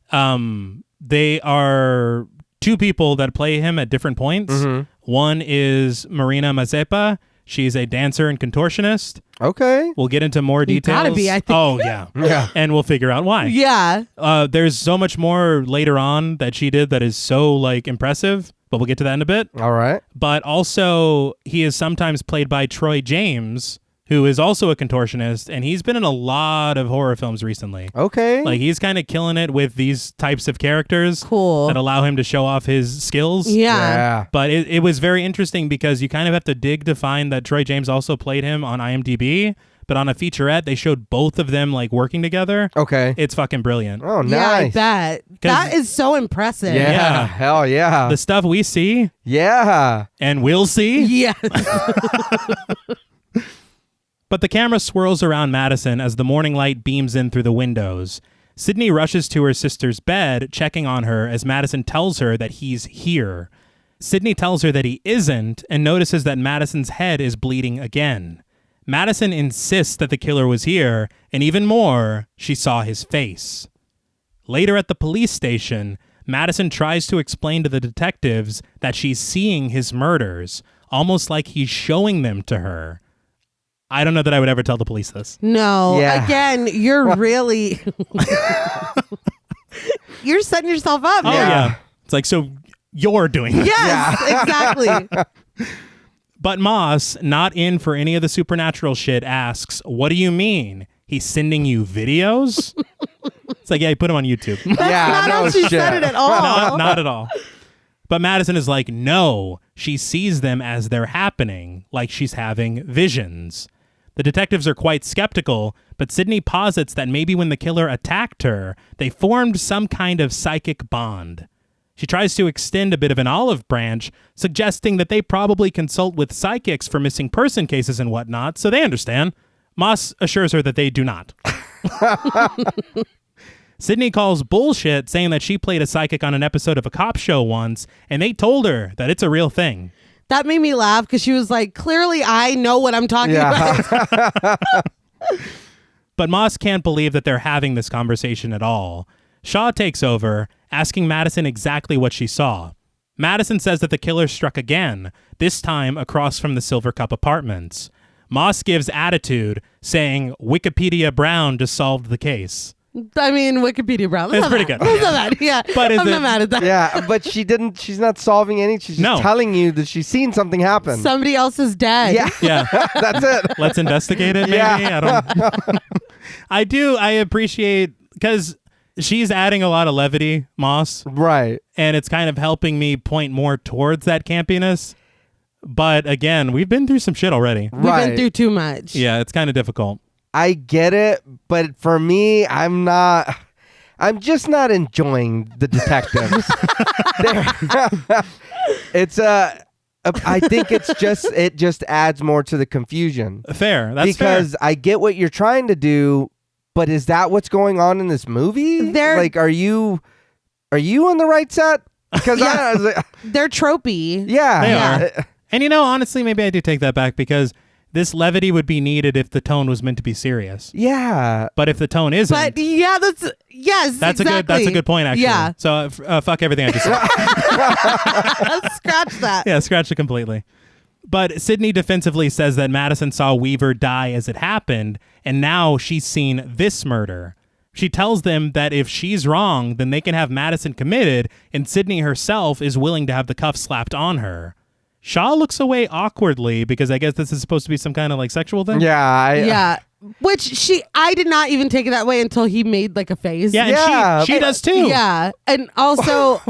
They are two people that play him at different points. One is Marina Mazepa. She's a dancer and contortionist. Okay. We'll get into more details. gotta be, I think. Oh, yeah. Yeah. And we'll figure out why. Yeah. There's so much more later on that she did that is so like impressive, but we'll get to that in a bit. All right. But also, he is sometimes played by Troy James, who is also a contortionist, and he's been in a lot of horror films recently. Okay. Like, he's kind of killing it with these types of characters Cool. that allow him to show off his skills. Yeah. Yeah. But it was very interesting because you kind of have to dig to find that Troy James also played him on IMDb, but on a featurette, they showed both of them, like, working together. Okay. It's fucking brilliant. Oh, Yeah, I nice. bet. That is so impressive. Yeah. Yeah. Hell yeah. The stuff we see Yeah. and will see. Yes. But the camera swirls around Madison as the morning light beams in through the windows. Sydney rushes to her sister's bed, checking on her as Madison tells her that he's here. Sydney tells her that he isn't and notices that Madison's head is bleeding again. Madison insists that the killer was here, and even more, she saw his face. Later at the police station, Madison tries to explain to the detectives that she's seeing his murders, almost like he's showing them to her. I don't know that I would ever tell the police this. No. Yeah. Again, you're really you're setting yourself up. Oh, yeah. It's like, so you're doing this. Yes, exactly. But Moss, not in for any of the supernatural shit, asks, what do you mean? He's sending you videos? It's like, yeah, he put them on YouTube. Yeah. Not no how she shit. said it at all. Not at all. But Madison is like, no, she sees them as they're happening, like she's having visions. The detectives are quite skeptical, but Sydney posits that maybe when the killer attacked her, they formed some kind of psychic bond. She tries to extend a bit of an olive branch, suggesting that they probably consult with psychics for missing person cases and whatnot, so they understand. Moss assures her that they do not. Sydney calls bullshit, saying that she played a psychic on an episode of a cop show once, and they told her that it's a real thing. That made me laugh because she was like, clearly I know what I'm talking about. But Moss can't believe that they're having this conversation at all. Shaw takes over, asking Madison exactly what she saw. Madison says that the killer struck again, this time across from the Silver Cup apartments. Moss gives attitude, saying Wikipedia Brown just solved the case. I mean, Wikipedia Brown. It's pretty good. That's not bad. Yeah. But I'm not mad at that. Yeah, but she's not solving any. She's just telling you that she's seen something happen. Somebody else is dead. Yeah. Yeah. That's it. Let's investigate it, maybe? Yeah. I don't... I appreciate... Because she's adding a lot of levity, Moss. Right. And it's kind of helping me point more towards that campiness. But again, we've been through some shit already. We've been through too much. Yeah, it's kind of difficult. I get it, but for me, I'm just not enjoying the detectives. I think it just adds more to the confusion. Fair. That's because fair. I get what you're trying to do, but is that what's going on in this movie? Are you on the right set? Because they're tropey. Yeah. They are. And honestly, maybe I do take that back because this levity would be needed if the tone was meant to be serious. Yeah. But if the tone isn't. But yeah, that's a good point, actually. Yeah. So fuck everything I just said. Scratch that. Yeah, scratch it completely. But Sydney defensively says that Madison saw Weaver die as it happened, and now she's seen this murder. She tells them that if she's wrong, then they can have Madison committed, and Sydney herself is willing to have the cuffs slapped on her. Shaw looks away awkwardly because I guess this is supposed to be some kind of sexual thing. Yeah. Which I did not even take it that way until he made a face. Yeah, and she does too. Yeah. And also,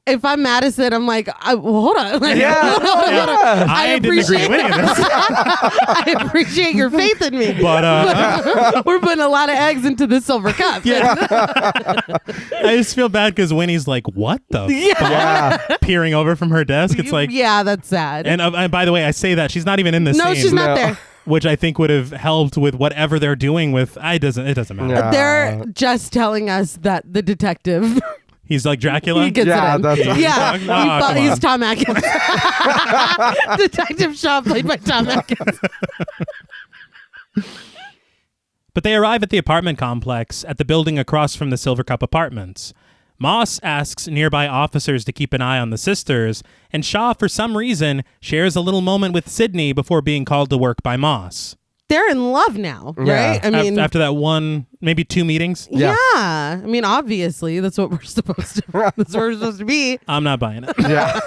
if I'm Madison, I'm like, hold on. Hold on. I didn't agree with any of this. I appreciate your faith in me. But we're putting a lot of eggs into the silver cup. Yeah. I just feel bad because Winnie's like, what the fuck? Peering over from her desk. It's like... Yeah, that's sad. And by the way, I say that. She's not even in this scene. No, she's not there. Which I think would have helped with whatever they're doing with... It doesn't matter. Yeah. They're just telling us that the detective... He's like Dracula? He gets it in. He's Tom Atkins. Detective Shaw played by Tom Atkins. But they arrive at the apartment complex at the building across from the Silver Cup apartments. Moss asks nearby officers to keep an eye on the sisters, and Shaw, for some reason, shares a little moment with Sydney before being called to work by Moss. They're in love now, right? I mean, after that one, maybe 2 meetings. Yeah. I mean, obviously, that's what we're supposed to. That's where we're supposed to be. I'm not buying it. Yeah.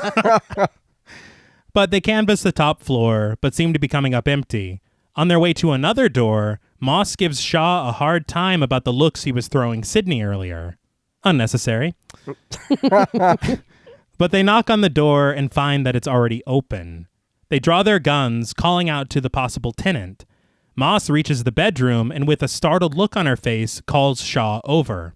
But they canvass the top floor, but seem to be coming up empty. On their way to another door, Moss gives Shaw a hard time about the looks he was throwing Sydney earlier. Unnecessary. But they knock on the door and find that it's already open. They draw their guns, calling out to the possible tenant. Moss reaches the bedroom and with a startled look on her face, calls Shaw over.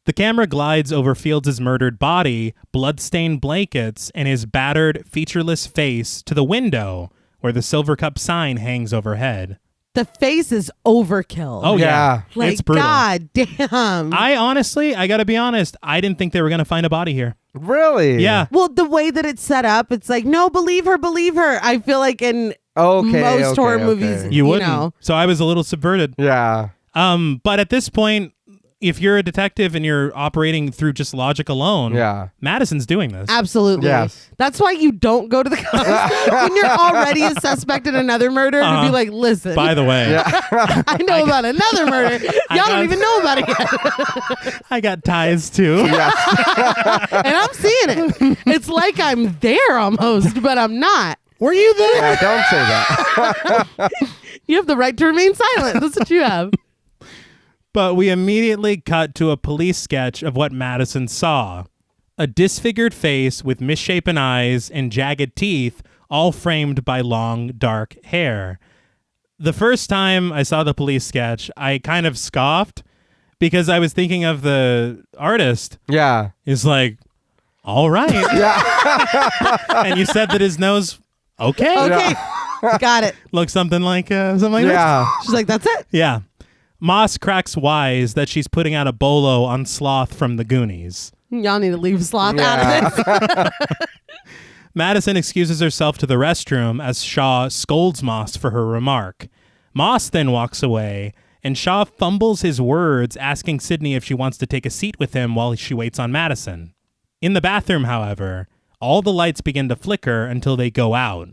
The camera glides over Fields' murdered body, blood-stained blankets, and his battered, featureless face to the window where the Silver Cup sign hangs overhead. The face is overkill. Oh, yeah. It's brutal. God damn. I gotta be honest, I didn't think they were gonna find a body here. Really? Yeah. Well, the way that it's set up, it's like, no, believe her. I feel like in most horror movies, you wouldn't. So I was a little subverted. Yeah. But at this point, if you're a detective and you're operating through just logic alone, Madison's doing this. Absolutely. Yes. That's why you don't go to the cops when you're already a suspect in another murder to be like, listen. By the way, I know about another murder. Y'all don't even know about it yet. I got ties too. Yeah. And I'm seeing it. It's like I'm there almost, but I'm not. Were you there? Yeah, don't say that. You have the right to remain silent. That's what you have. But we immediately cut to a police sketch of what Madison saw. A disfigured face with misshapen eyes and jagged teeth, all framed by long, dark hair. The first time I saw the police sketch, I kind of scoffed because I was thinking of the artist. Yeah. He's like, all right. Yeah. And you said that his nose, okay. Got it. Looks something like this. Yeah. She's like, that's it. Yeah. Moss cracks wise that she's putting out a bolo on Sloth from the Goonies. Y'all need to leave Sloth out of this. Madison excuses herself to the restroom as Shaw scolds Moss for her remark. Moss then walks away, and Shaw fumbles his words, asking Sydney if she wants to take a seat with him while she waits on Madison. In the bathroom, however, all the lights begin to flicker until they go out.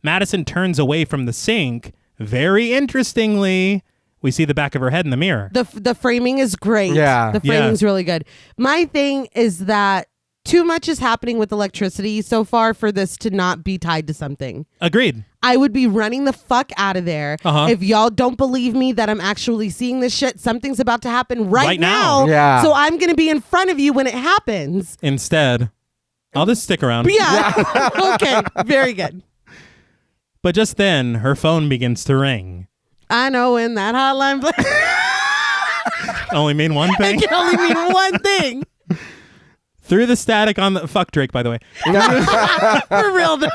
Madison turns away from the sink. Very interestingly, we see the back of her head in the mirror. The framing is great. Yeah. The framing's really good. My thing is that too much is happening with electricity so far for this to not be tied to something. Agreed. I would be running the fuck out of there if y'all don't believe me that I'm actually seeing this shit. Something's about to happen right now. Yeah. So I'm going to be in front of you when it happens. Instead, I'll just stick around. Yeah. Okay. Very good. But just then, her phone begins to ring. I know when that hotline Only mean one thing? it can only mean one thing. Through the static on the... Fuck Drake, by the way. For real, though.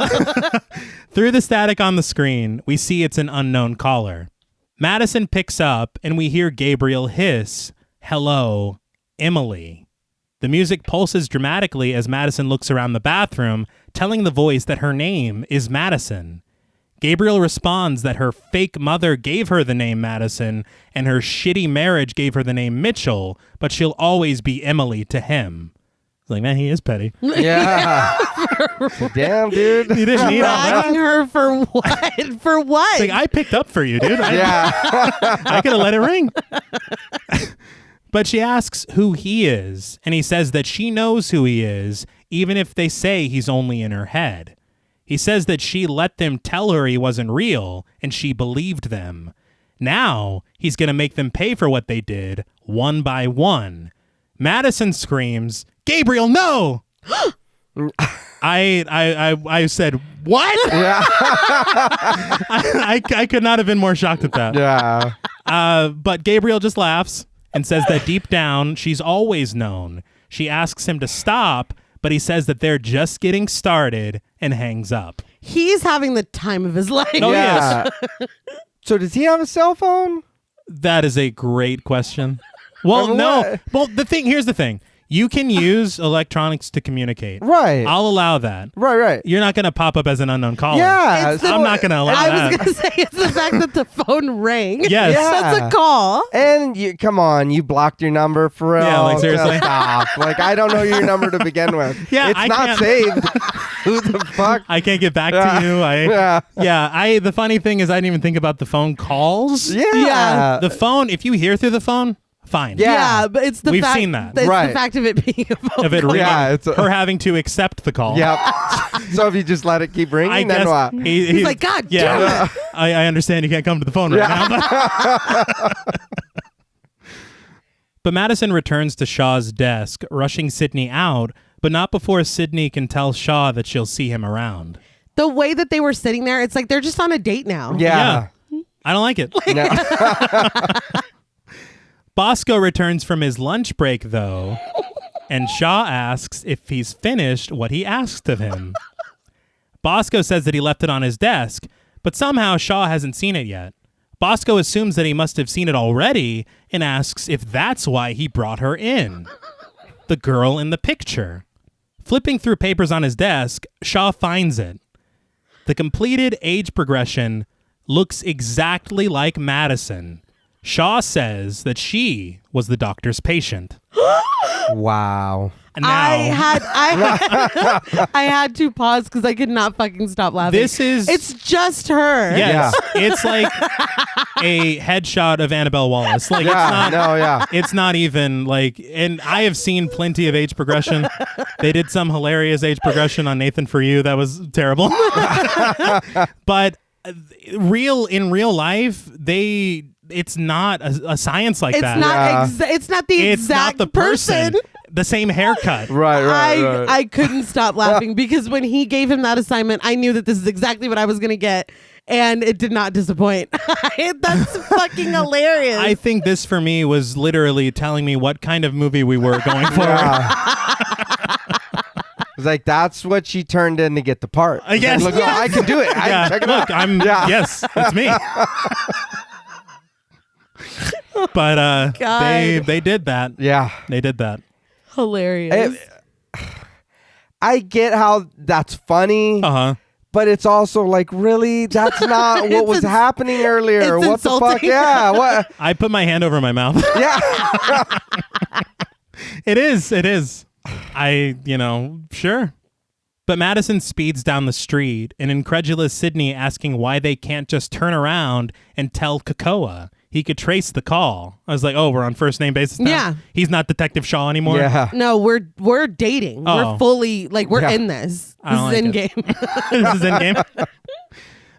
Through the static on the screen, we see it's an unknown caller. Madison picks up, and we hear Gabriel hiss, "Hello, Emily." The music pulses dramatically as Madison looks around the bathroom, telling the voice that her name is Madison. Gabriel responds that her fake mother gave her the name Madison, and her shitty marriage gave her the name Mitchell, but she'll always be Emily to him. It's like, man, he is petty. Yeah. Damn, dude. He didn't need all that. Dragging her for what? For what? It's like, I picked up for you, dude. I could have let it ring. But she asks who he is, and he says that she knows who he is, even if they say he's only in her head. He says that she let them tell her he wasn't real, and she believed them. Now, he's going to make them pay for what they did, one by one. Madison screams, "Gabriel, no!" I said, what? Yeah. I could not have been more shocked at that. Yeah. But Gabriel just laughs and says that deep down, she's always known. She asks him to stop, but he says that they're just getting started and hangs up. He's having the time of his life. Oh, Yeah. So does he have a cell phone? That is a great question. Well, no. Well, here's the thing. You can use electronics to communicate. Right. I'll allow that. Right. You're not going to pop up as an unknown caller. Yeah. I'm not going to allow that. I was going to say, it's the fact that the phone rang. Yes. Yeah. That's a call. And you, come on, you blocked your number for real. Yeah, like, seriously? Stop. Like, I don't know your number to begin with. Yeah, it's I not can't- saved. Who the fuck? I can't get back Yeah. to you. Yeah. The funny thing is I didn't even think about the phone calls. Yeah. The phone, if you hear through the phone, fine. Yeah. But it's the We've fact. seen that. It's Right. the fact of it being a phone Of it call. ringing, Yeah, it's her having to accept the call. Yep. So if you just let it keep ringing, I then guess what? He's like, God damn it. I understand you can't come to the phone right now. But Madison returns to Shaw's desk, rushing Sydney out, but not before Sydney can tell Shaw that she'll see him around. The way that they were sitting there, it's like they're just on a date now. Yeah. I don't like it. No. Bosco returns from his lunch break, though, and Shaw asks if he's finished what he asked of him. Bosco says that he left it on his desk, but somehow Shaw hasn't seen it yet. Bosco assumes that he must have seen it already and asks if that's why he brought her in. The girl in the picture. Flipping through papers on his desk, Shaw finds it. The completed age progression looks exactly like Madison. Shaw says that she was the doctor's patient. Wow. And now, I had to pause because I could not fucking stop laughing. It's just her. yes, it's like a headshot of Annabelle Wallace. Like it's not even like, and I have seen plenty of age progression. They did some hilarious age progression on Nathan For You that was terrible. But in real life, it's not a science like that. It's not the It's exact not the person. The same haircut. Right. I couldn't stop laughing because when he gave him that assignment, I knew that this is exactly what I was going to get, and it did not disappoint. That's fucking hilarious. I think this for me was literally telling me what kind of movie we were going for. It's like, that's what she turned in to get the part. Yes. Like, look, I can do it. Check it out. Yes, it's me. But they did that. Yeah. They did that. Hilarious. I get how that's funny, Uh-huh. but it's also like, really? That's not what was happening earlier. it's What the fuck? insulting. Yeah. What? I put my hand over my mouth. Yeah. It is. Sure. But Madison speeds down the street, an incredulous Sydney asking why they can't just turn around and tell Kakoa. He could trace the call. I was like, oh, we're on first name basis now? Yeah. He's not Detective Shaw anymore? Yeah. No, we're dating. Oh. We're fully we're Yeah. in this. I don't This is like in game. This is in game.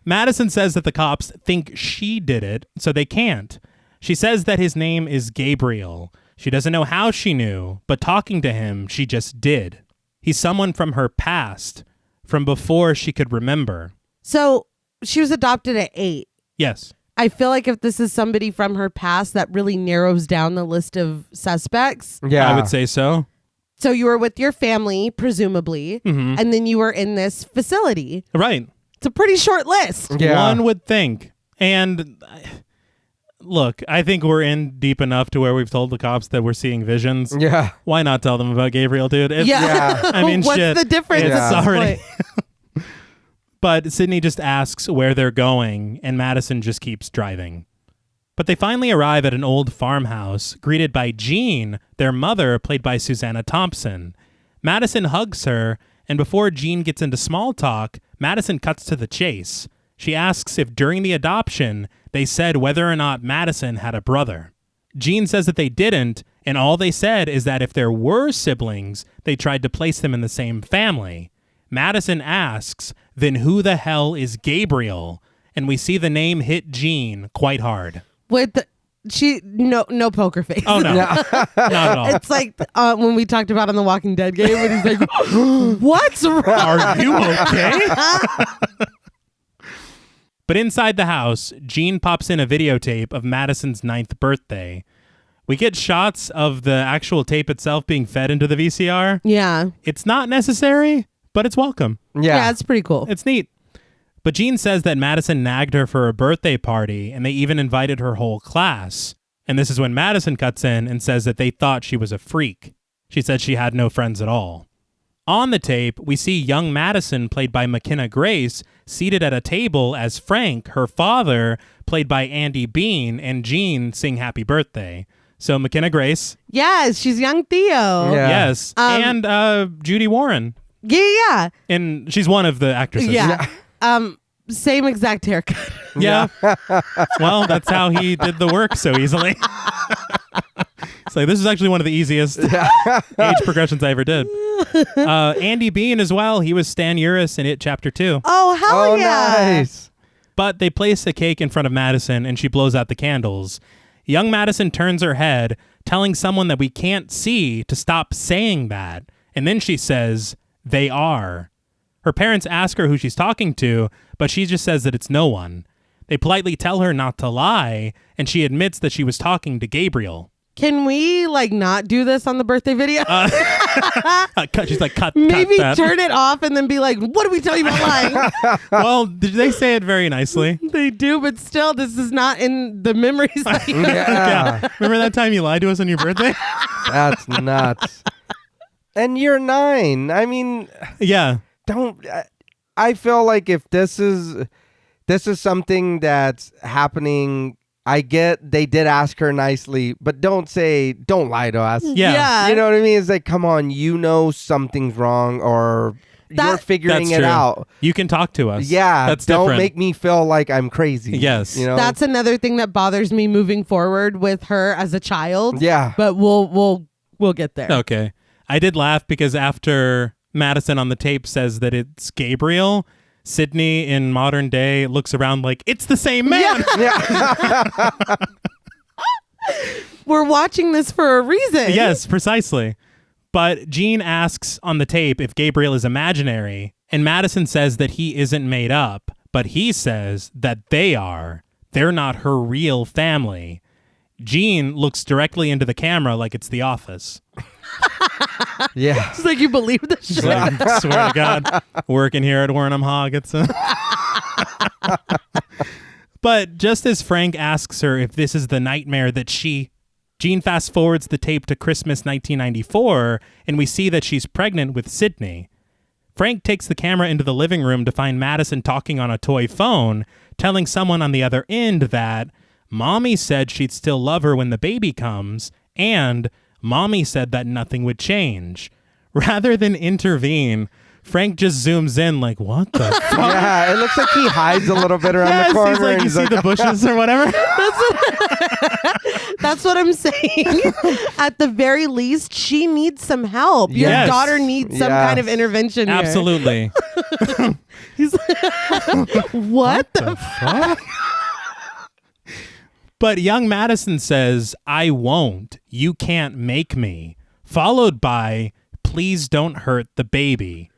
Madison says that the cops think she did it, so they can't. She says that his name is Gabriel. She doesn't know how she knew, but talking to him, she just did. He's someone from her past, from before she could remember. So she was adopted at 8. Yes. I feel like if this is somebody from her past, that really narrows down the list of suspects. Yeah. I would say so. So you were with your family, presumably, Mm-hmm. and then you were in this facility. Right. It's a pretty short list. Yeah. One would think. And look, I think we're in deep enough to where we've told the cops that we're seeing visions. Yeah. Why not tell them about Gabriel, dude? Yeah. I mean, What's shit. the difference? It's at this already. point? But Sydney just asks where they're going, and Madison just keeps driving. But they finally arrive at an old farmhouse, greeted by Jean, their mother, played by Susanna Thompson. Madison hugs her, and before Jean gets into small talk, Madison cuts to the chase. She asks if during the adoption, they said whether or not Madison had a brother. Jean says that they didn't, and all they said is that if there were siblings, they tried to place them in the same family. Madison asks, then who the hell is Gabriel? And we see the name hit Jean quite hard. With no poker face. Oh, no. Not at all. It's like when we talked about on the Walking Dead game when he's like, what's wrong? Are you okay? But inside the house, Jean pops in a videotape of Madison's 9th birthday. We get shots of the actual tape itself being fed into the VCR. Yeah. It's not necessary, but it's welcome. Yeah, it's pretty cool. It's neat. But Jean says that Madison nagged her for a birthday party, and they even invited her whole class. And this is when Madison cuts in and says that they thought she was a freak. She said she had no friends at all. On the tape, we see young Madison, played by McKenna Grace, seated at a table as Frank, her father, played by Andy Bean, and Jean sing Happy Birthday. So McKenna Grace. Yes, she's young Theo. Yeah. Yes. And Judy Warren. Yeah. And she's one of the actresses. Yeah. Same exact haircut. Yeah. Well, that's how he did the work so easily. It's like, this is actually one of the easiest age progressions I ever did. Andy Bean as well. He was Stan Uris in It Chapter 2. Oh, hell yeah. Nice. But they place a cake in front of Madison and she blows out the candles. Young Madison turns her head, telling someone that we can't see to stop saying that. And then she says, they are. Her parents ask her who she's talking to, but she just says that it's no one. They politely tell her not to lie, and she admits that she was talking to Gabriel. Can we not do this on the birthday video? She's like, cut Maybe that. turn it off and then be like, what do we tell you about lying? Well, they say it very nicely. They do, but still, this is not in the memories that you Yeah. Remember that time you lied to us on your birthday? That's nuts. And you're 9. I mean, Yeah. I feel like if this is something that's happening, I get they did ask her nicely, but don't lie to us. Yeah. You know what I mean? It's like, come on, something's wrong, or you're figuring That's it true. out. You can talk to us. Yeah, That's don't different. make me feel like I'm crazy. Yes. You know? That's another thing that bothers me moving forward with her as a child. Yeah. But we'll get there. Okay. I did laugh because after Madison on the tape says that it's Gabriel, Sydney in modern day looks around like, it's the same man. Yeah. We're watching this for a reason. Yes, precisely. But Jean asks on the tape if Gabriel is imaginary, and Madison says that he isn't made up, but he says that they are. They're not her real family. Jean looks directly into the camera like it's The Office. Yeah. It's like, you believe this shit? She's like, I swear to God, working here at Warrenham Hogg. But just as Frank asks her if this is the nightmare that Jean fast forwards the tape to Christmas 1994, and we see that she's pregnant with Sydney. Frank takes the camera into the living room to find Madison talking on a toy phone, telling someone on the other end that Mommy said she'd still love her when the baby comes, and Mommy said that nothing would change. Rather than intervene, Frank just zooms in like, what the fuck? Yeah, it looks like he hides a little bit around the corner. He's like, and you see the bushes or whatever? That's what I'm saying. At the very least, she needs some help. Your Yes. daughter needs some kind of intervention here. Absolutely. He's like, what the fuck? But young Madison says, I won't. You can't make me. Followed by, please don't hurt the baby.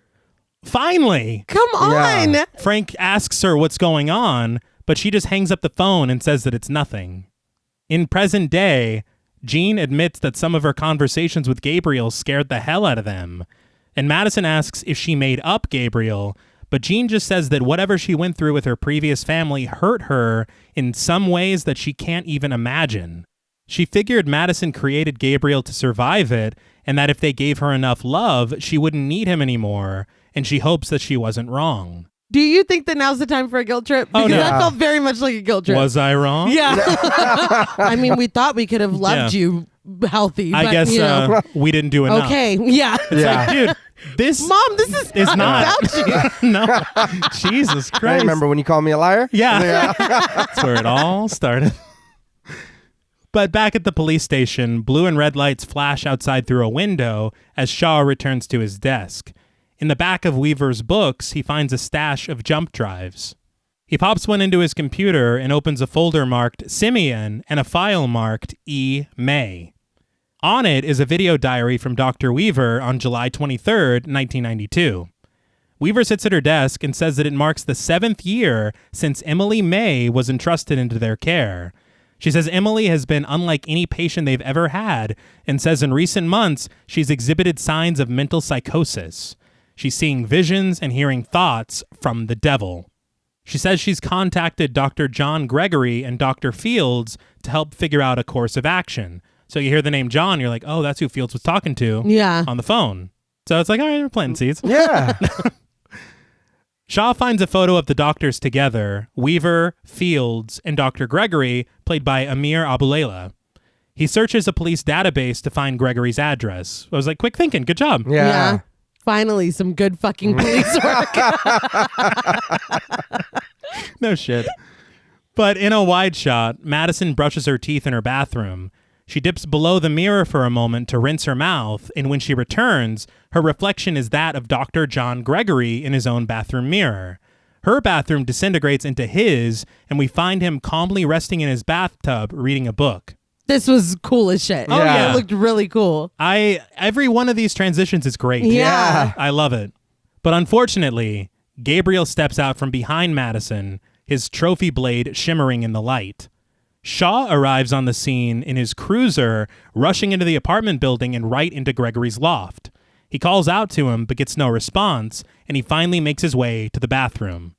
Finally. Come on. Yeah. Frank asks her what's going on, but she just hangs up the phone and says that it's nothing. In present day, Jean admits that some of her conversations with Gabriel scared the hell out of them. And Madison asks if she made up Gabriel, but Jean just says that whatever she went through with her previous family hurt her in some ways that she can't even imagine. She figured Madison created Gabriel to survive it, and that if they gave her enough love, she wouldn't need him anymore, and she hopes that she wasn't wrong. Do you think that now's the time for a guilt trip? Because no. that felt very much like a guilt trip. Was I wrong? Yeah. I mean, we thought we could have loved you healthy. I but, guess you know. we didn't do enough. Okay. Yeah. It's like, dude, this Mom, this is not about you. No. Jesus Christ. I remember when you called me a liar? Yeah. That's where it all started. But back at the police station, blue and red lights flash outside through a window as Shaw returns to his desk. In the back of Weaver's books, he finds a stash of jump drives. He pops one into his computer and opens a folder marked Simeon and a file marked E. May. On it is a video diary from Dr. Weaver on July 23rd, 1992. Weaver sits at her desk and says that it marks the 7th year since Emily May was entrusted into their care. She says Emily has been unlike any patient they've ever had and says in recent months she's exhibited signs of mental psychosis. She's seeing visions and hearing thoughts from the devil. She says she's contacted Dr. John Gregory and Dr. Fields to help figure out a course of action. So you hear the name John, you're like, oh, that's who Fields was talking to on the phone. So it's like, all right, we're planting seeds. Yeah. Shaw finds a photo of the doctors together, Weaver, Fields, and Dr. Gregory, played by Amir Abulela. He searches a police database to find Gregory's address. I was like, quick thinking, good job. Yeah. Finally, some good fucking police work. No shit. But in a wide shot, Madison brushes her teeth in her bathroom. She dips below the mirror for a moment to rinse her mouth, and when she returns, her reflection is that of Dr. John Gregory in his own bathroom mirror. Her bathroom disintegrates into his, and we find him calmly resting in his bathtub reading a book. This was cool as shit. Oh, yeah. It looked really cool. Every one of these transitions is great. Yeah. I love it. But unfortunately, Gabriel steps out from behind Madison, his trophy blade shimmering in the light. Shaw arrives on the scene in his cruiser, rushing into the apartment building and right into Gregory's loft. He calls out to him, but gets no response, and he finally makes his way to the bathroom.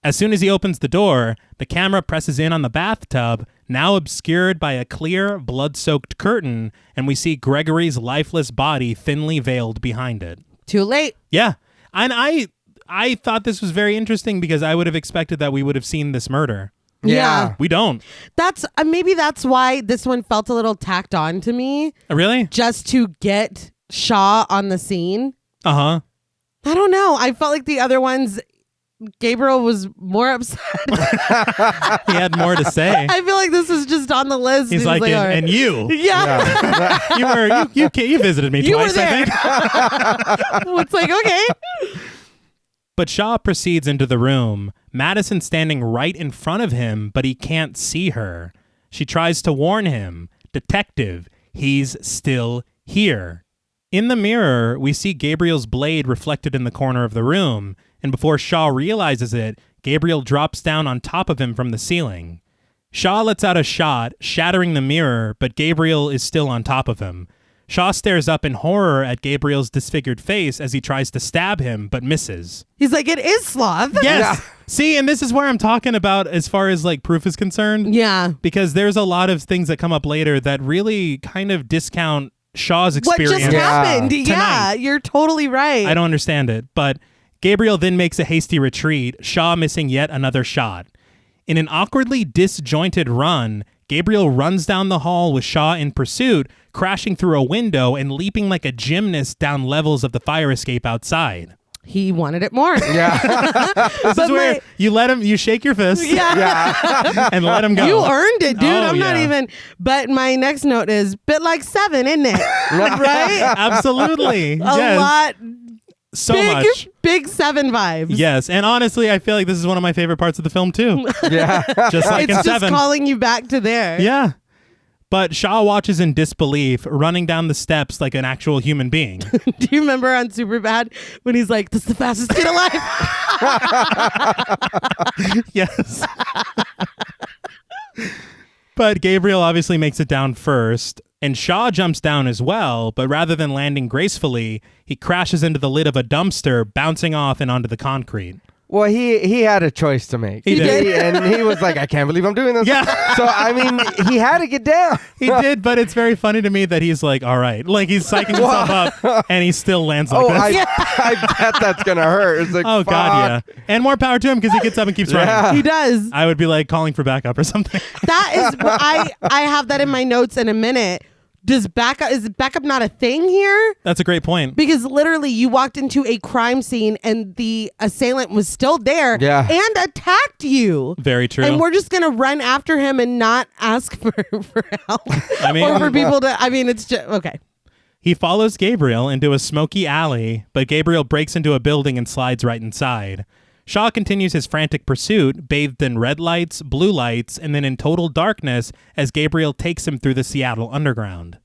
As soon as he opens the door, the camera presses in on the bathtub, now obscured by a clear, blood-soaked curtain, and we see Gregory's lifeless body thinly veiled behind it. Too late. Yeah. And I thought this was very interesting because I would have expected that we would have seen this murder. Yeah. We don't. That's maybe that's why this one felt a little tacked on to me. Really? Just to get Shaw on the scene. Uh-huh. I don't know. I felt like the other ones, Gabriel was more upset. He had more to say. I feel like this is just on the list. He's like, all right. and you. Yeah. You visited me You twice, were there. I think. It's like, okay. But Shaw proceeds into the room, Madison standing right in front of him, but he can't see her. She tries to warn him, "Detective, he's still here." In the mirror, we see Gabriel's blade reflected in the corner of the room, and before Shaw realizes it, Gabriel drops down on top of him from the ceiling. Shaw lets out a shot, shattering the mirror, but Gabriel is still on top of him. Shaw stares up in horror at Gabriel's disfigured face as he tries to stab him, but misses. He's like, it is sloth. Yes. Yeah. See, and this is where I'm talking about as far as like proof is concerned. Yeah. Because there's a lot of things that come up later that really kind of discount Shaw's What experience. just happened? Yeah, tonight. you're totally right. I don't understand it, but Gabriel then makes a hasty retreat, Shaw missing yet another shot. In an awkwardly disjointed run, Gabriel runs down the hall with Shaw in pursuit, crashing through a window and leaping like a gymnast down levels of the fire escape outside. He wanted it more. Yeah. This is where you shake your fist and let him go. You earned it, dude. Oh, I'm not yeah. even. But my next note is bit like 7, isn't it? Right? Absolutely. A Yes. lot. So much. Big 7 vibes. Yes. And honestly, I feel like this is one of my favorite parts of the film, too. Yeah. Just like It's in just 7. calling you back to there. Yeah. But Shaw watches in disbelief, running down the steps like an actual human being. Do you remember on Superbad when he's like, "This is the fastest kid alive"? Yes. But Gabriel obviously makes it down first, and Shaw jumps down as well, but rather than landing gracefully, he crashes into the lid of a dumpster, bouncing off and onto the concrete. Well, he had a choice to make. He did. And he was like, I can't believe I'm doing this. Yeah. So, I mean, he had to get down. He did, but it's very funny to me that he's like, all right. Like, he's psyching himself up, and he still lands like this. I bet that's going to hurt. It's like, Oh, God, yeah. And more power to him because he gets up and keeps running. He does. I would be like calling for backup or something. That is, I have that in my notes in a minute. Is backup not a thing here? That's a great point. Because literally you walked into a crime scene and the assailant was still there and attacked you. Very true. And we're just going to run after him and not ask for help. I mean, or for people to, it's just, okay. He follows Gabriel into a smoky alley, but Gabriel breaks into a building and slides right inside. Shaw continues his frantic pursuit, bathed in red lights, blue lights, and then in total darkness as Gabriel takes him through the Seattle underground.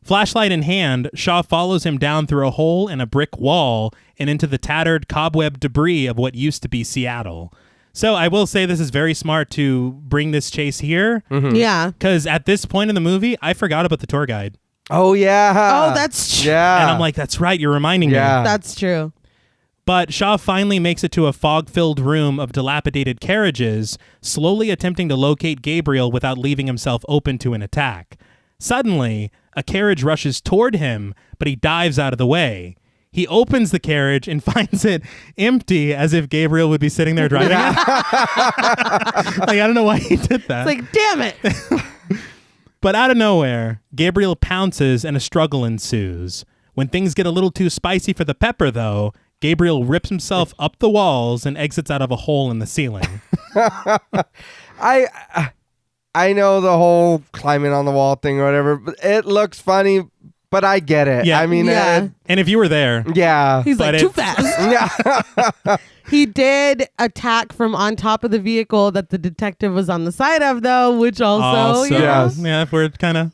Flashlight in hand, Shaw follows him down through a hole in a brick wall and into the tattered cobweb debris of what used to be Seattle. So I will say this is very smart to bring this chase here. Mm-hmm. Yeah. Because at this point in the movie, I forgot about the tour guide. Oh, yeah. Oh, that's true. Yeah. And I'm like, that's right, you're reminding me. That's true. But Shaw finally makes it to a fog-filled room of dilapidated carriages, slowly attempting to locate Gabriel without leaving himself open to an attack. Suddenly, a carriage rushes toward him, but he dives out of the way. He opens the carriage and finds it empty, as if Gabriel would be sitting there driving it. Like, I don't know why he did that. It's like, damn it. But out of nowhere, Gabriel pounces and a struggle ensues. When things get a little too spicy for the pepper, though, Gabriel rips himself up the walls and exits out of a hole in the ceiling. I know the whole climbing on the wall thing or whatever, but it looks funny, but I get it. Yeah. I mean, And if you were there, He's But like, too it's- fast. He did attack from on top of the vehicle that the detective was on the side of, though, which also, you know, Yes. yeah, if we're kind of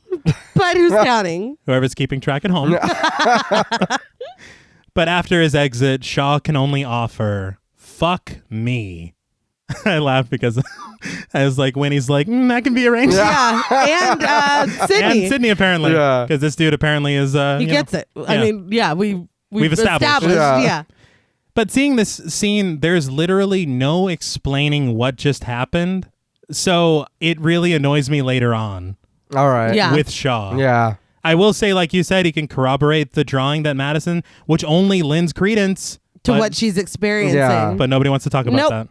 but who's counting? whoever's keeping track at home. But after his exit, Shaw can only offer, "Fuck me." I laughed because I was like, when he's like, that can be arranged. Yeah. And Sydney. And Sydney, apparently. Yeah. Because this dude apparently is, He gets it. I mean, yeah, we've established. Yeah. But seeing this scene, there's literally no explaining what just happened. So it really annoys me later on all right. Yeah. with Shaw. Yeah. I will say, like you said, he can corroborate the drawing that Madison, which only lends credence To but- what she's experiencing. Yeah. But nobody wants to talk about Nope. that.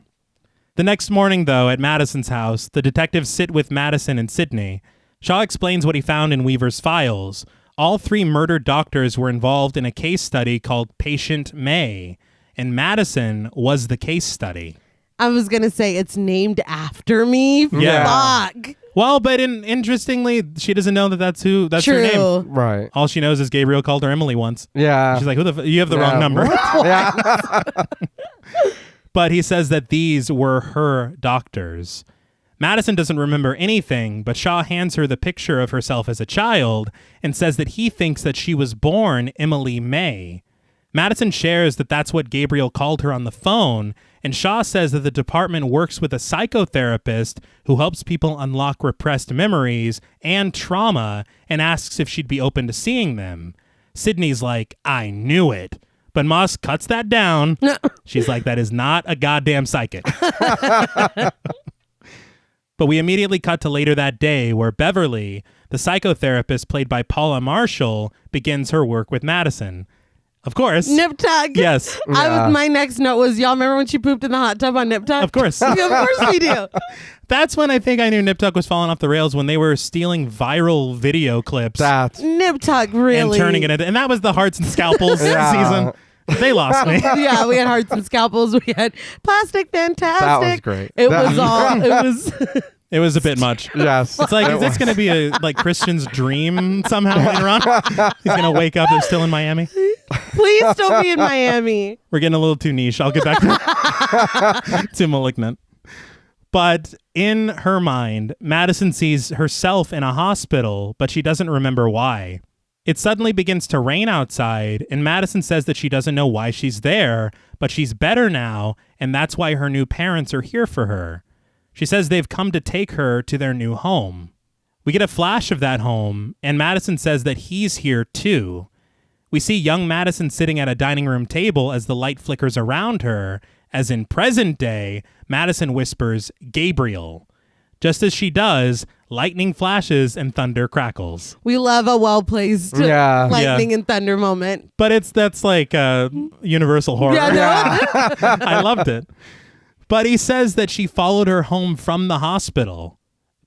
The next morning, though, at Madison's house, the detectives sit with Madison and Sydney. Shaw explains what he found in Weaver's files. All 3 murdered doctors were involved in a case study called Patient May, and Madison was the case study. I was going to say it's named after me. Yeah. Fuck. Well, but interestingly, she doesn't know that's her True. name. Right. All she knows is Gabriel called her Emily once. Yeah. She's like, you have the wrong number. Yeah. But he says that these were her doctors. Madison doesn't remember anything, but Shaw hands her the picture of herself as a child and says that he thinks that she was born Emily May. Madison shares that that's what Gabriel called her on the phone, and Shaw says that the department works with a psychotherapist who helps people unlock repressed memories and trauma and asks if she'd be open to seeing them. Sydney's like, I knew it. But Moss cuts that down. She's like, that is not a goddamn psychic. But we immediately cut to later that day where Beverly, the psychotherapist played by Paula Marshall, begins her work with Madison. Of course. Nip Tuck. Yes. Yeah. My next note was, y'all remember when she pooped in the hot tub on Nip Tuck? Of course. Yeah, of course we do. That's when I think I knew Nip Tuck was falling off the rails, when they were stealing viral video clips That's Nip Tuck, really. and turning it into, and that was the Hearts and Scalpels Yeah. season. They lost me. Yeah, we had Hearts and Scalpels. We had Plastic Fantastic. That was great. It That- was all, it was, It was a bit much. yes. It's like, It is this was. going to be a like Christian's dream somehow later on? He's going to wake up, they're still in Miami. please don't be in Miami. We're getting a little too niche. I'll get back to Malignant. But in her mind, Madison sees herself in a hospital, but she doesn't remember why. It suddenly begins to rain outside, and Madison says that she doesn't know why she's there, but she's better now, and that's why her new parents are here for her. She says they've come to take her to their new home. We get a flash of that home, and Madison says that he's here too. We see young Madison sitting at a dining room table as the light flickers around her, as in present day, Madison whispers, "Gabriel." Just as she does, lightning flashes and thunder crackles. We love a well-placed Yeah. lightning and thunder moment. But that's like universal horror. Yeah, no? Yeah. I loved it. But he says that she followed her home from the hospital.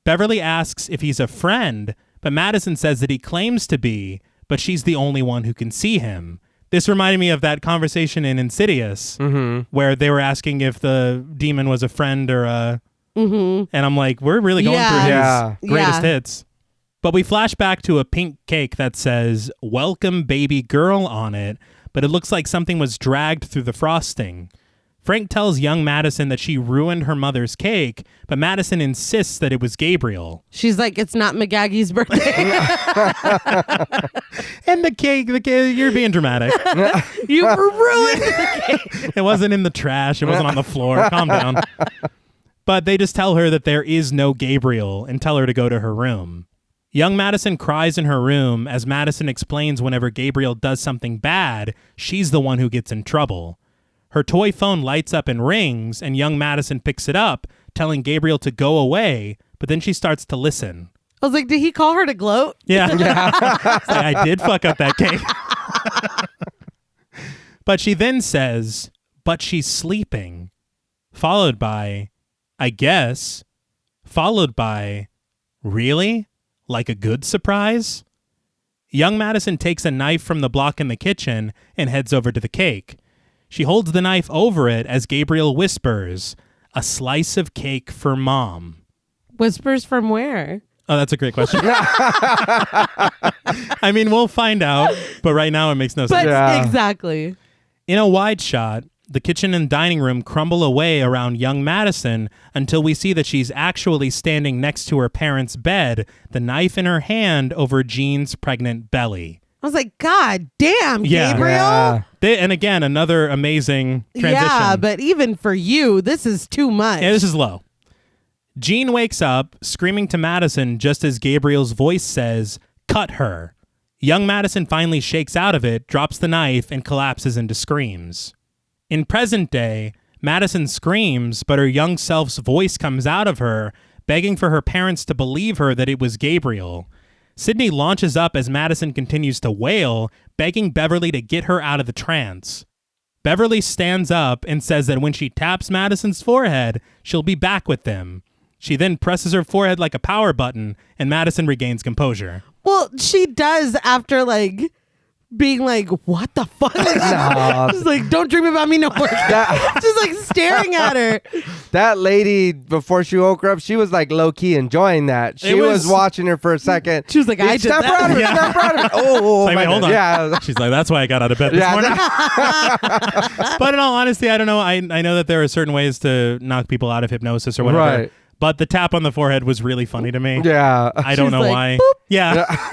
Beverly asks if he's a friend, but Madison says that he claims to be, but she's the only one who can see him. This reminded me of that conversation in Insidious, where they were asking if the demon was a friend or a... And I'm like, we're really going Yeah. through his Yeah. greatest Yeah. hits. But we flash back to a pink cake that says, "Welcome Baby Girl" on it, but it looks like something was dragged through the frosting. Frank tells young Madison that she ruined her mother's cake, but Madison insists that it was Gabriel. She's like, it's not McGaggy's birthday. And the cake, you're being dramatic. You ruined the cake. It wasn't in the trash. It wasn't on the floor. Calm down. But they just tell her that there is no Gabriel and tell her to go to her room. Young Madison cries in her room as Madison explains whenever Gabriel does something bad, she's the one who gets in trouble. Her toy phone lights up and rings, and young Madison picks it up, telling Gabriel to go away, but then she starts to listen. I was like, did he call her to gloat? Yeah. It's like, I did fuck up that cake. But she then says, "But she's sleeping," followed by, "I guess," followed by, "Really? Like a good surprise?" Young Madison takes a knife from the block in the kitchen and heads over to the cake. She holds the knife over it as Gabriel whispers, "A slice of cake for Mom." Whispers from where? Oh, that's a great question. I mean, we'll find out, but right now it makes no But sense. Yeah. exactly. In a wide shot, the kitchen and dining room crumble away around young Madison until we see that she's actually standing next to her parents' bed, the knife in her hand over Jean's pregnant belly. I was like, God damn, Yeah. Gabriel. Yeah. And again, another amazing transition. Yeah, but even for you, this is too much. Yeah, this is low. Jean wakes up, screaming to Madison just as Gabriel's voice says, "Cut her." Young Madison finally shakes out of it, drops the knife, and collapses into screams. In present day, Madison screams, but her young self's voice comes out of her, begging for her parents to believe her that it was Gabriel. Sydney launches up as Madison continues to wail, begging Beverly to get her out of the trance. Beverly stands up and says that when she taps Madison's forehead, she'll be back with them. She then presses her forehead like a power button, and Madison regains composure. Well, she does after like being like, what the fuck? No. She's like, don't dream about me no more. Just like staring at her. That lady, before she woke her up, she was like low key enjoying that. She was watching her for a second. She was like, I did Snap that. her out of it, Yeah. snap her out of it. Oh, Like, my wait, hold God. on. Yeah. She's like, that's why I got out of bed this Yeah, morning. But in all honesty, I don't know. I know that there are certain ways to knock people out of hypnosis or whatever. Right. But the tap on the forehead was really funny to me. Yeah. I don't She's know like, why. boop. Yeah.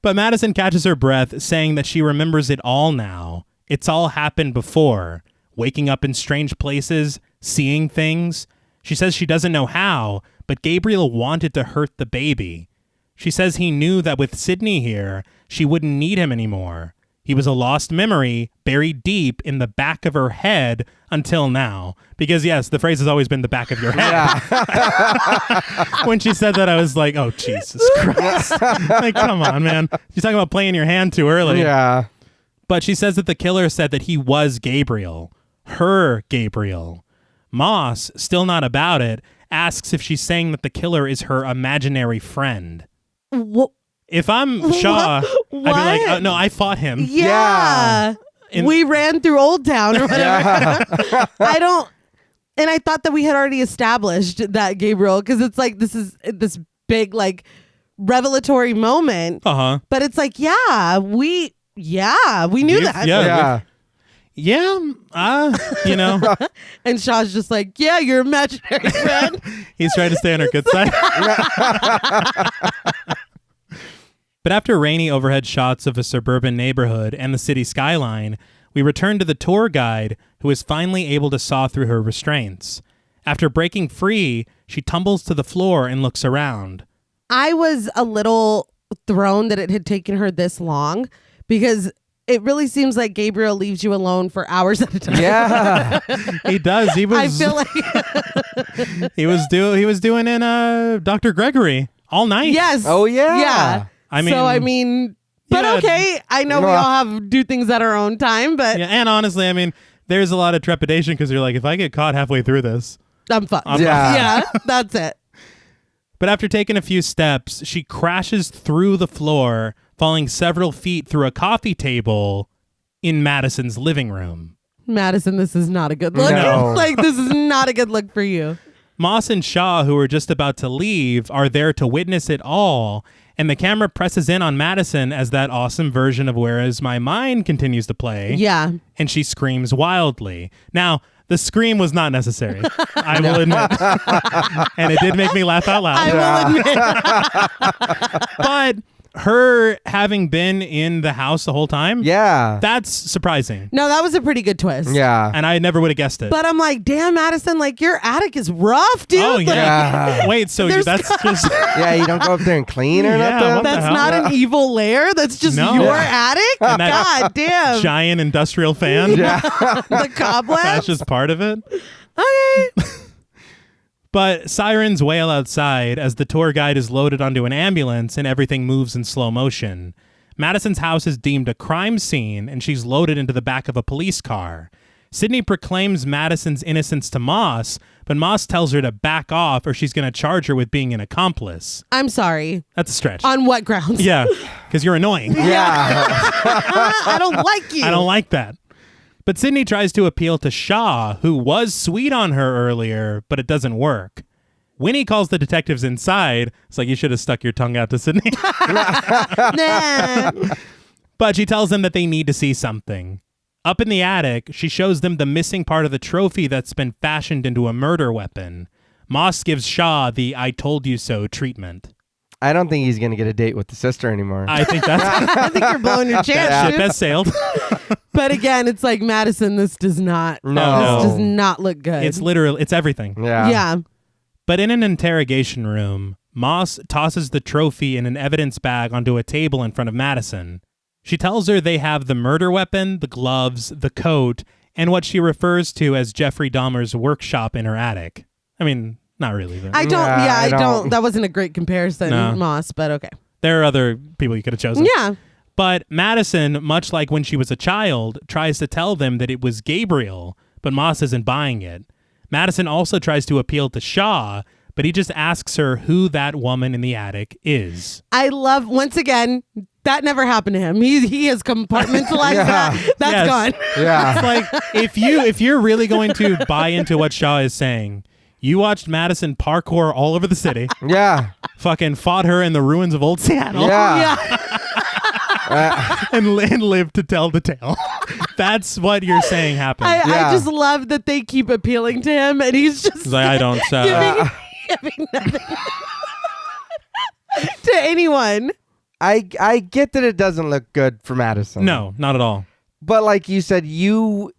But Madison catches her breath, saying that she remembers it all now. It's all happened before. Waking up in strange places, seeing things. She says she doesn't know how, but Gabriel wanted to hurt the baby. She says he knew that with Sydney here, she wouldn't need him anymore. He was a lost memory buried deep in the back of her head until now. Because, yes, the phrase has always been the back of your head. Yeah. When she said that, I was like, oh, Jesus Christ. Like, come on, man. She's talking about playing your hand too early. Yeah. But she says that the killer said that he was Gabriel. Her Gabriel. Moss, still not about it, asks if she's saying that the killer is her imaginary friend. What? If I'm Shaw, I'd be like, What? no, I fought him. Yeah. We ran through Old Town or whatever. Yeah. I don't. And I thought that we had already established that Gabriel, because it's like this is this big like revelatory moment. Uh-huh. But it's like, we knew that. Yeah. Yeah, you know. And Shaw's just like, yeah, your imaginary friend. He's trying to stay on her good side. But after rainy overhead shots of a suburban neighborhood and the city skyline, we return to the tour guide, who is finally able to saw through her restraints. After breaking free, she tumbles to the floor and looks around. I was a little thrown that it had taken her this long, because it really seems like Gabriel leaves you alone for hours at a time. Yeah. He does. He was. I feel like he was doing in Dr. Gregory all night. yes. Oh, yeah. Yeah. I mean, but yeah. okay. I know we all do things at our own time, but Yeah, and honestly, I mean, there's a lot of trepidation because you're like, if I get caught halfway through this, I'm fucked. Yeah. Yeah, that's it. But after taking a few steps, she crashes through the floor, falling several feet through a coffee table in Madison's living room. Madison, this is not a good look. No. Like, this is not a good look for you. Moss and Shaw, who are just about to leave, are there to witness it all, and the camera presses in on Madison as that awesome version of Where Is My Mind continues to play. Yeah. And she screams wildly. Now, the scream was not necessary, I will admit. And it did make me laugh out loud. I will admit. But her having been in the house the whole time, Yeah. that's surprising. No, that was a pretty good twist. Yeah. And I never would have guessed it. But I'm like, damn, Madison, like, your attic is rough, dude. oh, Like, yeah. Wait, so There's- that's just... Yeah, you don't go up there and clean or Yeah, nothing? what the that's hell? not an evil lair. That's just No. your Yeah. attic? And that God damn. giant industrial fan? Yeah. The cobwebs? That's just part of it. Okay. But sirens wail outside as the tour guide is loaded onto an ambulance and everything moves in slow motion. Madison's house is deemed a crime scene and she's loaded into the back of a police car. Sydney proclaims Madison's innocence to Moss, but Moss tells her to back off or she's going to charge her with being an accomplice. I'm sorry. That's a stretch. On what grounds? Yeah, because you're annoying. Yeah. I don't like you. I don't like that. But Sydney tries to appeal to Shaw, who was sweet on her earlier, but it doesn't work. Winnie calls the detectives inside. It's like, you should have stuck your tongue out to Sydney. Nah. But she tells them that they need to see something. Up in the attic, she shows them the missing part of the trophy that's been fashioned into a murder weapon. Moss gives Shaw the I told you so treatment. I don't think he's going to get a date with the sister anymore. I think that's... I think you're blowing your chance, That ship dude. has sailed. But again, it's like, Madison, this does not. No. This does not look good. It's everything. Yeah. Yeah. But in an interrogation room, Moss tosses the trophy in an evidence bag onto a table in front of Madison. She tells her they have the murder weapon, the gloves, the coat, and what she refers to as Jeffrey Dahmer's workshop in her attic. I mean, not really. But I don't. Yeah, Yeah, I I don't. don't. That wasn't a great comparison, No. Moss, but okay. there are other people you could have chosen. Yeah. But Madison, much like when she was a child, tries to tell them that it was Gabriel, but Moss isn't buying it. Madison also tries to appeal to Shaw, but he just asks her who that woman in the attic is. I love, once again, that never happened to him. He has compartmentalized Yeah. that. That's Yes. gone. Yeah. It's like, if you're really going to buy into what Shaw is saying, you watched Madison parkour all over the city, Yeah. fucking fought her in the ruins of old Seattle, Yeah. and lived to tell the tale. That's what you're saying happened. Yeah. I just love that they keep appealing to him, and he's just He's like, I don't... giving nothing to anyone. I get that it doesn't look good for Madison. No, not at all. But like you said, you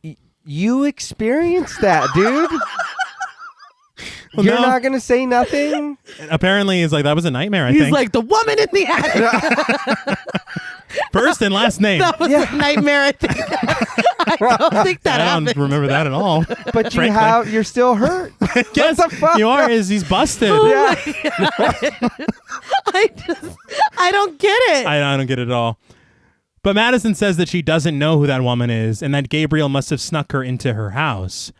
experienced that, dude. Well, Oh, You're no. not going to say nothing? Apparently, he's like, that was a nightmare, I He's think. like, the woman in the attic. First and last name. That was a nightmare, I think. I don't think that I don't happened. remember that at all. But Frankly. you're still hurt. Yes, the fuck? you are. He's busted. Yeah. I don't get it. I don't get it at all. But Madison says that she doesn't know who that woman is and that Gabriel must have snuck her into her house.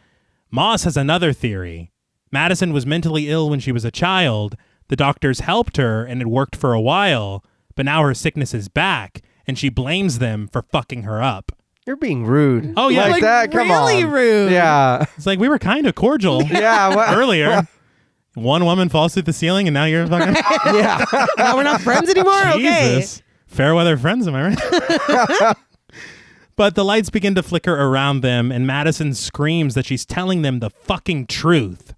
Moss has another theory. Madison was mentally ill when she was a child. The doctors helped her and it worked for a while, but now her sickness is back and she blames them for fucking her up. You're being rude. Oh, yeah. Like that? Come really on. rude. Yeah. It's like we were kind of cordial Yeah. What? earlier. One woman falls through the ceiling and now you're fucking... Yeah. Now we're not friends anymore? Okay. Jesus. Fair weather friends, am I right? But the lights begin to flicker around them, and Madison screams that she's telling them the fucking truth.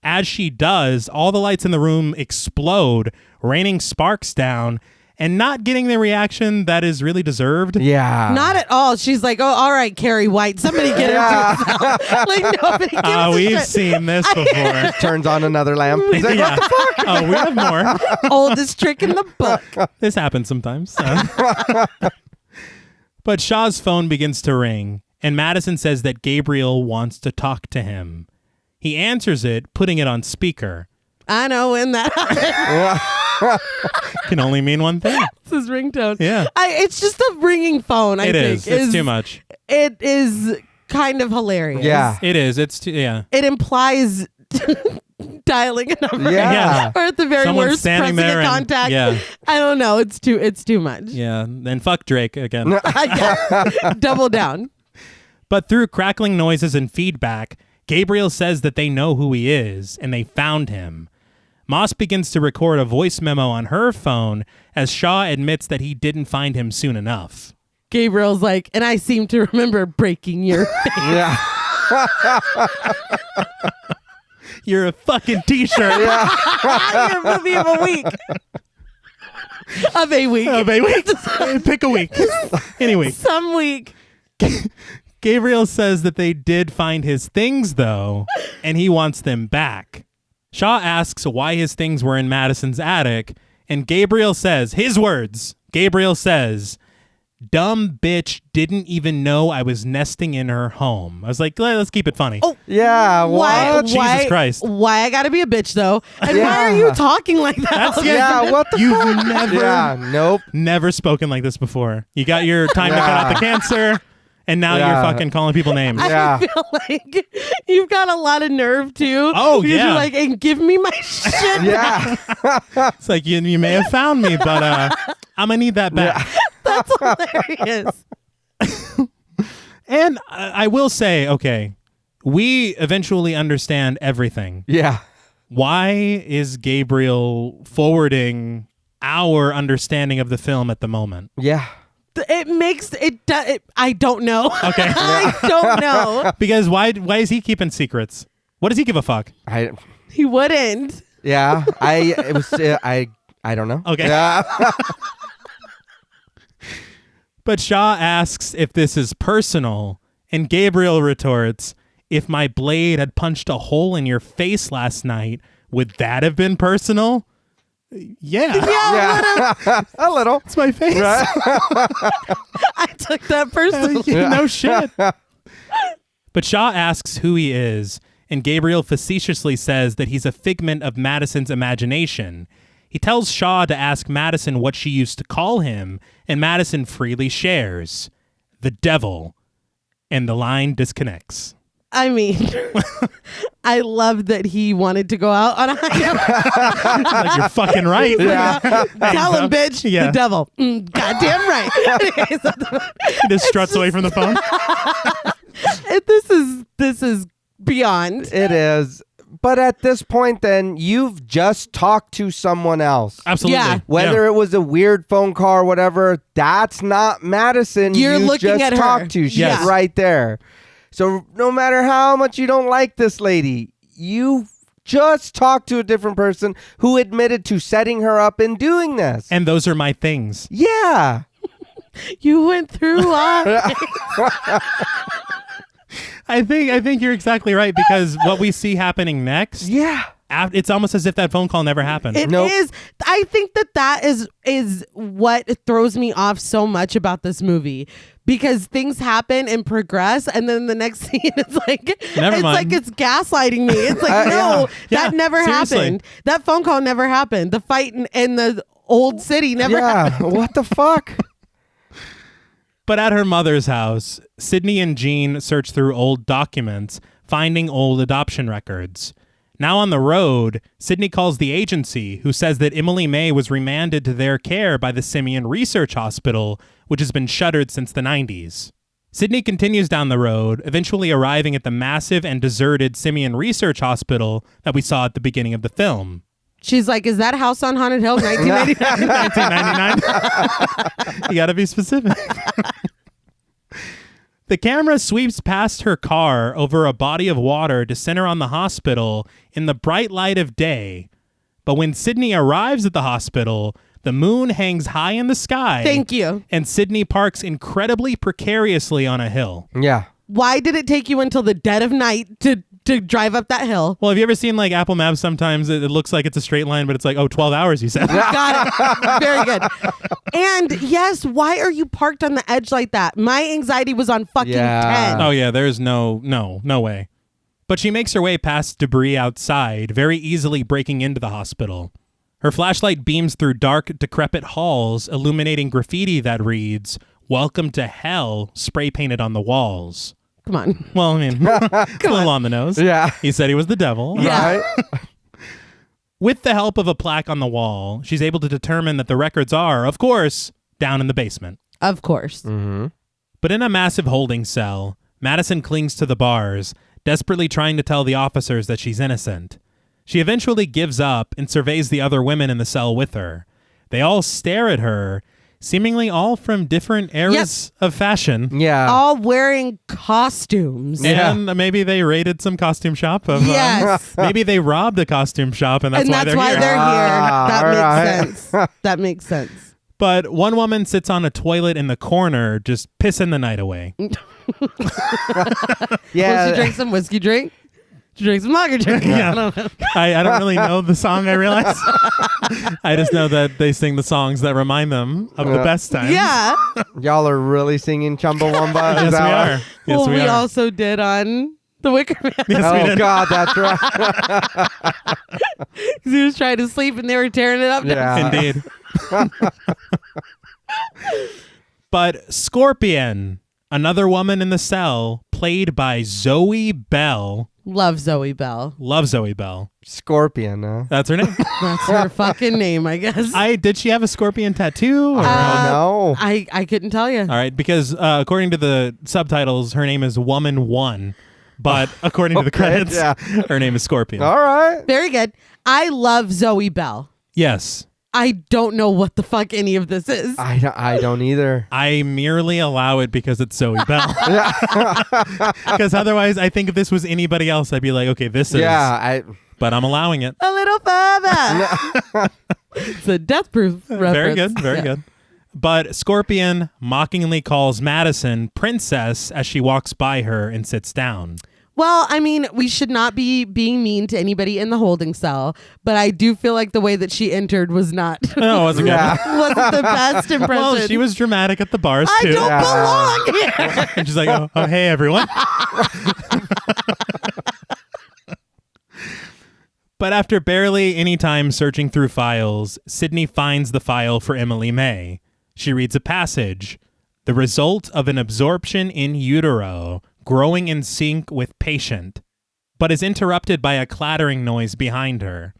As she does, all the lights in the room explode, raining sparks down, and not getting the reaction that is really deserved. Yeah. Not at all. She's like, oh, all right, Carrie White. Somebody get her to herself. Like, nobody gives a We've shit. seen this before. Turns on another lamp. He's like, Yeah. Oh, we have more. Oldest trick in the book. This happens sometimes. But Shaw's phone begins to ring, and Madison says that Gabriel wants to talk to him. He answers it, putting it on speaker. I know when that happens. Can only mean one thing. It's his ringtone. Yeah. It's just a ringing phone, I It think. is. It's too much. It is kind of hilarious. Yeah. It is. It's too, yeah. It implies dialing a number. Yeah. Or at the very Someone's worst, standing pressing there a and- contact. yeah. I don't know. It's too much. Yeah. Then fuck Drake again. Double down. But through crackling noises and feedback, Gabriel says that they know who he is and they found him. Moss begins to record a voice memo on her phone as Shaw admits that he didn't find him soon enough. Gabriel's like, and I seem to remember breaking your face. Yeah. You're a fucking t-shirt. Your movie of a week. Of a week. Of a week. Pick a week. Any week. Some week. Gabriel says that they did find his things, though, and he wants them back. Shaw asks why his things were in Madison's attic, and Gabriel says, his words, Gabriel says, dumb bitch didn't even know I was nesting in her home. I was like, let's keep it funny. Oh, Yeah. What? Jesus Christ. Why I gotta be a bitch though? And Yeah. why are you talking like that? That's- Yeah. What the You've fuck? never, Yeah. Nope. never spoken like this before. You got your time to cut out the cancer, and now Yeah. you're fucking calling people names. Yeah. I feel like you've got a lot of nerve too. Oh, because yeah. You're like, and give me my shit. Yeah. It's like, you may have found me, but I'm going to need that back. That's hilarious. And I will say, okay, we eventually understand everything. Yeah. Why is Gabriel forwarding our understanding of the film at the moment? Yeah. It makes it. I don't know. Okay. I don't know. Because why is he keeping secrets? What does he give a fuck? He wouldn't. Yeah. I don't know. Okay. Yeah. But Shaw asks if this is personal, and Gabriel retorts, if my blade had punched a hole in your face last night, would that have been personal? Yeah. Yeah. A little. It's my face. Right? I took that personally. No shit. But Shaw asks who he is, and Gabriel facetiously says that he's a figment of Madison's imagination. He tells Shaw to ask Madison what she used to call him, and Madison freely shares. The devil. And the line disconnects. I mean, I love that he wanted to go out on a high note. Like, you're fucking right. Yeah. Tell him, bitch. Yeah. The devil. Goddamn right. He just struts away from the phone. This is beyond. It is. But at this point, then, you've just talked to someone else. Absolutely. Yeah. Whether it was a weird phone call or whatever, that's not Madison. You're you looking just at her. talked to. She's Yes. right there. So no matter how much you don't like this lady, you just talked to a different person who admitted to setting her up and doing this. And those are my things. Yeah. You went through life. I think you're exactly right, because what we see happening next, Yeah. it's almost as if that phone call never happened. It Nope. is. I think that is what throws me off so much about this movie, because things happen and progress, and then the next scene is like Never mind. it's gaslighting me. It's like no, Yeah. that never Seriously. happened. That phone call never happened. The fight in the old city never happened. Yeah. What the fuck? But at her mother's house, Sydney and Jean search through old documents, finding old adoption records. Now on the road, Sydney calls the agency, who says that Emily May was remanded to their care by the Simeon Research Hospital, which has been shuttered since the 90s. Sydney continues down the road, eventually arriving at the massive and deserted Simeon Research Hospital that we saw at the beginning of the film. She's like, is that House on Haunted Hill 1999? 1999? You gotta be specific. The camera sweeps past her car over a body of water to center on the hospital in the bright light of day. But when Sydney arrives at the hospital, the moon hangs high in the sky. Thank you. And Sydney parks incredibly precariously on a hill. Yeah. Why did it take you until the dead of night to drive up that hill? Well, have you ever seen like Apple Maps? Sometimes it looks like it's a straight line, but it's like, 12 hours, you said. Got it. Very good. And yes, why are you parked on the edge like that? My anxiety was on fucking 10. Oh, yeah, there's no way. But she makes her way past debris outside, very easily breaking into the hospital. Her flashlight beams through dark, decrepit halls, illuminating graffiti that reads, "Welcome to Hell," spray painted on the walls. Come on. Well, I mean, a little on the nose. Yeah. He said he was the devil. Yeah. Right? With the help of a plaque on the wall, she's able to determine that the records are, of course, down in the basement. Of course. Mm-hmm. But in a massive holding cell, Madison clings to the bars, desperately trying to tell the officers that she's innocent. She eventually gives up and surveys the other women in the cell with her. They all stare at her, seemingly all from different eras of fashion. Yeah. All wearing costumes. And maybe they raided some costume shop. Yes. Maybe they robbed a costume shop, and that's why they're here. That all makes right. sense. That makes sense. But one woman sits on a toilet in the corner, just pissing the night away. Yeah. Will she drink some whiskey drink? She drinks some lager drink. Yeah. I don't know. I don't really know the song, I realize. I just know that they sing the songs that remind them of the best times. Yeah. Y'all are really singing Chumbawamba? Yes, we are. Yes, Well, we are. also did on The Wicker Man. Yes, we Oh, did. God, that's right. 'Cause he was trying to sleep and they were tearing it up. Yeah. Indeed. But Scorpion, another woman in the cell, played by Zoe Bell. Love Zoe Bell. Love Zoe Bell. Scorpion, huh? That's her name. That's her fucking name, I guess. Did she have a scorpion tattoo? Or? No. I couldn't tell you. All right, because according to the subtitles, her name is Woman 1. But according to the credits, yeah. her name is Scorpion. All right. Very good. I love Zoe Bell. Yes. I don't know what the fuck any of this is. I don't either. I merely allow it because it's Zoe Bell. Because otherwise, I think if this was anybody else, I'd be like, okay, this is. Yeah. But I'm allowing it. A little further. It's a Death Proof reference. Very good. Very good. But Scorpion mockingly calls Madison Princess as she walks by her and sits down. Well, I mean, we should not be being mean to anybody in the holding cell, but I do feel like the way that she entered was not No, it wasn't Yeah. good. wasn't the best impression. Well, she was dramatic at the bars, I too. don't belong here. And she's like, oh, hey, everyone. But after barely any time searching through files, Sydney finds the file for Emily May. She reads a passage. The result of an absorption in utero, growing in sync with patient, but is interrupted by a clattering noise behind her.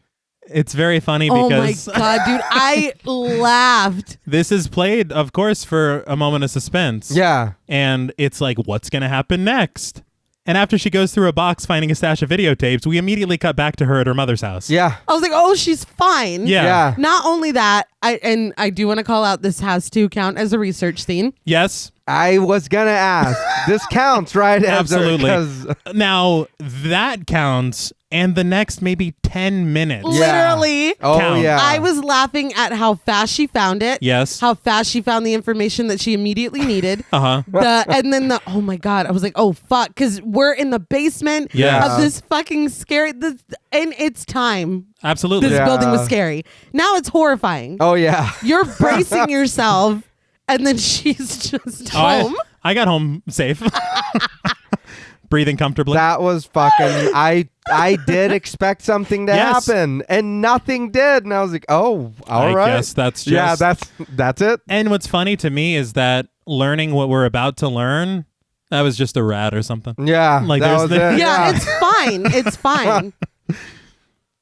It's very funny because Oh my God, dude. I laughed. this is played, of course, for a moment of suspense. Yeah. And it's like, what's going to happen next? And after she goes through a box finding a stash of videotapes, we immediately cut back to her at her mother's house. Yeah. I was like, oh, she's fine. Yeah. Yeah. Not only that, I do want to call out this has to count as a research scene. Yes. I was gonna ask. This counts, right? Absolutely. 'Cause- Now, that counts, and the next maybe 10 minutes. Yeah. Literally. Oh Count. yeah. I was laughing at how fast she found it. Yes. How fast she found the information that she immediately needed. Uh-huh. Oh my God. I was like, oh fuck. Because we're in the basement Yeah. of this fucking scary, and it's time. Absolutely. This Yeah. building was scary. Now it's horrifying. Oh yeah. You're bracing yourself, and then she's just Oh, home. I got home safe. breathing comfortably. That was fucking. I did expect something to Yes. happen, and nothing did. And I was like, "Oh, all right." I guess that's just... Yeah, that's it. And what's funny to me is that learning what we're about to learn, that was just a rat or something. Yeah, Like, that there's was the- it. Yeah, it's fine. It's fine.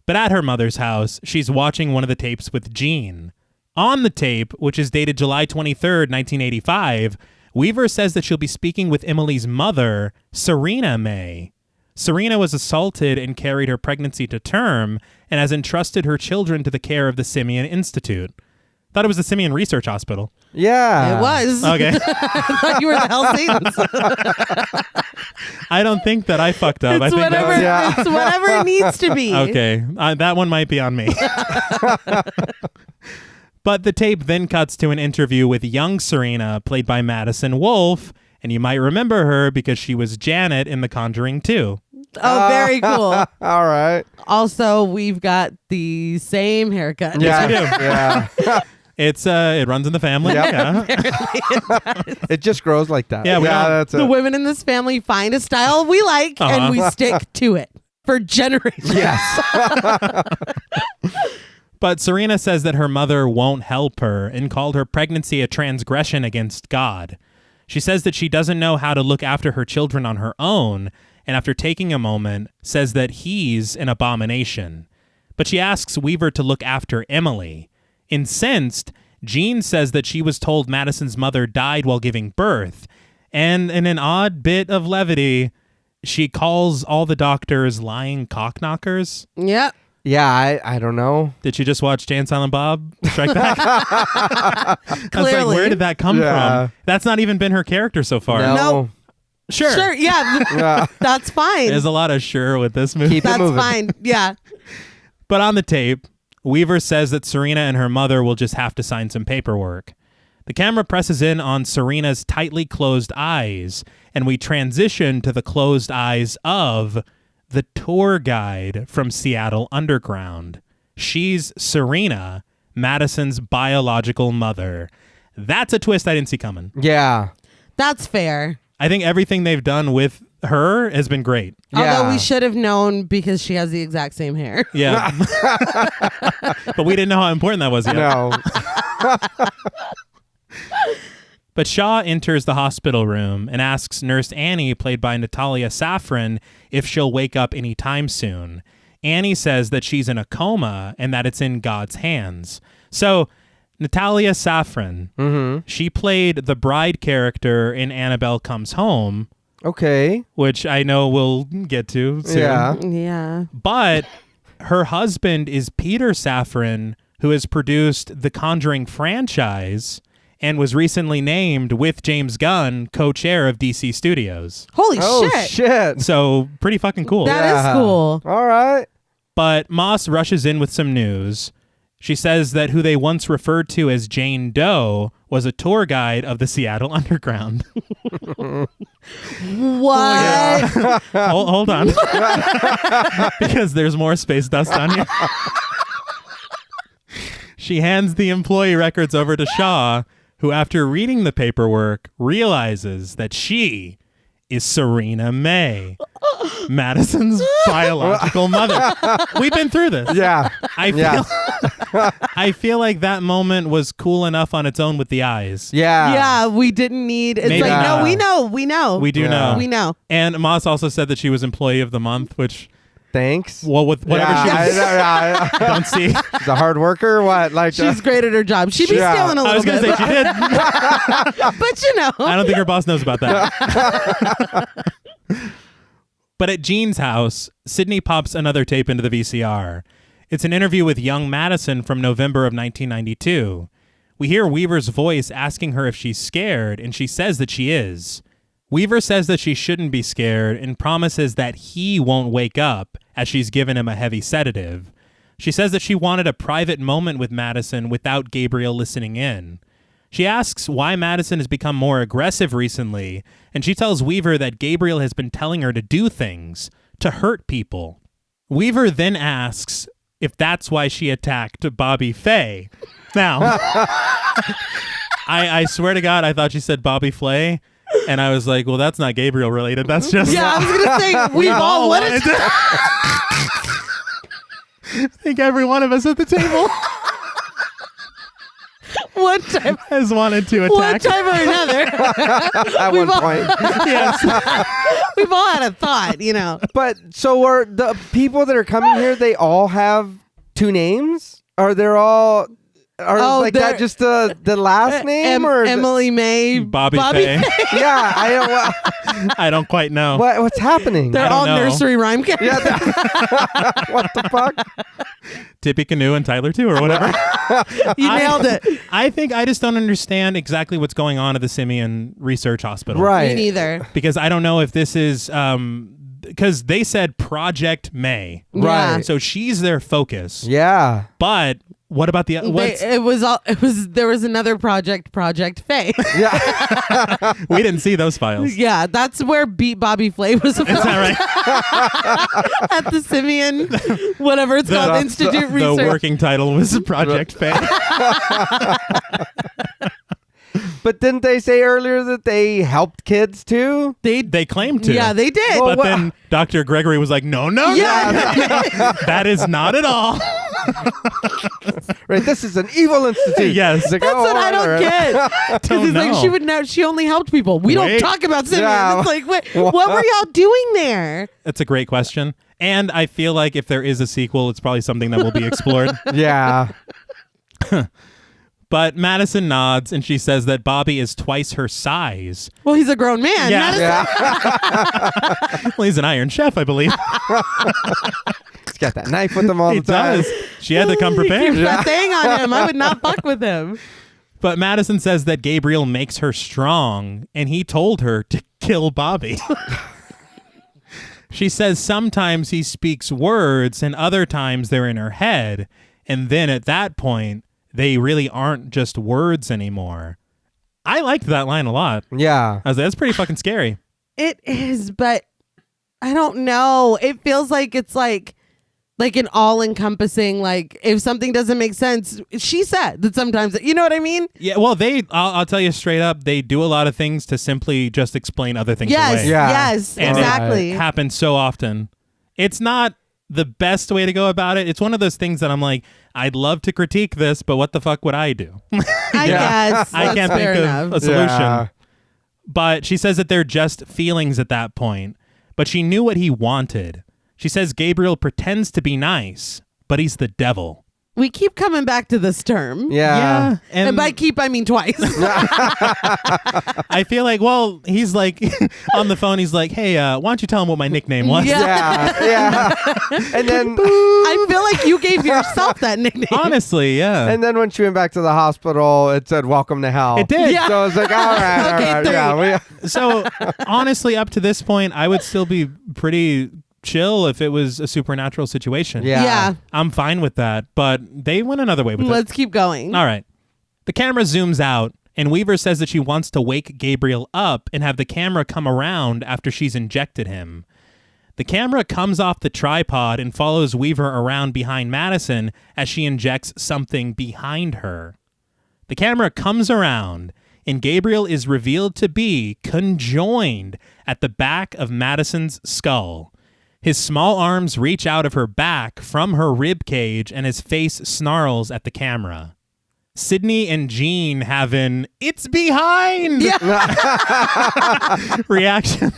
But at her mother's house, she's watching one of the tapes with Jean. On the tape, which is dated July 23rd, 1985, Weaver says that she'll be speaking with Emily's mother, Serena May. Serena was assaulted and carried her pregnancy to term and has entrusted her children to the care of the Simeon Institute. Thought it was the Simeon Research Hospital. Yeah, It was. Okay. I thought you were the Hellsatans. I don't think that I fucked up. I It's think whatever. Yeah. It's whatever it needs to be. Okay, that one might be on me. But the tape then cuts to an interview with young Serena, played by Madison Wolfe, and you might remember her because she was Janet in The Conjuring 2. Oh, very cool. All right. Also, we've got the same haircut. Yeah, we do. yeah. It runs in the family. Yep. Yeah. It just grows like that. Yeah, we don't- that's The it. women in this family find a style we like, and we stick to it for generations. Yes. But Serena says that her mother won't help her and called her pregnancy a transgression against God. She says that she doesn't know how to look after her children on her own, and after taking a moment, says that he's an abomination. But she asks Weaver to look after Emily. Incensed, Jean says that she was told Madison's mother died while giving birth, and in an odd bit of levity, she calls all the doctors lying cockknockers. Yep. Yeah, I don't know. Did you just watch Jay and Silent Bob Strike Back? I was like, Clearly. where did that come Yeah. from? That's not even been her character so far. No. No. Sure. Sure. Yeah. Yeah. That's fine. There's a lot of sure with this movie. Keep it That's moving. fine. Yeah. But on the tape, Weaver says that Serena and her mother will just have to sign some paperwork. The camera presses in on Serena's tightly closed eyes, and we transition to the closed eyes of the tour guide from Seattle Underground. She's Serena, Madison's biological mother. That's a twist I didn't see coming. Yeah. That's fair. I think everything they've done with her has been great. Yeah. Although we should have known because she has the exact same hair. Yeah. But we didn't know how important that was yet. No. But Shaw enters the hospital room and asks Nurse Annie, played by Natalia Safran, if she'll wake up anytime soon. Annie says that she's in a coma and that it's in God's hands. So, Natalia Safran, she played the bride character in Annabelle Comes Home, Okay. which I know we'll get to soon. Yeah. Yeah. But her husband is Peter Safran, who has produced the Conjuring franchise and was recently named, with James Gunn, co-chair of DC Studios. Holy Oh shit. shit. So pretty fucking cool. That Yeah. is cool. All right. But Moss rushes in with some news. She says that who they once referred to as Jane Doe was a tour guide of the Seattle Underground. What? hold on. Because there's more space dust on here. She hands the employee records over to Shaw, who, after reading the paperwork, realizes that she is Serena May, Madison's biological mother. We've been through this. Yeah. I feel like that moment was cool enough on its own with the eyes. Yeah. Yeah, we didn't need. It's Maybe like, not. no, we know. We do Yeah. know. We know. And Moss also said that she was Employee of the Month, which, Thanks. well, with whatever Yeah, she was, I- don't see. She's a hard worker. What? Like She's great at her job. She'd be Yeah. stealing a I little was going to bit. say she did. But you know. I don't think her boss knows about that. But at Jean's house, Sydney pops another tape into the VCR. It's an interview with young Madison from November of 1992. We hear Weaver's voice asking her if she's scared, and she says that she is. Weaver says that she shouldn't be scared and promises that he won't wake up, as she's given him a heavy sedative. She says that she wanted a private moment with Madison without Gabriel listening in. She asks why Madison has become more aggressive recently, and she tells Weaver that Gabriel has been telling her to do things, to hurt people. Weaver then asks if that's why she attacked Bobby Faye. Now, I swear to God, I thought she said Bobby Flay. And I was like, well, that's not Gabriel related. That's just Yeah, I was gonna say we've all wanted to. I think every one of us at the table One time, has wanted to one attack. time or another. At one point. Yes. We've all had a thought, you know. But so are the people that are coming here, they all have two names? Are they all... Are like that just the last name or is it- Emily May, Bobby Faye. Yeah, I don't quite know. what's happening? They're I don't all know. nursery rhyme characters. What the fuck? Tippy Canoe and Tyler too, or whatever. You nailed it. I think I just don't understand exactly what's going on at the Simeon Research Hospital. Right. Me neither. Because I don't know if this is because they said Project May. Right. So she's their focus. Yeah. But what about the what's, There was another Project Faye. Yeah. we didn't see those files. Yeah, that's where Beat Bobby Flay was Is that right? at the Simeon, whatever it's called, Institute The Research. working title was Project Faye. But didn't they say earlier that they helped kids too? They claimed to. Yeah, they did. Well, But then Dr. Gregory was like, no, Yeah. that is not at all. Right. This is an evil institute. Yes. It's like, That's what I don't get. Because Don't he's like, know. she would know. She only helped people. We Wait. don't talk about Simeon. Yeah. It's like, what were y'all doing there? That's a great question. And I feel like if there is a sequel, it's probably something that will be explored. Yeah. But Madison nods and she says that Bobby is twice her size. Well, he's a grown man. Yeah. Yeah. Well, he's an Iron Chef, I believe. He's got that knife with him all He the time. does. She had to come He keeps prepared. that thing on him. I would not fuck with him. But Madison says that Gabriel makes her strong, and he told her to kill Bobby. She says sometimes he speaks words, and other times they're in her head. And then at that point, they really aren't just words anymore. I liked that line a lot. Yeah. I was like, that's pretty fucking scary. It is, but I don't know. It feels like it's like an all-encompassing, like, if something doesn't make sense, she said that sometimes, you know what I mean? Yeah, well, I'll tell you straight up, they do a lot of things to simply just explain other things Yes, away. Yeah. yes, And exactly. it happens so often. It's not the best way to go about it. It's one of those things that I'm like, I'd love to critique this, but what the fuck would I do? I guess. I can't That's fair think enough. of a solution. Yeah. But she says that they're just feelings at that point. But she knew what he wanted. She says Gabriel pretends to be nice, but he's the devil. We keep coming back to this term. Yeah. And by keep, I mean twice. I feel like, well, he's like on the phone. He's like, hey, why don't you tell him what my nickname was? Yeah. Yeah. And then I feel like you gave yourself that nickname. Honestly, yeah. and then when she went back to the hospital, it said welcome to hell. It did. Yeah. So I was like, all right, Okay, all right. three. Yeah. So honestly, up to this point, I would still be pretty chill if it was a supernatural situation. Yeah. Yeah. I'm fine with that. But they went another way with it. Let's keep going. All right. The camera zooms out, and Weaver says that she wants to wake Gabriel up and have the camera come around after she's injected him. The camera comes off the tripod and follows Weaver around behind Madison as she injects something behind her. The camera comes around, and Gabriel is revealed to be conjoined at the back of Madison's skull. His small arms reach out of her back from her rib cage, and his face snarls at the camera. Sydney and Jean have an "it's behind" reaction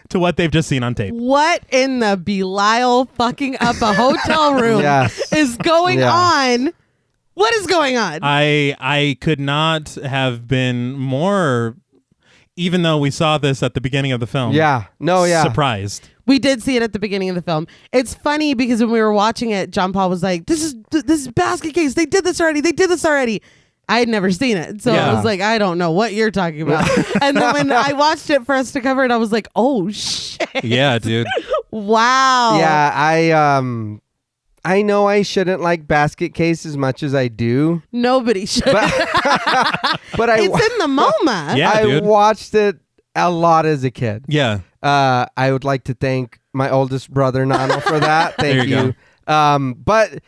to what they've just seen on tape. What in the Belial fucking up a hotel room Yes. is going Yeah. on? What is going on? I could not have been more, even though we saw this at the beginning of the film. Yeah. No, yeah. Surprised. We did see it at the beginning of the film. It's funny because when we were watching it, John Paul was like, this is Basket Case. They did this already. I had never seen it. So I Yeah. was like, I don't know what you're talking about. And then when I watched it for us to cover it, I was like, oh, shit. Yeah, dude. Wow. Yeah, I know I shouldn't like Basket Case as much as I do, Nobody should. but I It's in the MoMA. Yeah, I dude. watched it a lot as a kid. Yeah. I would like to thank my oldest brother Nano for that. Thank There you you. But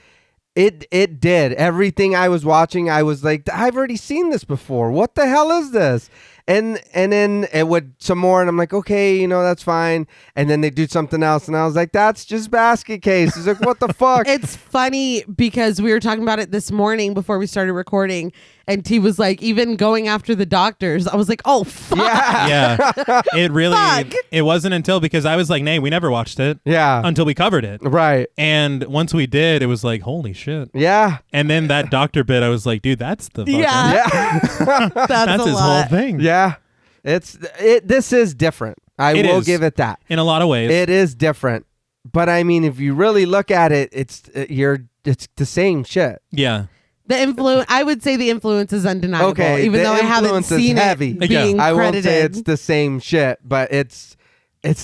it did everything I was watching. I was like, I've already seen this before. What the hell is this? And then it would some more, and I'm like, okay, that's fine. And then they do something else, and I was like, that's just basket case. He's like, what the fuck? It's funny because we were talking about it this morning before we started recording, and T was like, even going after the doctors. I was like, oh, fuck. Yeah. Yeah. It really, Fuck. it wasn't until, because I was like, nay, we never watched it. Yeah. Until we covered it. Right. And once we did, it was like, holy shit. Yeah. And then that doctor bit, I was like, dude, that's the fucking, Yeah. That's his lot. whole thing. Yeah. This is different. I It will is. give it that. In a lot of ways. It is different. But I mean, if you really look at it, it's the same shit. Yeah. The influence, I would say the influence is undeniable. Okay, even the though I haven't influence is seen heavy. it being I won't credited. say it's the same shit, but it's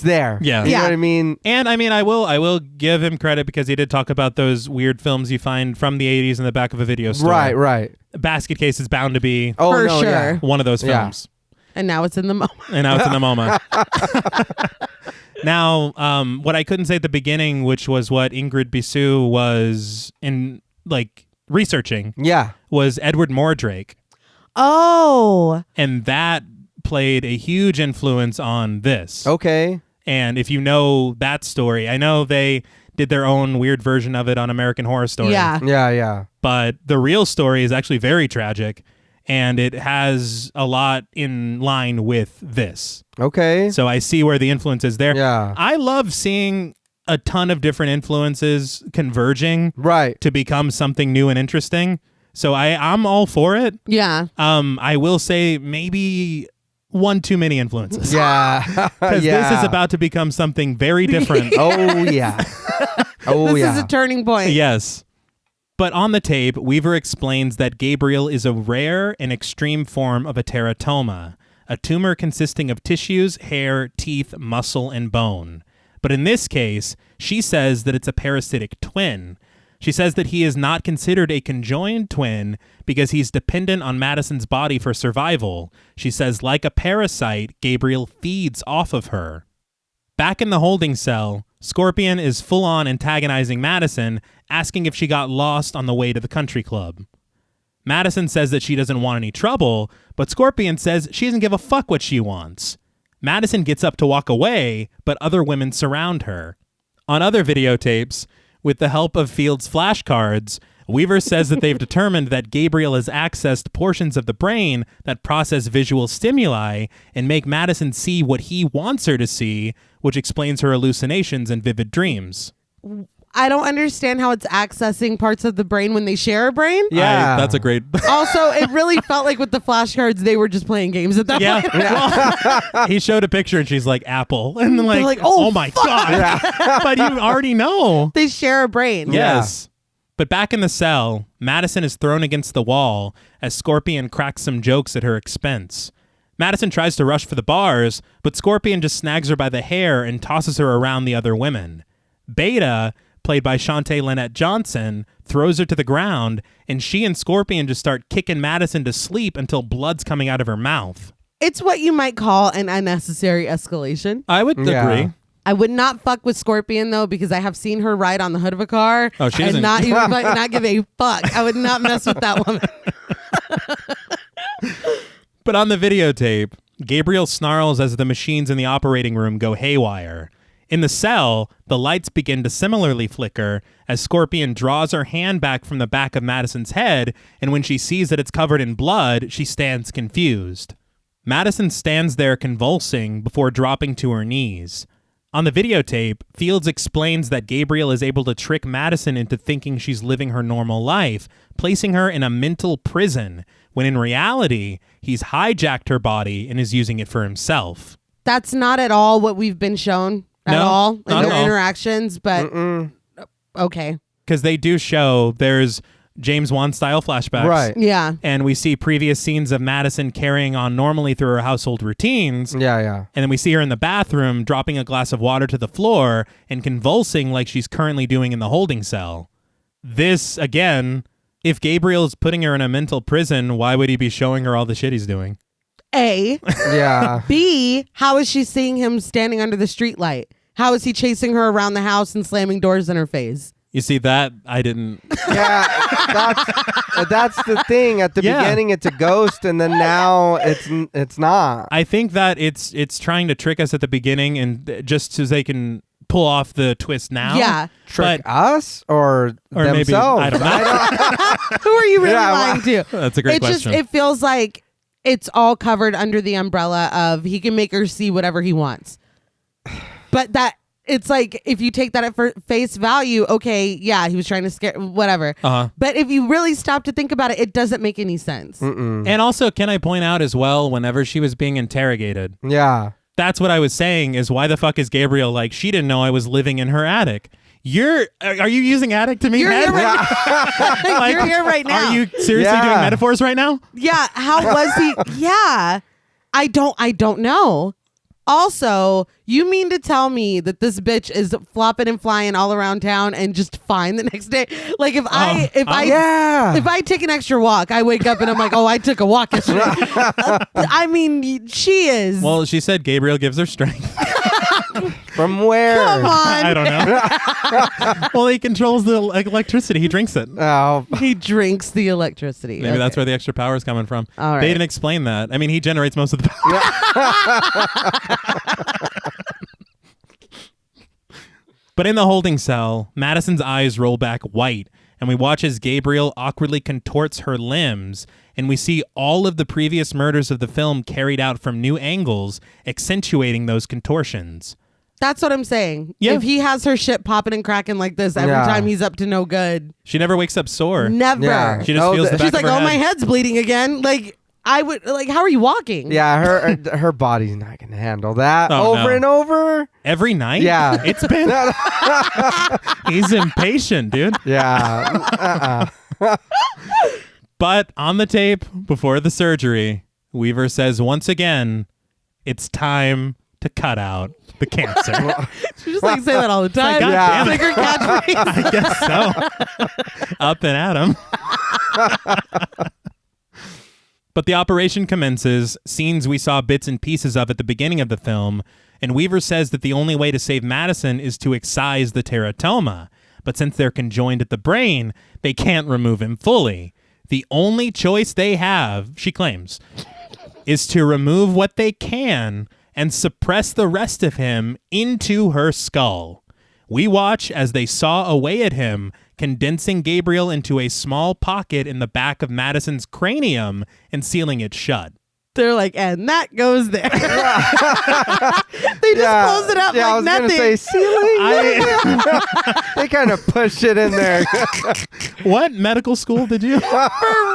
there. Yeah. You know Yeah. what I mean? And I mean, I will give him credit because he did talk about those weird films you find from the 80s in the back of a video store. Right. Basket Case is bound to be Oh, For no, sure. yeah. one of those Yeah. films. And now it's in the moment. And now it's in the MoMA. Now, what I couldn't say at the beginning, which was what Ingrid Bissou was researching, Yeah. was Edward Mordrake. Oh. And that played a huge influence on this. Okay. And if you know that story, I know they did their own weird version of it on American Horror Story. Yeah. Yeah. But the real story is actually very tragic, and it has a lot in line with this. Okay. So I see where the influence is there. Yeah. I love seeing a ton of different influences converging Right. to become something new and interesting. So I'm all for it. Yeah. I will say maybe one too many influences. Yeah. Because yeah. this is about to become something very different. Oh, yeah. Oh, This yeah. is a turning point. Yes. But on the tape, Weaver explains that Gabriel is a rare and extreme form of a teratoma, a tumor consisting of tissues, hair, teeth, muscle, and bone. But in this case, she says that it's a parasitic twin. She says that he is not considered a conjoined twin because he's dependent on Madison's body for survival. She says, like a parasite, Gabriel feeds off of her. Back in the holding cell, Scorpion is full-on antagonizing Madison, asking if she got lost on the way to the country club. Madison says that she doesn't want any trouble, but Scorpion says she doesn't give a fuck what she wants. Madison gets up to walk away, but other women surround her. On other videotapes, with the help of Field's flashcards, Weaver says that they've determined that Gabriel has accessed portions of the brain that process visual stimuli and make Madison see what he wants her to see, which explains her hallucinations and vivid dreams. I don't understand how it's accessing parts of the brain when they share a brain. Yeah. That's a great... Also, it really felt like with the flashcards, they were just playing games at that Yeah. point. Well, he showed a picture and she's like, Apple. And then They're like, like, oh, my fuck. God. But you already know. They share a brain. Yes. But back in the cell, Madison is thrown against the wall as Scorpion cracks some jokes at her expense. Madison tries to rush for the bars, but Scorpion just snags her by the hair and tosses her around the other women. Beta, played by Shantae Lynette Johnson, throws her to the ground, and she and Scorpion just start kicking Madison to sleep until blood's coming out of her mouth. It's what you might call an unnecessary escalation. I would Yeah. agree. I would not fuck with Scorpion though, because I have seen her ride on the hood of a car. Oh, she and doesn't- not even not give a fuck. I would not mess with that woman. But on the videotape, Gabriel snarls as the machines in the operating room go haywire. In the cell, the lights begin to similarly flicker as Scorpion draws her hand back from the back of Madison's head, and when she sees that it's covered in blood, she stands confused. Madison stands there convulsing before dropping to her knees. On the videotape, Fields explains that Gabriel is able to trick Madison into thinking she's living her normal life, placing her in a mental prison, when in reality, he's hijacked her body and is using it for himself. That's not at all what we've been shown at No, all in not at their all. interactions, but okay. Because they do show there's James Wan style flashbacks. Right. Yeah. And we see previous scenes of Madison carrying on normally through her household routines. Yeah. And then we see her in the bathroom dropping a glass of water to the floor and convulsing like she's currently doing in the holding cell. This, again, if Gabriel's putting her in a mental prison, why would he be showing her all the shit he's doing? A. Yeah. B. How is she seeing him standing under the streetlight? How is he chasing her around the house and slamming doors in her face? You see that? I didn't. Yeah, that's the thing. At the beginning, it's a ghost, and then now it's not. I think that it's trying to trick us at the beginning, and just so they can pull off the twist now. Yeah. Trick us or themselves? Maybe, I don't know. Who are you really lying to? That's a great question. It feels like it's all covered under the umbrella of he can make her see whatever he wants. But that it's like, if you take that at face value, okay, yeah, he was trying to scare, whatever. But if you really stop to think about it, it doesn't make any sense. Mm-mm. And also, can I point out as well, whenever she was being interrogated, that's what I was saying, is why the fuck is Gabriel like, she didn't know I was living in her attic? Are you using attic to mean You're head? here right, like, you're here right now. Are you seriously doing metaphors right now? Yeah. How was he? Yeah. I don't know. Also, you mean to tell me that this bitch is flopping and flying all around town and just fine the next day? Like if I take an extra walk, I wake up and I'm like, oh, I took a walk yesterday. I mean, she is. Well, she said Gabriel gives her strength. From where? Come on. I don't know. Well, he controls the electricity. He drinks it. Oh. He drinks the electricity. Maybe that's where the extra power is coming from. All right. They didn't explain that. I mean, he generates most of the power. But in the holding cell, Madison's eyes roll back white, and we watch as Gabriel awkwardly contorts her limbs, and we see all of the previous murders of the film carried out from new angles, accentuating those contortions. That's what I'm saying. Yeah. If he has her shit popping and cracking like this every time he's up to no good. She never wakes up sore. Never. Yeah. She just feels the back She's like, of her oh, my head. head's bleeding again. Like, I would, like, how are you walking? Yeah, her body's not going to handle that over and over. Every night? Yeah. It's been... He's impatient, dude. Yeah. But on the tape, before the surgery, Weaver says once again, it's time to cut out the cancer. She just like say that all the time. God damn it. It's like her catchphrase. I guess so. Up and at him. But the operation commences, scenes we saw bits and pieces of at the beginning of the film, and Weaver says that the only way to save Madison is to excise the teratoma. But since they're conjoined at the brain, they can't remove him fully. The only choice they have, she claims, is to remove what they can and suppress the rest of him into her skull. We watch as they saw away at him, condensing Gabriel into a small pocket in the back of Madison's cranium and sealing it shut. They're like, and that goes there. They just close it up I like was nothing. Gonna say ceiling. They kind of push it in there. What medical school did you? For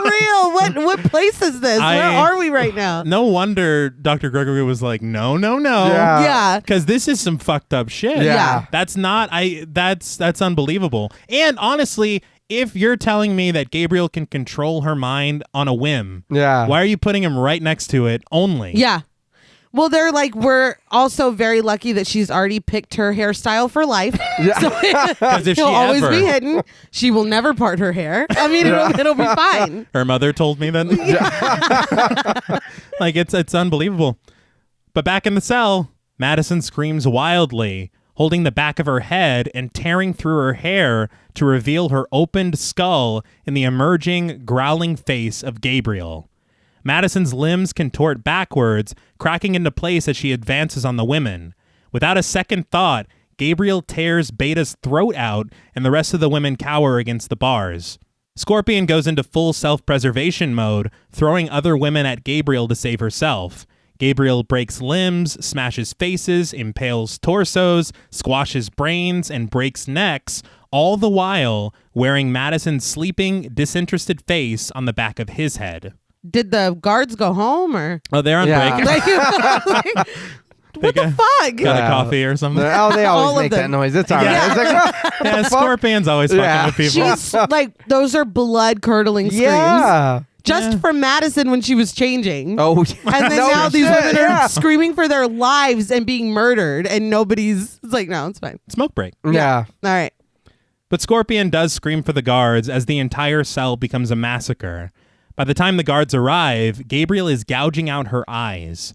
real. What place is this? Where are we right now? No wonder Dr. Gregory was like, no. Yeah. Because this is some fucked up shit. Yeah. That's unbelievable. And honestly, if you're telling me that Gabriel can control her mind on a whim, why are you putting him right next to it only? Yeah. Well, they're like, we're also very lucky that she's already picked her hairstyle for life. Yeah. So if he'll she always ever- be hidden. She will never part her hair. I mean, it'll be fine. Her mother told me that. Like, it's unbelievable. But back in the cell, Madison screams wildly, holding the back of her head and tearing through her hair to reveal her opened skull in the emerging, growling face of Gabriel. Madison's limbs contort backwards, cracking into place as she advances on the women. Without a second thought, Gabriel tears Beta's throat out, and the rest of the women cower against the bars. Scorpion goes into full self-preservation mode, throwing other women at Gabriel to save herself. Gabriel breaks limbs, smashes faces, impales torsos, squashes brains, and breaks necks, all the while wearing Madison's sleeping, disinterested face on the back of his head. Did the guards go home or? Oh, they're on break. What the fuck? Got a coffee or something? Oh, they All always of make them. that noise. It's all right. Yeah. It's like, Yeah, Scorpion's always fucking with people. She's like, those are blood-curdling screams. yeah. Just from Madison when she was changing. Oh, And then no now these shit, women yeah. are screaming for their lives and being murdered, and nobody's. It's like, no, it's fine. Smoke break. Yeah. All right. But Scorpion does scream for the guards as the entire cell becomes a massacre. By the time the guards arrive, Gabriel is gouging out her eyes.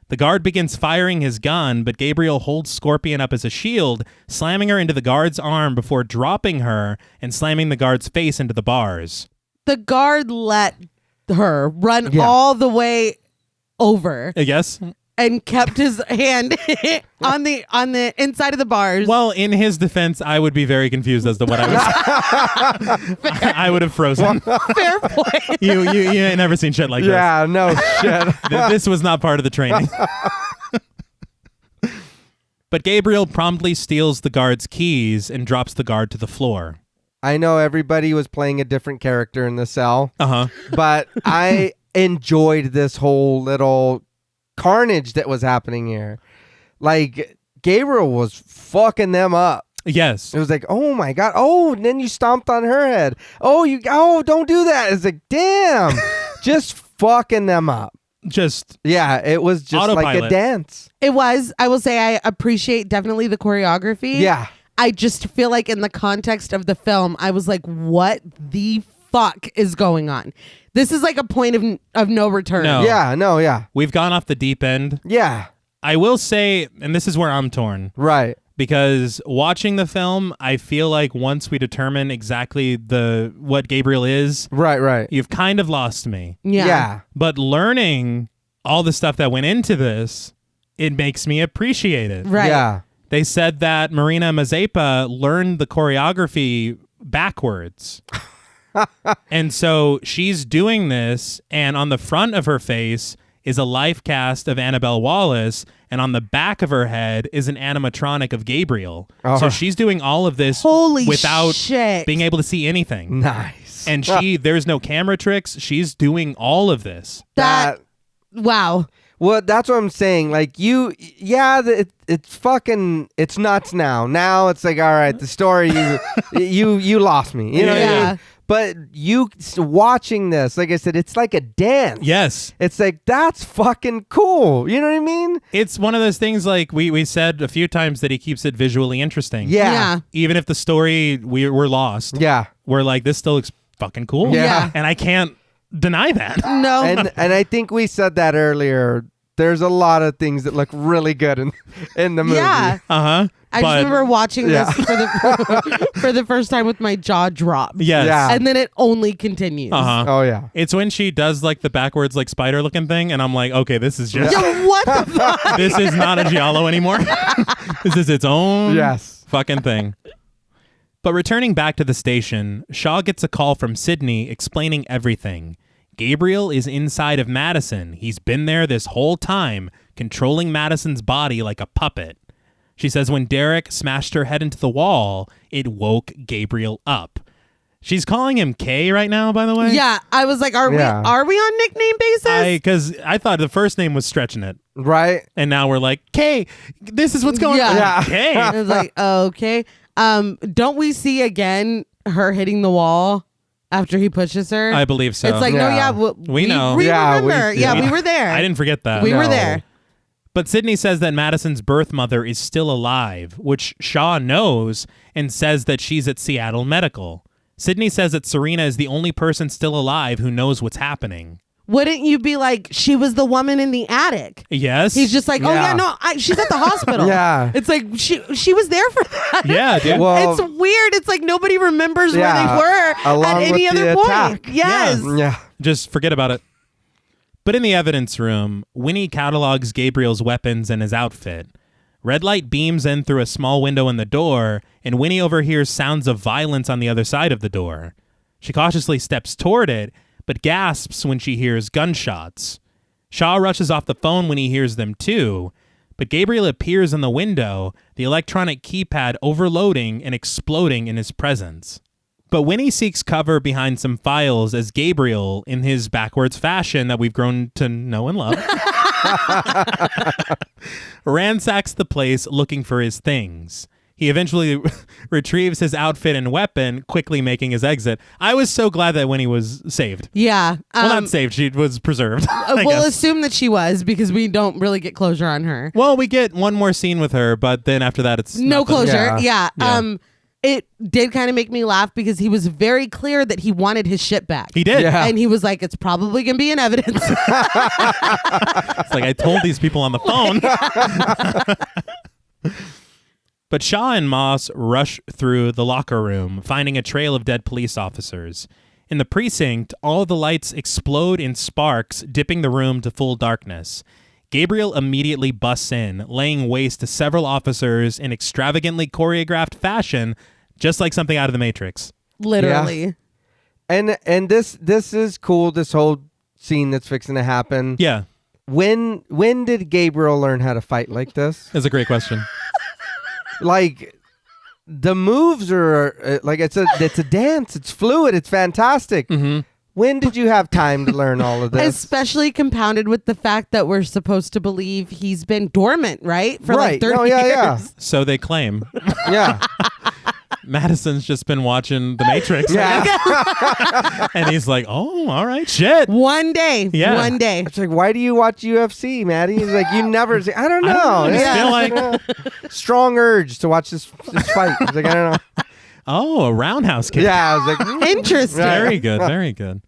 The guard begins firing his gun, but Gabriel holds Scorpion up as a shield, slamming her into the guard's arm before dropping her and slamming the guard's face into the bars. The guard let her run all the way over. Yes? And kept his hand on the inside of the bars. Well, in his defense, I would be very confused as to what I was. I would have frozen. Fair point. You ain't never seen shit like this. Yeah, no shit. This was not part of the training. But Gabriel promptly steals the guard's keys and drops the guard to the floor. I know everybody was playing a different character in the cell, Uh-huh. but I enjoyed this whole little carnage that was happening here. Like, Gabriel was fucking them up. Yes. It was like, oh my God. Oh, and then you stomped on her head. Oh, don't do that. It's like, damn. Just fucking them up. Yeah, it was just Autopilot. like a dance. It was. I will say I appreciate definitely the choreography. Yeah. I just feel like in the context of the film, I was like, what the fuck is going on? This is like a point of no return. No. Yeah. We've gone off the deep end. Yeah. I will say, and this is where I'm torn, Right. because watching the film, I feel like once we determine exactly what Gabriel is, Right. you've kind of lost me. Yeah. But learning all the stuff that went into this, it makes me appreciate it. Right. Yeah. They said that Marina Mazepa learned the choreography backwards. And so she's doing this, and on the front of her face is a life cast of Annabelle Wallace, and on the back of her head is an animatronic of Gabriel. So she's doing all of this without shit. being able to see anything. Nice. And there's no camera tricks. She's doing all of this. Wow. Well, that's what I'm saying. Like, it's fucking, it's nuts now. Now it's like, all right, the story, you lost me. You know what I mean? But watching this, like I said, it's like a dance. Yes. It's like, that's fucking cool. You know what I mean? It's one of those things, like we said a few times, that he keeps it visually interesting. Yeah. Even if the story, we're lost. Yeah. We're like, this still looks fucking cool. Yeah. And I can't deny that. No. And I think we said that earlier. There's a lot of things that look really good in the movie. Yeah. Uh-huh. I just remember watching this for the first time with my jaw dropped. Yes. Yeah. And then it only continues. Uh-huh. Oh, yeah. It's when she does like the backwards like spider looking thing, and I'm like, okay, this is just Yo, what the fuck? this is not a giallo anymore. This is its own fucking thing. But returning back to the station, Shaw gets a call from Sydney explaining everything. Gabriel is inside of Madison. He's been there this whole time, controlling Madison's body like a puppet. She says when Derek smashed her head into the wall, it woke Gabriel up. She's calling him K right now, by the way. Yeah, I was like, are we on nickname basis? Because I thought the first name was stretching it. Right. And now we're like, K, this is what's going on. Yeah. K. I was like, okay. Don't we see again her hitting the wall after he pushes her? I believe so. It's like, we know. We Yeah, remember. We were there. I didn't forget that. We were there. But Sydney says that Madison's birth mother is still alive, which Shaw knows, and says that she's at Seattle Medical. Sydney says that Serena is the only person still alive who knows what's happening. Wouldn't you be like, she was the woman in the attic? Yes. He's just like, she's at the hospital. Yeah. It's like, she was there for that. Yeah, dude. Well, it's weird. It's like nobody remembers where they were along at any with other the point. attack. Yes. Yeah. Just forget about it. But in the evidence room, Winnie catalogs Gabriel's weapons and his outfit. Red light beams in through a small window in the door, and Winnie overhears sounds of violence on the other side of the door. She cautiously steps toward it, but gasps when she hears gunshots. Shaw rushes off the phone when he hears them too, but Gabriel appears in the window, the electronic keypad overloading and exploding in his presence. But Winnie seeks cover behind some files as Gabriel, in his backwards fashion that we've grown to know and love, ransacks the place looking for his things. He eventually retrieves his outfit and weapon, quickly making his exit. I was so glad that Winnie was saved. Yeah. Well, not saved. She was preserved. We'll assume that she was because we don't really get closure on her. Well, we get one more scene with her, but then after that, it's no nothing. closure. Yeah. Yeah. it did kind of make me laugh because he was very clear that he wanted his shit back. He did. Yeah. And he was like, it's probably going to be in evidence. It's like, I told these people on the phone. But Shaw and Moss rush through the locker room, finding a trail of dead police officers. In the precinct, all the lights explode in sparks, dipping the room to full darkness. Gabriel immediately busts in, laying waste to several officers in extravagantly choreographed fashion, just like something out of The Matrix. Literally. Yeah. And this is cool, this whole scene that's fixing to happen. Yeah, When did Gabriel learn how to fight like this? that's a great question. Like, the moves are like it's a dance. It's fluid. It's fantastic. Mm-hmm. When did you have time to learn all of this? Especially compounded with the fact that we're supposed to believe he's been dormant, right? For like Right. 30 Oh, yeah, years. yeah. So they claim. Yeah. Madison's just been watching The Matrix. Yeah. And he's like, oh, all right, shit. One day. Yeah. One day. It's like, why do you watch UFC, Maddie? He's like, you never say, I don't know. I just Yeah. feel like, Strong urge to watch this fight. He's like, I don't know. oh, a roundhouse kick. Yeah. I was like, Interesting. Right. Very good, very good.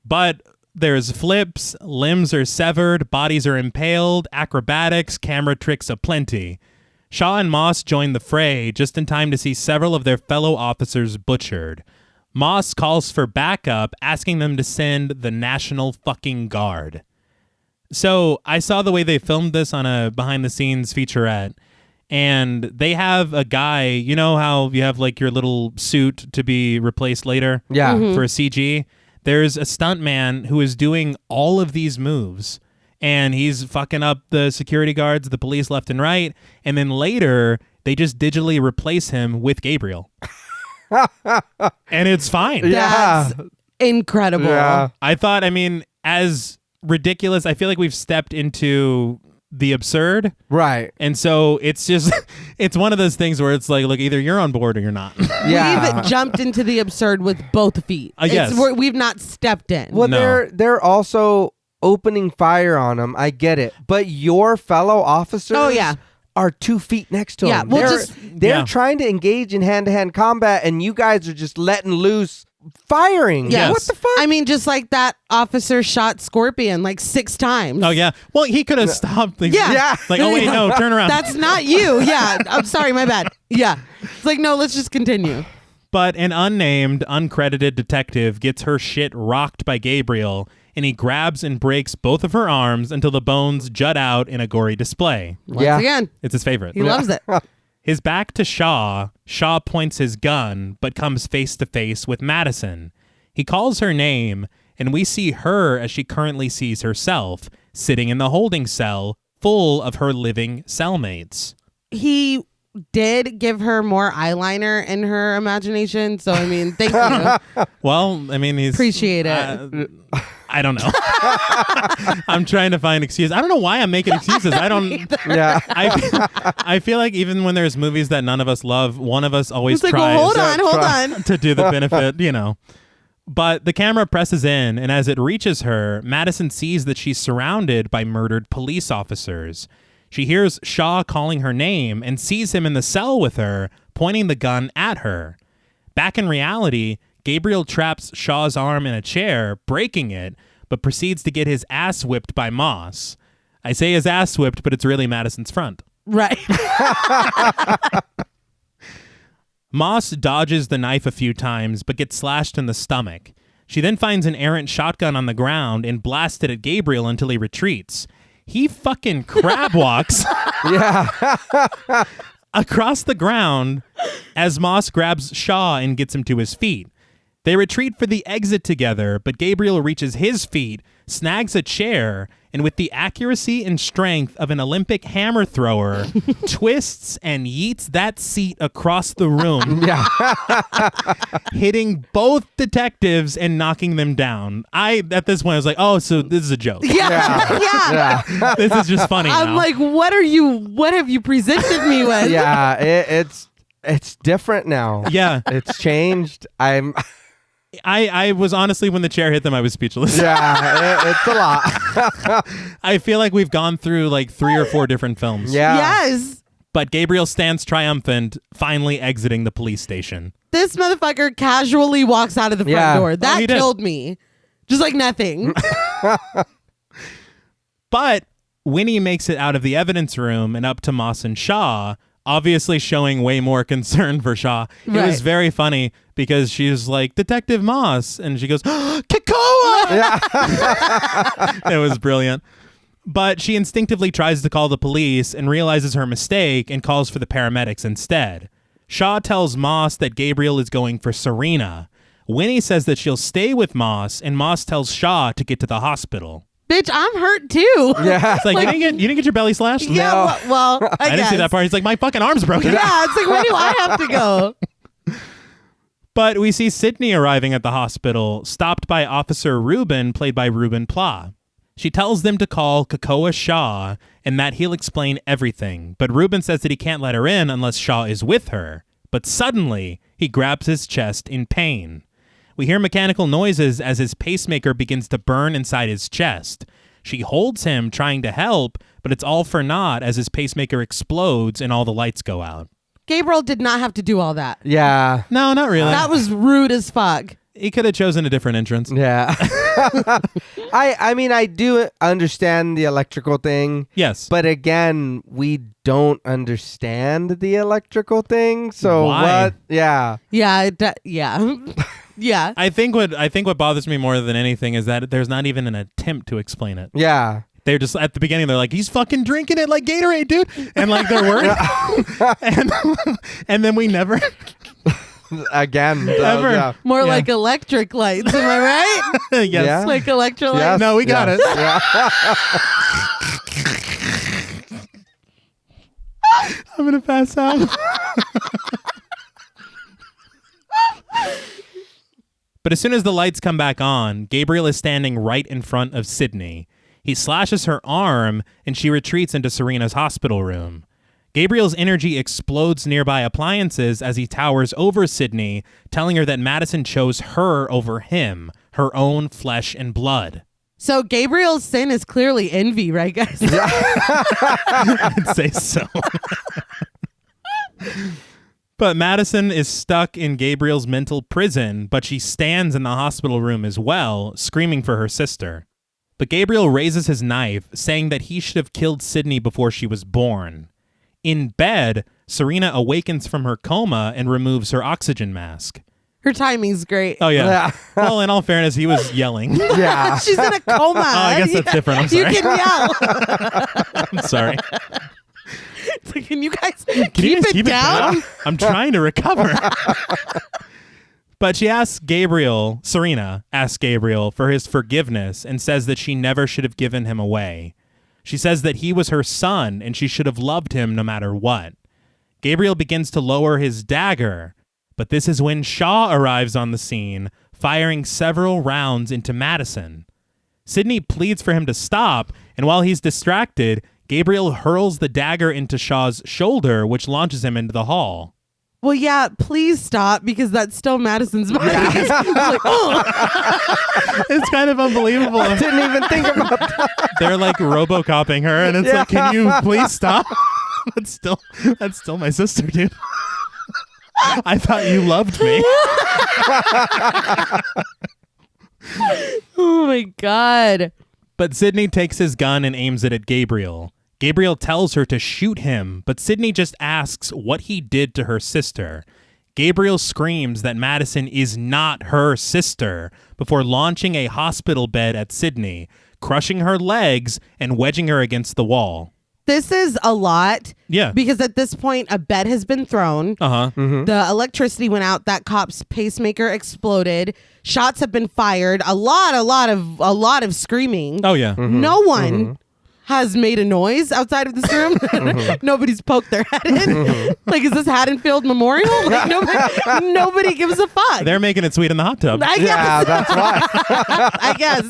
But there's flips, limbs are severed, bodies are impaled, acrobatics, camera tricks aplenty. Shaw and Moss join the fray just in time to see several of their fellow officers butchered. Moss calls for backup, asking them to send the National fucking Guard. So I saw the way they filmed this on a behind-the-scenes featurette, and they have a guy, you know how you have like your little suit to be replaced later yeah. for a CG? There's a stuntman who is doing all of these moves, and he's fucking up the security guards, the police left and right, and then later they just digitally replace him with Gabriel. And it's fine. Yeah. That's incredible. Yeah. I thought, I mean, as ridiculous, I feel like we've stepped into the absurd. Right. And so it's just, it's one of those things where it's like, look, either you're on board or you're not. Yeah. We've jumped into the absurd with both feet. Yes. We've not stepped in. Well, No. they're also opening fire on him. I get it. But your fellow officers Oh, yeah. are 2 feet next to Yeah, him. well, They're Yeah. trying to engage in hand-to-hand combat, and you guys are just letting loose firing. Yeah. What the fuck? I mean, just like that officer shot Scorpion like 6 times. Oh, yeah. Well, he could have stopped. Like, Yeah. Yeah. Like, oh, wait, no, turn around. That's not you. Yeah. I'm sorry. My bad. Yeah. It's like, no, let's just continue. But an unnamed, uncredited detective gets her shit rocked by Gabriel, and he grabs and breaks both of her arms until the bones jut out in a gory display. Once Yeah. again, It's his favorite. he loves it. His back to Shaw, Shaw points his gun, but comes face to face with Madison. He calls her name, and we see her as she currently sees herself, sitting in the holding cell, full of her living cellmates. He did give her more eyeliner in her imagination. So, I mean, thank you. Well, I mean, he's... Appreciate it. I don't know. I'm trying to find excuses. I don't know why I'm making excuses. I don't... Yeah. I feel like even when there's movies that none of us love, one of us always It's like, tries well, hold on. to do the benefit, you know. But the camera presses in, and as it reaches her, Madison sees that she's surrounded by murdered police officers. She hears Shaw calling her name and sees him in the cell with her, pointing the gun at her. Back in reality, Gabriel traps Shaw's arm in a chair, breaking it, but proceeds to get his ass whipped by Moss. I say his ass whipped, but it's really Madison's front. Right. Moss dodges the knife a few times, but gets slashed in the stomach. She then finds an errant shotgun on the ground and blasts it at Gabriel until he retreats. He fucking crab walks Yeah. across the ground as Moss grabs Shaw and gets him to his feet. They retreat for the exit together, but Gabriel reaches his feet, snags a chair, and with the accuracy and strength of an Olympic hammer thrower, twists and yeets that seat across the room, Yeah. hitting both detectives and knocking them down. At this point, I was like, oh, so this is a joke. Yeah. Yeah. Yeah. This is just funny I'm now. like, what have you presented me with? Yeah. It's different now. Yeah. It's changed. I was honestly, when the chair hit them, I was speechless. Yeah. It's a lot. I feel like we've gone through like 3 or 4 different films. Yeah. Yes. But Gabriel stands triumphant, finally exiting the police station. This motherfucker casually walks out of the front door. he That did. killed me. Just like nothing. But Winnie makes it out of the evidence room and up to Moss and Shaw, obviously showing way more concern for Shaw. It Right. was very funny because she was like, Detective Moss. And she goes, Kakoa! It was brilliant. But she instinctively tries to call the police and realizes her mistake and calls for the paramedics instead. Shaw tells Moss that Gabriel is going for Serena. Winnie says that she'll stay with Moss, and Moss tells Shaw to get to the hospital. Bitch, I'm hurt too. Yeah. It's like, you didn't get your belly slashed? Yeah, well, I didn't see that part. He's like, my fucking arm's broken. Yeah, it's like, where do I have to go? But we see Sydney arriving at the hospital, stopped by Officer Reuben, played by Reuben Pla. She tells them to call Kakoa Shaw and that he'll explain everything. But Reuben says that he can't let her in unless Shaw is with her. But suddenly, he grabs his chest in pain. We hear mechanical noises as his pacemaker begins to burn inside his chest. She holds him, trying to help, but it's all for naught as his pacemaker explodes and all the lights go out. Gabriel did not have to do all that. Yeah. No, not really. That was rude as fuck. He could have chosen a different entrance. Yeah. I mean, I do understand the electrical thing. Yes. But again, we don't understand the electrical thing. So Why? what? Yeah. Yeah, yeah. Yeah. I think what bothers me more than anything is that there's not even an attempt to explain it. Yeah. They're just at the beginning. They're like, he's fucking drinking it like Gatorade, dude, and like they're worried, and then we never Again. Ever. Yeah. More Yeah. like electric lights, am I right? yes. Yeah. Like electrolytes. Yes. No, we got Yes. it. Yeah. I'm gonna pass out. But as soon as the lights come back on, Gabriel is standing right in front of Sydney. He slashes her arm, and she retreats into Serena's hospital room. Gabriel's energy explodes nearby appliances as he towers over Sydney, telling her that Madison chose her over him, her own flesh and blood. So Gabriel's sin is clearly envy, right, guys? I'd say so. But Madison is stuck in Gabriel's mental prison, but she stands in the hospital room as well, screaming for her sister. But Gabriel raises his knife, saying that he should have killed Sydney before she was born. In bed, Serena awakens from her coma and removes her oxygen mask. Her timing's great. Oh, yeah. Yeah. Well, in all fairness, he was yelling. Yeah. She's in a coma. Oh, I guess that's different. I'm sorry. You can yell. I'm sorry. It's like, can you guys Can you keep guys it keep down? it down? I'm trying to recover. But she asks Serena asks Gabriel for his forgiveness and says that she never should have given him away. She says that he was her son and she should have loved him no matter what. Gabriel begins to lower his dagger, but this is when Shaw arrives on the scene, firing several rounds into Madison. Sydney pleads for him to stop, and while he's distracted, Gabriel hurls the dagger into Shaw's shoulder, which launches him into the hall. Well, yeah, please stop because that's still Madison's body. It's like, oh. It's kind of unbelievable. Didn't even think about that. They're like RoboCopping her, and it's like, can you please stop? That's still my sister, dude. I thought you loved me. Oh my God. But Sydney takes his gun and aims it at Gabriel. Gabriel tells her to shoot him, but Sydney just asks what he did to her sister. Gabriel screams that Madison is not her sister before launching a hospital bed at Sydney, crushing her legs and wedging her against the wall. This is a lot. Yeah. Because at this point, a bed has been thrown. Uh-huh. Mm-hmm. The electricity went out. That cop's pacemaker exploded. Shots have been fired. A lot of screaming. Oh, yeah. No one has made a noise outside of this room. Nobody's poked their head in. Like, is this Haddonfield Memorial? Like, nobody gives a fuck. They're making it sweet in the hot tub. I guess. Yeah, that's why. I guess.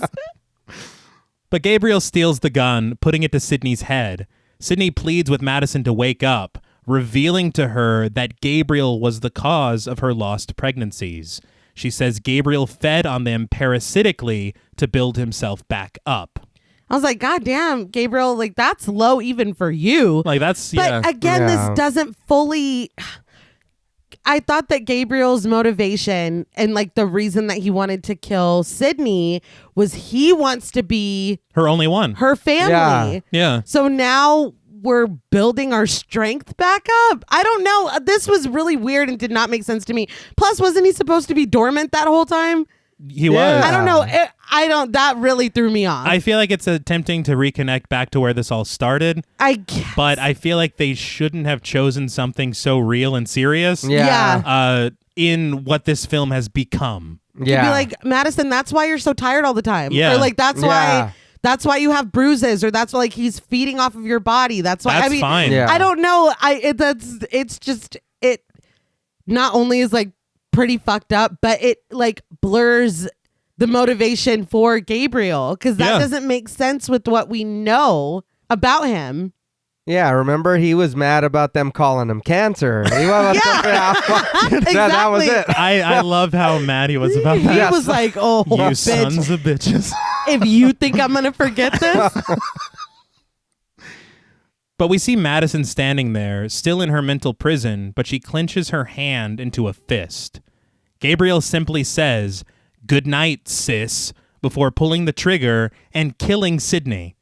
But Gabriel steals the gun, putting it to Sydney's head. Sydney pleads with Madison to wake up, revealing to her that Gabriel was the cause of her lost pregnancies. She says Gabriel fed on them parasitically to build himself back up. I was like, God damn, Gabriel, like that's low even for you. Like that's But again, this doesn't fully. I thought that Gabriel's motivation and like the reason that he wanted to kill Sydney was he wants to be her only one. her family. Yeah. So now we're building our strength back up. I don't know. This was really weird and did not make sense to me. Plus, wasn't he supposed to be dormant that whole time? He was. I don't know. That really threw me off. I feel like it's attempting to reconnect back to where this all started. I guess. But I feel like they shouldn't have chosen something so real and serious. Yeah. In what this film has become. Yeah. You'd be like, Madison, that's why you're so tired all the time. Yeah. Or like, that's why you have bruises, or that's why like he's feeding off of your body. That's why. That's fine. Yeah. I don't know. It's just not only is like pretty fucked up, but it like blurs the motivation for Gabriel because that doesn't make sense with what we know about him. Yeah, remember he was mad about them calling him cancer. He wasn't Exactly. that was it. I loved how mad he was about that. He was like, "Oh, You bitch, sons of bitches." if you think I'm gonna forget this." But we see Madison standing there, still in her mental prison, but she clenches her hand into a fist. Gabriel simply says, "Good night, sis," before pulling the trigger and killing Sydney.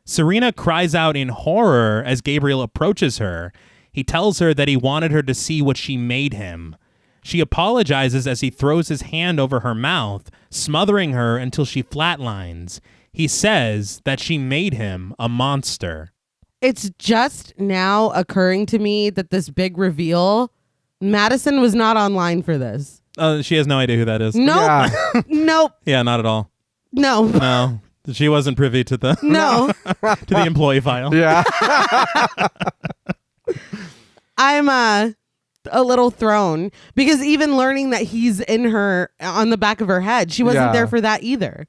Serena cries out in horror as Gabriel approaches her. He tells her that he wanted her to see what she made him. She apologizes as he throws his hand over her mouth, smothering her until she flatlines. He says that she made him a monster. It's just now occurring to me that this big reveal, Madison was not online for this. She has no idea who that is. Nope. Yeah. Nope. Yeah, not at all. No. No. She wasn't privy to the No. to the employee file. Yeah. I'm a little thrown because even learning that he's in her on the back of her head, she wasn't there for that either.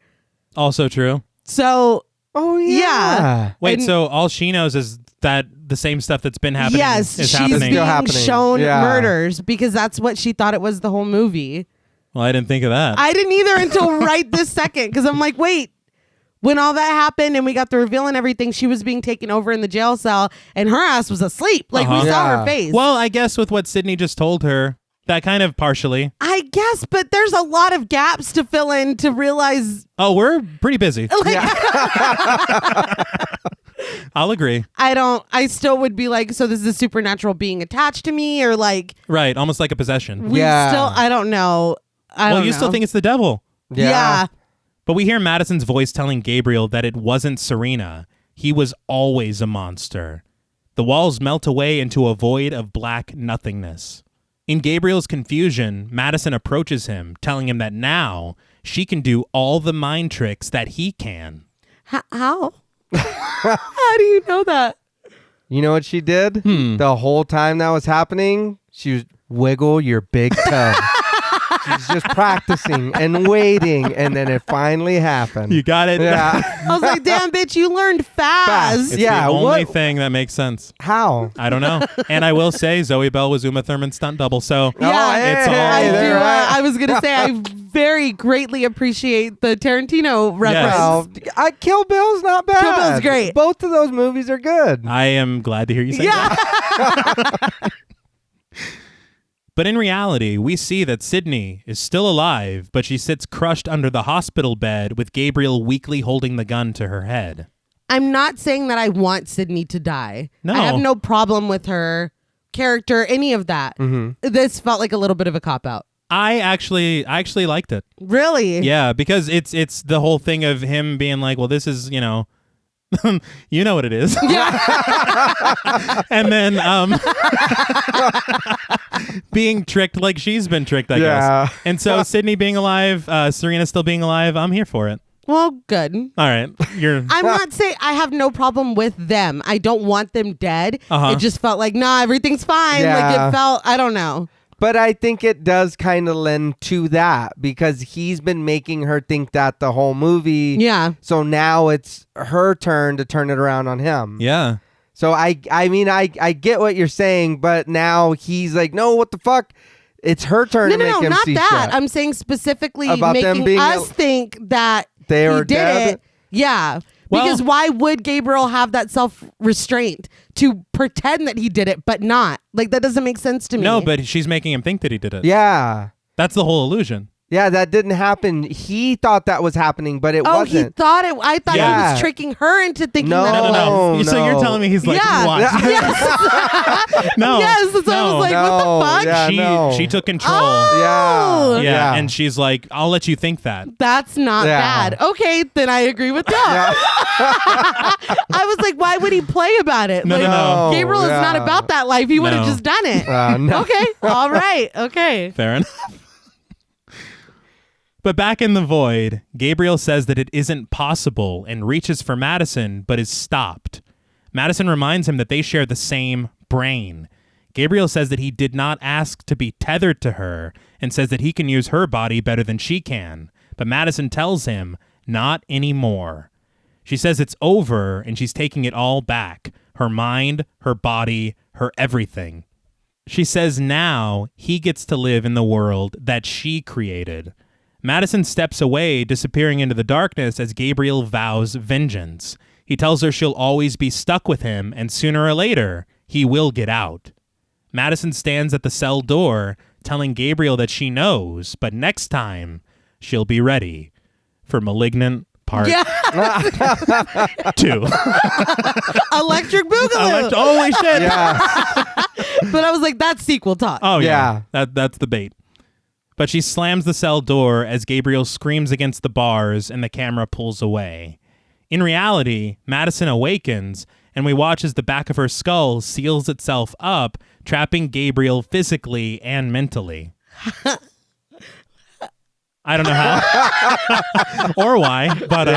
Also true. So, Oh yeah. Wait, And- so all she knows is that the same stuff that's been happening yes, is she's happening. being Still happening. shown Yeah. murders because that's what she thought it was the whole movie. Well, I didn't think of that. I didn't either until right this second because I'm like, wait, when all that happened and we got the reveal and everything, she was being taken over in the jail cell and her ass was asleep. Like we saw Yeah. her face. Well, I guess with what Sydney just told her, that kind of partially. I guess, but there's a lot of gaps to fill in to realize. Oh, we're pretty busy. Like, I'll agree. I still would be like, so this is a supernatural being attached to me or like, Right, almost like a possession. I don't know. Well, you still think it's the devil. Yeah. But we hear Madison's voice telling Gabriel that it wasn't Serena. He was always a monster. The walls melt away into a void of black nothingness. In Gabriel's confusion, Madison approaches him, telling him that now she can do all the mind tricks that he can. How? How do you know that? You know what she did? The whole time that was happening, she was wiggle your big toe. She's just practicing and waiting, and then it finally happened. You got it. Yeah. I was like, damn, bitch, you learned fast. It's Yeah, the only what- thing that makes sense. How? I don't know. And I will say Zoe Bell was Uma Thurman's stunt double, so Yeah, it's all I do. there, right? I was gonna say I very greatly appreciate the Tarantino reference. Well, Kill Bill's not bad. Kill Bill's great. Both of those movies are good. I am glad to hear you say that. But in reality, we see that Sydney is still alive, but she sits crushed under the hospital bed with Gabriel weakly holding the gun to her head. I'm not saying that I want Sydney to die. No. I have no problem with her character, any of that. This felt like a little bit of a cop-out. I actually liked it. Really? Yeah, because it's the whole thing of him being like, well, this is, you know what it is. And then being tricked like she's been tricked, I guess. And so Sydney being alive, Serena still being alive, I'm here for it. Well, good. All right. I'm not saying I have no problem with them. I don't want them dead. Uh-huh. It just felt like, nah, everything's fine. Yeah. Like it felt, I don't know. But I think it does kind of lend to that because he's been making her think that the whole movie. Yeah. So now it's her turn to turn it around on him. Yeah. So I mean, I get what you're saying, but now he's like, no, what the fuck? It's her turn to make him not see that. shit. I'm saying specifically About them making being us think that they he were did dead? it. Yeah. Because why would Gabriel have that self-restraint to pretend that he did it, but not? Like, that doesn't make sense to me. No, but she's making him think that he did it. Yeah. That's the whole illusion. Yeah, that didn't happen. He thought that was happening, but it wasn't. He thought it. I thought he was tricking her into thinking that. No. So you're telling me he's like, watch. Yes. No. Yes. So I was like, what the fuck? Yeah, she took control. Oh. Yeah. And she's like, I'll let you think that. That's not bad. Okay, then I agree with that. I was like, why would he play about it? No. Gabriel is not about that life. He would have just done it. No. Okay. All right. Okay. Fair enough. But back in the void, Gabriel says that it isn't possible and reaches for Madison, but is stopped. Madison reminds him that they share the same brain. Gabriel says that he did not ask to be tethered to her and says that he can use her body better than she can. But Madison tells him, not anymore. She says it's over and she's taking it all back. Her mind, her body, her everything. She says now he gets to live in the world that she created. Madison steps away, disappearing into the darkness as Gabriel vows vengeance. He tells her she'll always be stuck with him, and sooner or later, he will get out. Madison stands at the cell door, telling Gabriel that she knows, but next time, she'll be ready for Malignant Part 2. Electric Boogaloo. Holy shit. Yeah. But I was like, that's sequel talk. Oh, yeah. That's the bait. But she slams the cell door as Gabriel screams against the bars and the camera pulls away. In reality, Madison awakens, and we watch as the back of her skull seals itself up, trapping Gabriel physically and mentally. I don't know how or why, but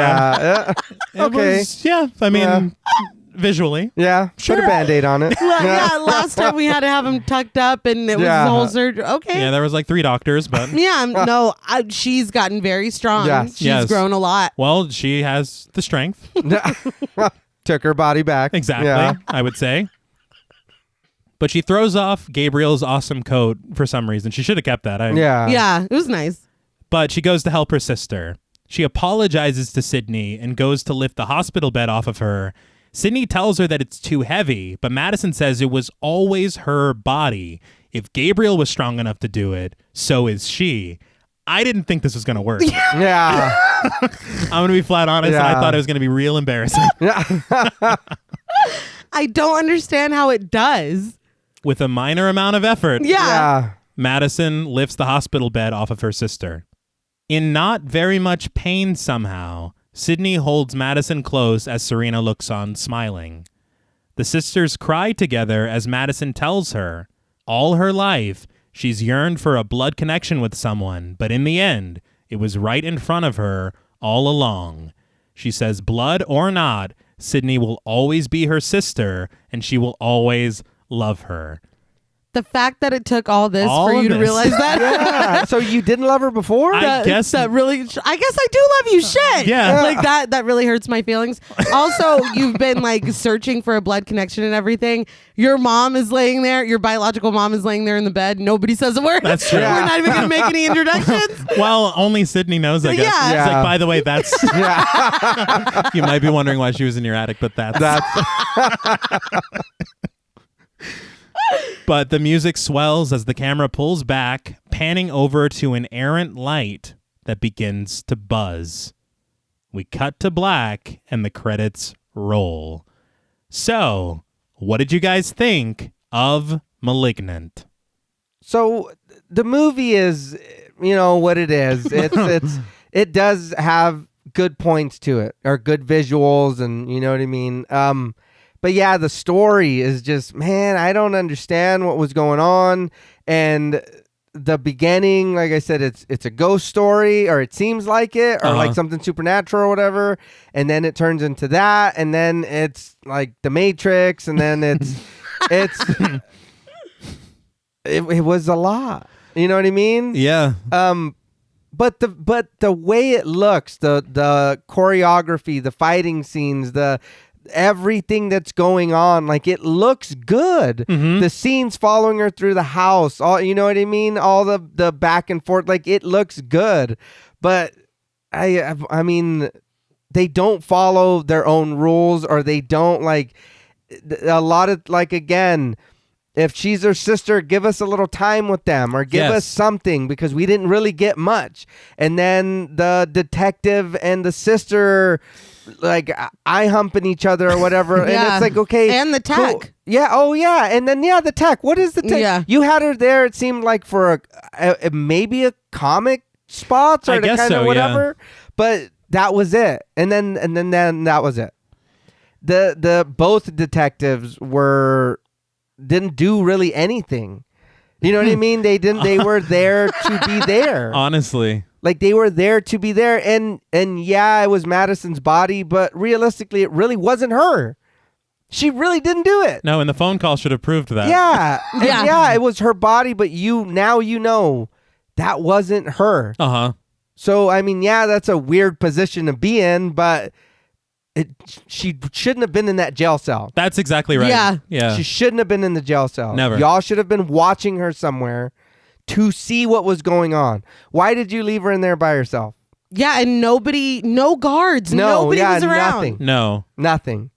okay. I mean, visually. Yeah, Sure. put a Band-Aid on it. Last time we had to have him tucked up and it was the whole surgery. Okay. Yeah, there was like 3 doctors, but... She's gotten very strong. Yes. She's grown a lot. Well, she has the strength. Took her body back. Exactly, Yeah. I would say. But she throws off Gabriel's awesome coat for some reason. She should have kept that. Yeah, it was nice. But she goes to help her sister. She apologizes to Sydney and goes to lift the hospital bed off of her. Sydney tells her that it's too heavy, but Madison says it was always her body. If Gabriel was strong enough to do it, so is she. I didn't think this was going to work. Yeah. I'm going to be flat honest. Yeah. I thought it was going to be real embarrassing. I don't understand how it does. With a minor amount of effort, Yeah. Madison lifts the hospital bed off of her sister. In not very much pain somehow, Sydney holds Madison close as Serena looks on, smiling. The sisters cry together as Madison tells her, all her life, she's yearned for a blood connection with someone, but in the end, it was right in front of her all along. She says, blood or not, Sydney will always be her sister, and she will always love her. The fact that it took all this for you to realize that. Yeah. So you didn't love her before? I guess that really. I guess I do love you. Shit. Yeah. Like that. That really hurts my feelings. Also, you've been like searching for a blood connection and everything. Your mom is laying there. Your biological mom is laying there in the bed. Nobody says a word. That's true. We're not even gonna make any introductions. Well, only Sydney knows, I guess. Yeah. It's like, by the way, that's... Yeah. You might be wondering why she was in your attic, but that's... But the music swells as the camera pulls back, panning over to an errant light that begins to buzz. We cut to black, and the credits roll. So, what did you guys think of Malignant? So the movie is, what it is. It does have good points to it, or good visuals, and you know what I mean. But yeah, the story is just, man, I don't understand what was going on. And the beginning, like I said, it's a ghost story, or it seems like it, or like something supernatural or whatever. And then it turns into that, and then it's like The Matrix, and then it was a lot. You know what I mean? Yeah. But the way it looks, the choreography, the fighting scenes, everything that's going on, like, it looks good. Mm-hmm. The scenes following her through the house, all, you know what I mean, all the back and forth, like, it looks good. But I mean, they don't follow their own rules, or they don't like a lot of like, again, if she's her sister, give us a little time with them, or give us something, because we didn't really get much. And then the detective and the sister like eye humping each other or whatever. And it's like, okay. And the tech. Cool. Yeah. Oh yeah. And then, the tech. What is the tech? Yeah. You had her there, it seemed like, for maybe a comic spots, or I guess kind of so, whatever. Yeah. But that was it. And then that was it. The both detectives didn't do really anything. You know what I mean? They were there to be there. Honestly. Like, they were there to be there. And yeah, it was Madison's body, but realistically, it really wasn't her. She really didn't do it. No, and the phone call should have proved that. Yeah. Yeah, it was her body, but now you know that wasn't her. Uh-huh. So, I mean, yeah, that's a weird position to be in, but she shouldn't have been in that jail cell. That's exactly right. Yeah. She shouldn't have been in the jail cell. Never. Y'all should have been watching her somewhere to see what was going on. Why did you leave her in there by herself? Yeah, and no guards. Nobody was around. Nothing.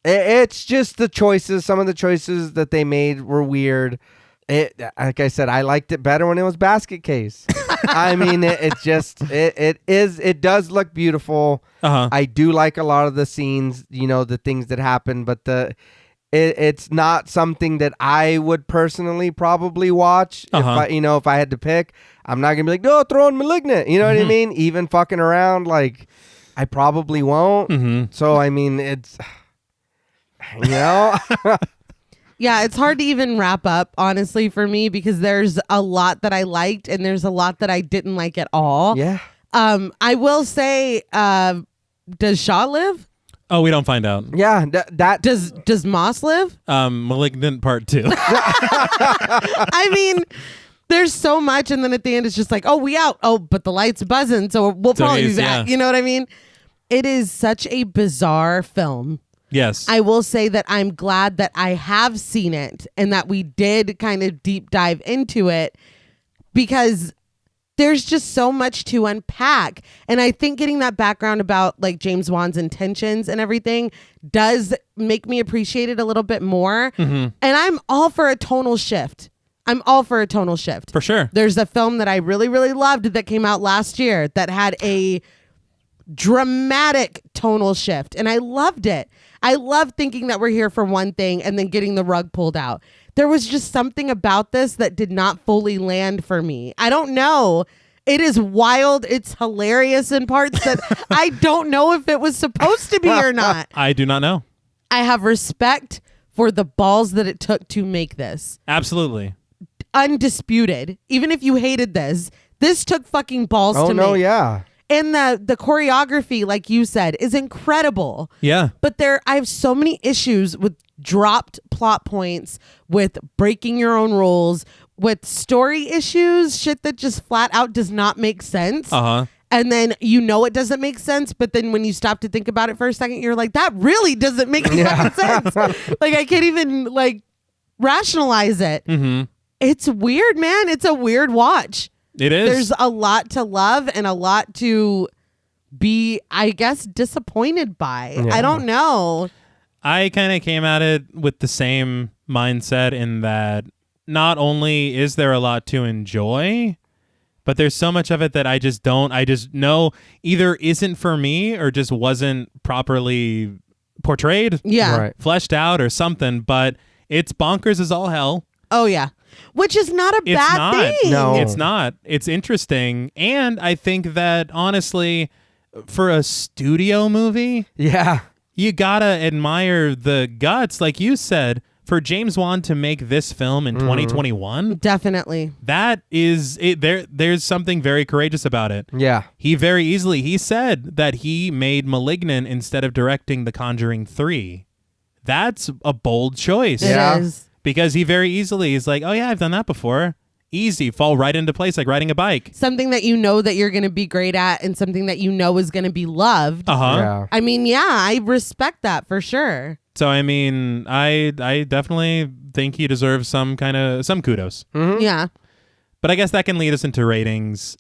It's just the choices. Some of the choices that they made were weird. Like I said, I liked it better when it was Basket Case. I mean, it does look beautiful. Uh-huh. I do like a lot of the scenes, the things that happen, but it's not something that I would personally probably watch. Uh-huh. If I had to pick, I'm not gonna be like, no, throw in Malignant. You know what I mean? Even fucking around, like, I probably won't. Mm-hmm. So I mean, it's Yeah, it's hard to even wrap up, honestly, for me, because there's a lot that I liked and there's a lot that I didn't like at all. Yeah. I will say, does Shaw live? Oh, we don't find out. Yeah. Does Moss live? Malignant Part 2. I mean, there's so much, and then at the end it's just like, oh, we out. Oh, but the light's buzzing, so we'll probably be back. Yeah. You know what I mean? It is such a bizarre film. Yes. I will say that I'm glad that I have seen it and that we did kind of deep dive into it, because there's just so much to unpack. And I think getting that background about like James Wan's intentions and everything does make me appreciate it a little bit more. Mm-hmm. And I'm all for a tonal shift. For sure. There's a film that I really, really loved that came out last year that had a dramatic tonal shift, and I loved it. I love thinking that we're here for one thing and then getting the rug pulled out. There was just something about this that did not fully land for me. I don't know. It is wild. It's hilarious in parts that I don't know if it was supposed to be or not. I do not know. I have respect for the balls that it took to make this. Absolutely. Undisputed. Even if you hated this took fucking balls to make. Oh, no, yeah. And the choreography, like you said, is incredible. Yeah. But I have so many issues with dropped plot points, with breaking your own rules, with story issues, shit that just flat out does not make sense. Uh-huh. And then it doesn't make sense, but then when you stop to think about it for a second, you're like, that really doesn't make any fucking sense. Like, I can't even like rationalize it. Mm-hmm. It's weird, man. It's a weird watch. It is. There's a lot to love and a lot to be, I guess, disappointed by. Yeah. I don't know. I kind of came at it with the same mindset, in that not only is there a lot to enjoy, but there's so much of it that I just know either isn't for me or just wasn't properly portrayed, Yeah. fleshed out or something. But it's bonkers as all hell. Oh, yeah. Which is not a bad thing. No. It's not. It's interesting. And I think that, honestly, for a studio movie, Yeah. you gotta admire the guts, like you said, for James Wan to make this film in 2021. Definitely. That is it. There's something very courageous about it. Yeah. He said that he made Malignant instead of directing The Conjuring 3. That's a bold choice. Yeah. It is. Because he very easily is like, oh yeah, I've done that before. Easy, fall right into place, like riding a bike. Something that you know that you're going to be great at, and something that you know is going to be loved. Uh-huh. Yeah. I mean, yeah, I respect that for sure. So, I mean, I definitely think he deserves some kudos. Mm-hmm. Yeah. But I guess that can lead us into ratings.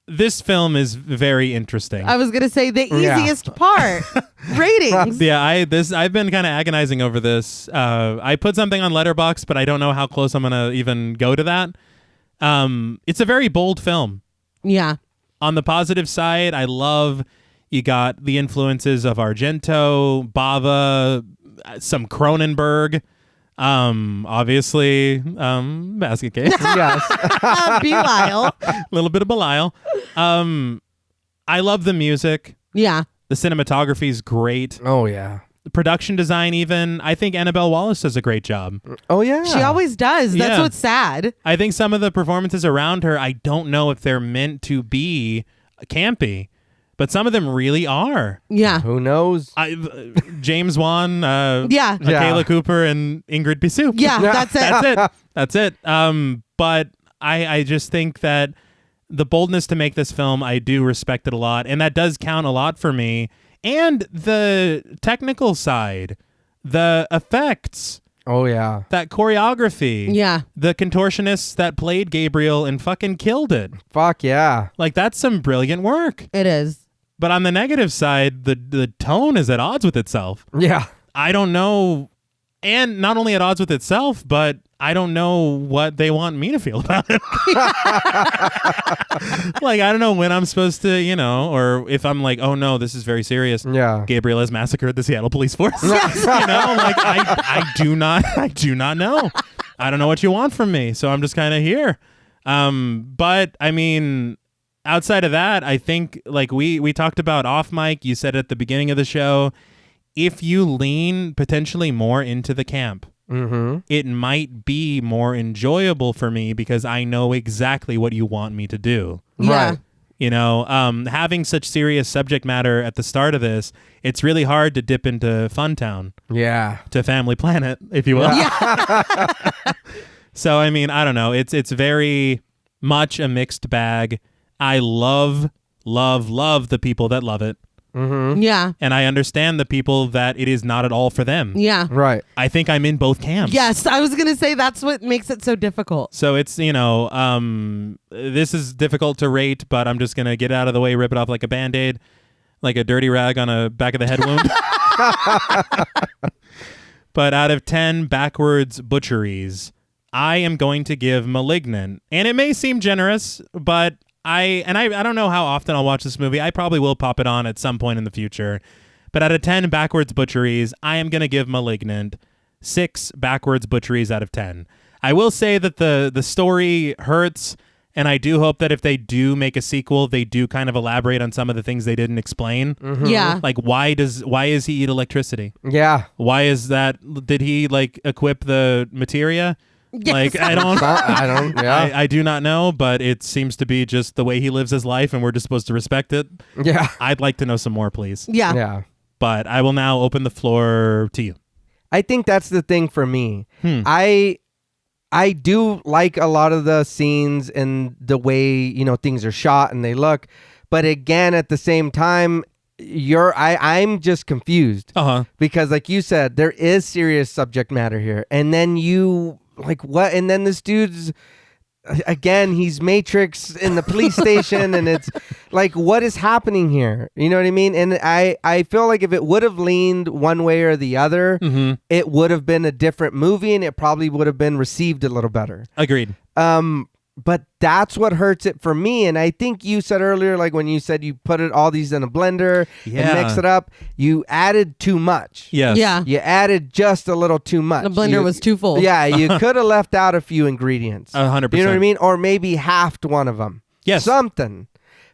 this film is very interesting. I was gonna say the Yeah. easiest part. Ratings. Yeah, I've been kind of agonizing over this. I put something on Letterboxd, but I don't know how close I'm gonna even go to that. It's a very bold film. Yeah. On the positive side, I love you got the influences of Argento, Bava, some Cronenberg, obviously, Basket Case, Yes. Belial. a little bit of Belial. I love the music. Yeah. The cinematography is great. Oh yeah. The production design, even. I think Annabelle Wallis does a great job. Oh yeah. She always does. That's Yeah. what's sad. I think some of the performances around her, I don't know if they're meant to be campy, but some of them really are. Yeah. Who knows? James Wan, Yeah. Kayla Cooper, and Ingrid Bisou. Yeah. That's it. That's it. That's it. But I just think that the boldness to make this film, I do respect it a lot, and that does count a lot for me. And the technical side, the effects, Oh yeah. that choreography, Yeah. the contortionists that played Gabriel and fucking killed it. Fuck yeah. Like, that's some brilliant work. It is. But on the negative side, the tone is at odds with itself. Yeah. I don't know, and not only at odds with itself, but I don't know what they want me to feel about it. Like, I don't know when I'm supposed to, or if I'm like, oh no, this is very serious. Yeah. Gabriel has massacred the Seattle police force. Like I do not know. I don't know what you want from me, so I'm just kind of here. But I mean, outside of that, I think like we talked about off mic. You said at the beginning of the show, if you lean potentially more into the camp, it might be more enjoyable for me because I know exactly what you want me to do. Yeah. Right. Having such serious subject matter at the start of this, it's really hard to dip into Funtown, Yeah. to Family Planet, if you will. Yeah. So, I mean, I don't know. It's very much a mixed bag. I love the people that love it. Yeah. And I understand the people that it is not at all for them. Yeah. Right. I think I'm in both camps. Yes. I was going to say that's what makes it so difficult. So it's, this is difficult to rate, but I'm just going to get out of the way, rip it off like a Band-Aid, like a dirty rag on a back of the head wound. But out of 10 backwards butcheries, I am going to give Malignant. And it may seem generous, but I don't know how often I'll watch this movie. I probably will pop it on at some point in the future. But out of 10 backwards butcheries, I am going to give Malignant 6 backwards butcheries out of 10. I will say that the story hurts, and I do hope that if they do make a sequel, they do kind of elaborate on some of the things they didn't explain. Yeah. Like, why does he eat electricity? Yeah. Why is that? Did he like equip the materia? Yes. Like, I don't. Yeah. I do not know, but it seems to be just the way he lives his life, and we're just supposed to respect it. Yeah. I'd like to know some more, please. Yeah. Yeah. But I will now open the floor to you. I think that's the thing for me. I do like a lot of the scenes and the way, things are shot and they look. But again, at the same time, I'm just confused. Because like you said, there is serious subject matter here. And then what? And then this dude's, again, he's Matrix in the police station, and it's like, what is happening here? You know what I mean? And I feel like if it would have leaned one way or the other, it would have been a different movie, and it probably would have been received a little better. Agreed. But that's what hurts it for me. And I think you said earlier, like when you said you put all these in a blender and mix it up, you added too much. Yes. Yeah. You added just a little too much. The blender was too full. Yeah, you could have left out a few ingredients. 100%. You know what I mean? Or maybe halved one of them. Yes. Something.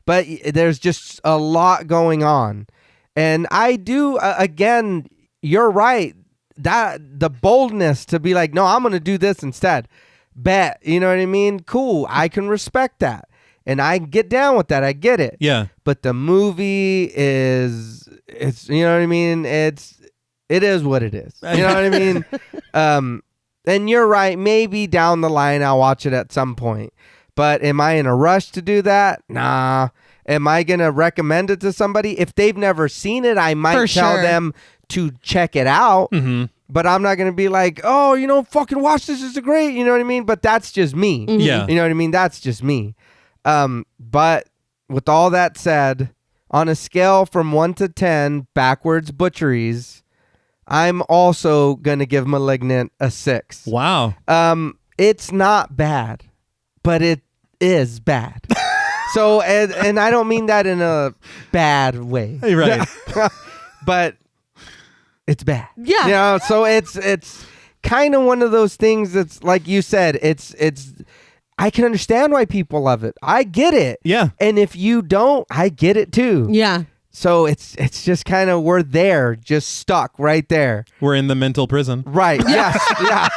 But there's just a lot going on. And I do, again, you're right. That the boldness to be like, no, I'm going to do this instead. Bet. You know what I mean? Cool. I can respect that. And I get down with that. I get it. Yeah. But the movie it's, you know what I mean? It is what it is. You know what I mean? And you're right. Maybe down the line, I'll watch it at some point. But am I in a rush to do that? Nah. Am I going to recommend it to somebody? If they've never seen it, I might tell them to check it out. But I'm not going to be like, oh, fucking watch this. It's great. You know what I mean? But that's just me. Yeah. You know what I mean? That's just me. But with all that said, on a scale from 1 to 10 backwards butcheries, I'm also going to give Malignant a 6. Wow. It's not bad, but it is bad. So, and I don't mean that in a bad way. Right. But it's bad. Yeah. You know, so it's kind of one of those things that's like you said, it's I can understand why people love it. I get it. Yeah. And if you don't, I get it too. Yeah. So it's just kind of we're there, just stuck right there. We're in the mental prison. Right. Yes. Yeah.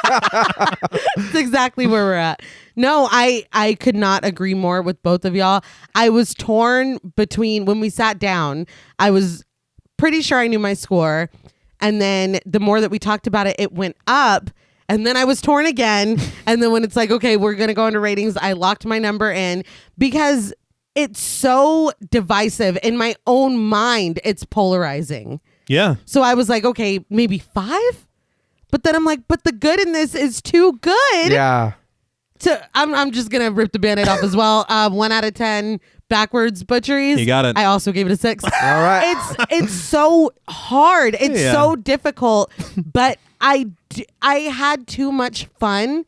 That's exactly where we're at. No, I could not agree more with both of y'all. I was torn between when we sat down. I was pretty sure I knew my score. And then the more that we talked about it, it went up. And then I was torn again. And then when it's like, okay, we're going to go into ratings, I locked my number in because it's so divisive. In my own mind, it's polarizing. Yeah. So I was like, okay, maybe 5? But then I'm like, but the good in this is too good. Yeah. I'm just going to rip the Band-Aid off as well. 1 out of 10 backwards butcheries. You got it. I also gave it a 6. All right. It's so hard. It's Yeah. so difficult. But I had too much fun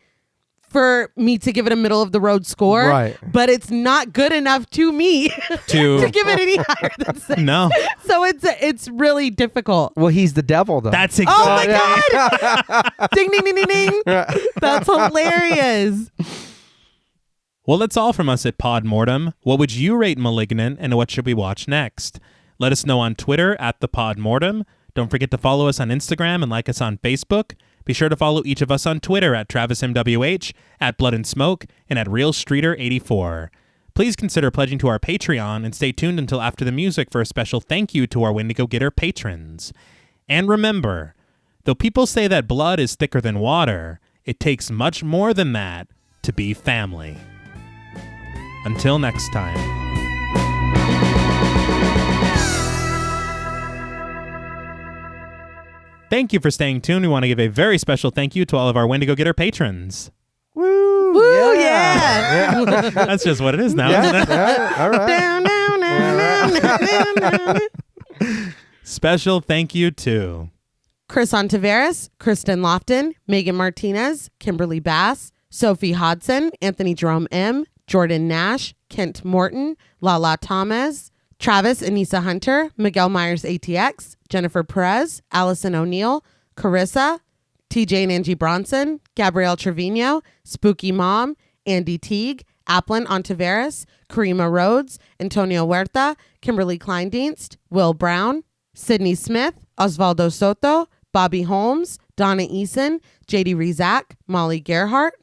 for me to give it a middle of the road score. Right. But it's not good enough to me to give it any higher than 6. No. So it's really difficult. Well, he's the devil, though. That's Oh my exactly. God. Ding, ding, ding, ding, ding. That's hilarious. Well, that's all from us at Pod Mortem. What would you rate Malignant, and what should we watch next? Let us know on Twitter at the Pod Mortem. Don't forget to follow us on Instagram and like us on Facebook. Be sure to follow each of us on Twitter at TravisMWH, at Blood and Smoke, and at RealStreeter84. Please consider pledging to our Patreon and stay tuned until after the music for a special thank you to our Wendigo Getter patrons. And remember, though people say that blood is thicker than water, it takes much more than that to be family. Until next time. Thank you for staying tuned. We want to give a very special thank you to all of our Wendigo Getter patrons. Woo! Woo, yeah. That's just what it is now, Yeah. isn't it? Yeah. All right. Down, down, down, down, down, down. Special thank you to Chris Ontiveros, Kristen Lofton, Megan Martinez, Kimberly Bass, Sophie Hodson, Anthony Jerome M., Jordan Nash, Kent Morton, Lala Thomas, Travis Anissa Hunter, Miguel Myers ATX, Jennifer Perez, Allison O'Neill, Carissa, TJ and Angie Bronson, Gabrielle Trevino, Spooky Mom, Andy Teague, Applin Ontiveros, Karima Rhodes, Antonio Huerta, Kimberly Kleindienst, Will Brown, Sydney Smith, Osvaldo Soto, Bobby Holmes, Donna Eason, JD Rizak, Molly Gerhart,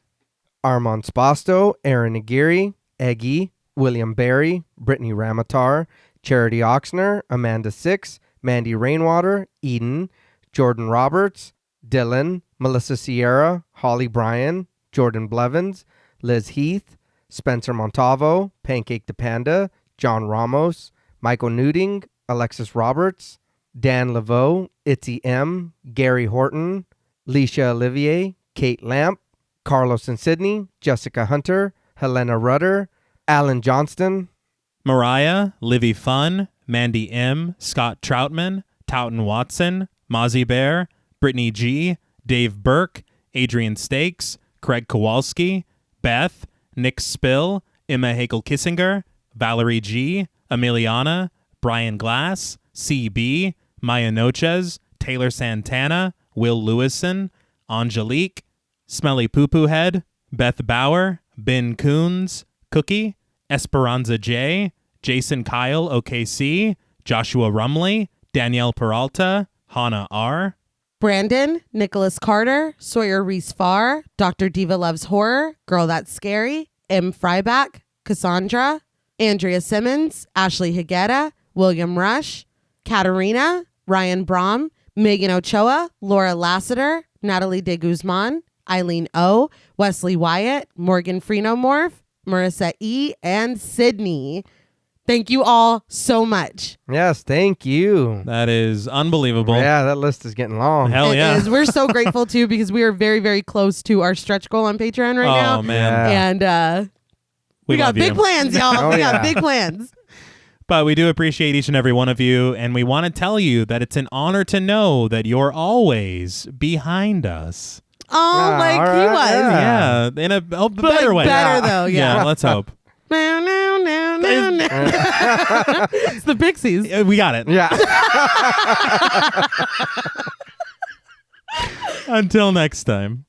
Armand Spasto, Aaron Aguirre, Eggy, William Barry, Brittany Ramatar, Charity Oxner, Amanda Six, Mandy Rainwater, Eden, Jordan Roberts, Dylan, Melissa Sierra, Holly Bryan, Jordan Blevins, Liz Heath, Spencer Montavo, Pancake the Panda, John Ramos, Michael Newding, Alexis Roberts, Dan Laveau, Itzy M, Gary Horton, Leisha Olivier, Kate Lamp, Carlos and Sydney, Jessica Hunter, Helena Rudder, Alan Johnston, Mariah, Livy Fun, Mandy M., Scott Troutman, Towton Watson, Mozzie Bear, Brittany G., Dave Burke, Adrian Stakes, Craig Kowalski, Beth, Nick Spill, Emma Hagel-Kissinger, Valerie G., Emiliana, Brian Glass, CB, Maya Noches, Taylor Santana, Will Lewison, Angelique, Smelly Poo Poo Head, Beth Bauer, Ben Coons, Cookie, Esperanza J., Jason Kyle OKC, Joshua Rumley, Danielle Peralta, Hannah R., Brandon, Nicholas Carter, Sawyer Reese Farr, Dr. Diva Loves Horror, Girl That's Scary, M. Fryback, Cassandra, Andrea Simmons, Ashley Higuera, William Rush, Katarina, Ryan Brom, Megan Ochoa, Laura Lassiter, Natalie De Guzman, Eileen O, Wesley Wyatt, Morgan Freenomorph, Marissa E, and Sydney. Thank you all so much. Yes, thank you. That is unbelievable. Yeah, that list is getting long. Hell It yeah. is. We're so grateful too because we are very, very close to our stretch goal on Patreon right now. Oh, man. Yeah. And we got love big you. plans, y'all. Oh, we got yeah. big plans. But we do appreciate each and every one of you, and we want to tell you that it's an honor to know that you're always behind us. Oh, like all he right, was. yeah. Yeah, in a But better way. Better though, yeah. Let's hope. No. It's the Pixies. We got it. Yeah. Until next time.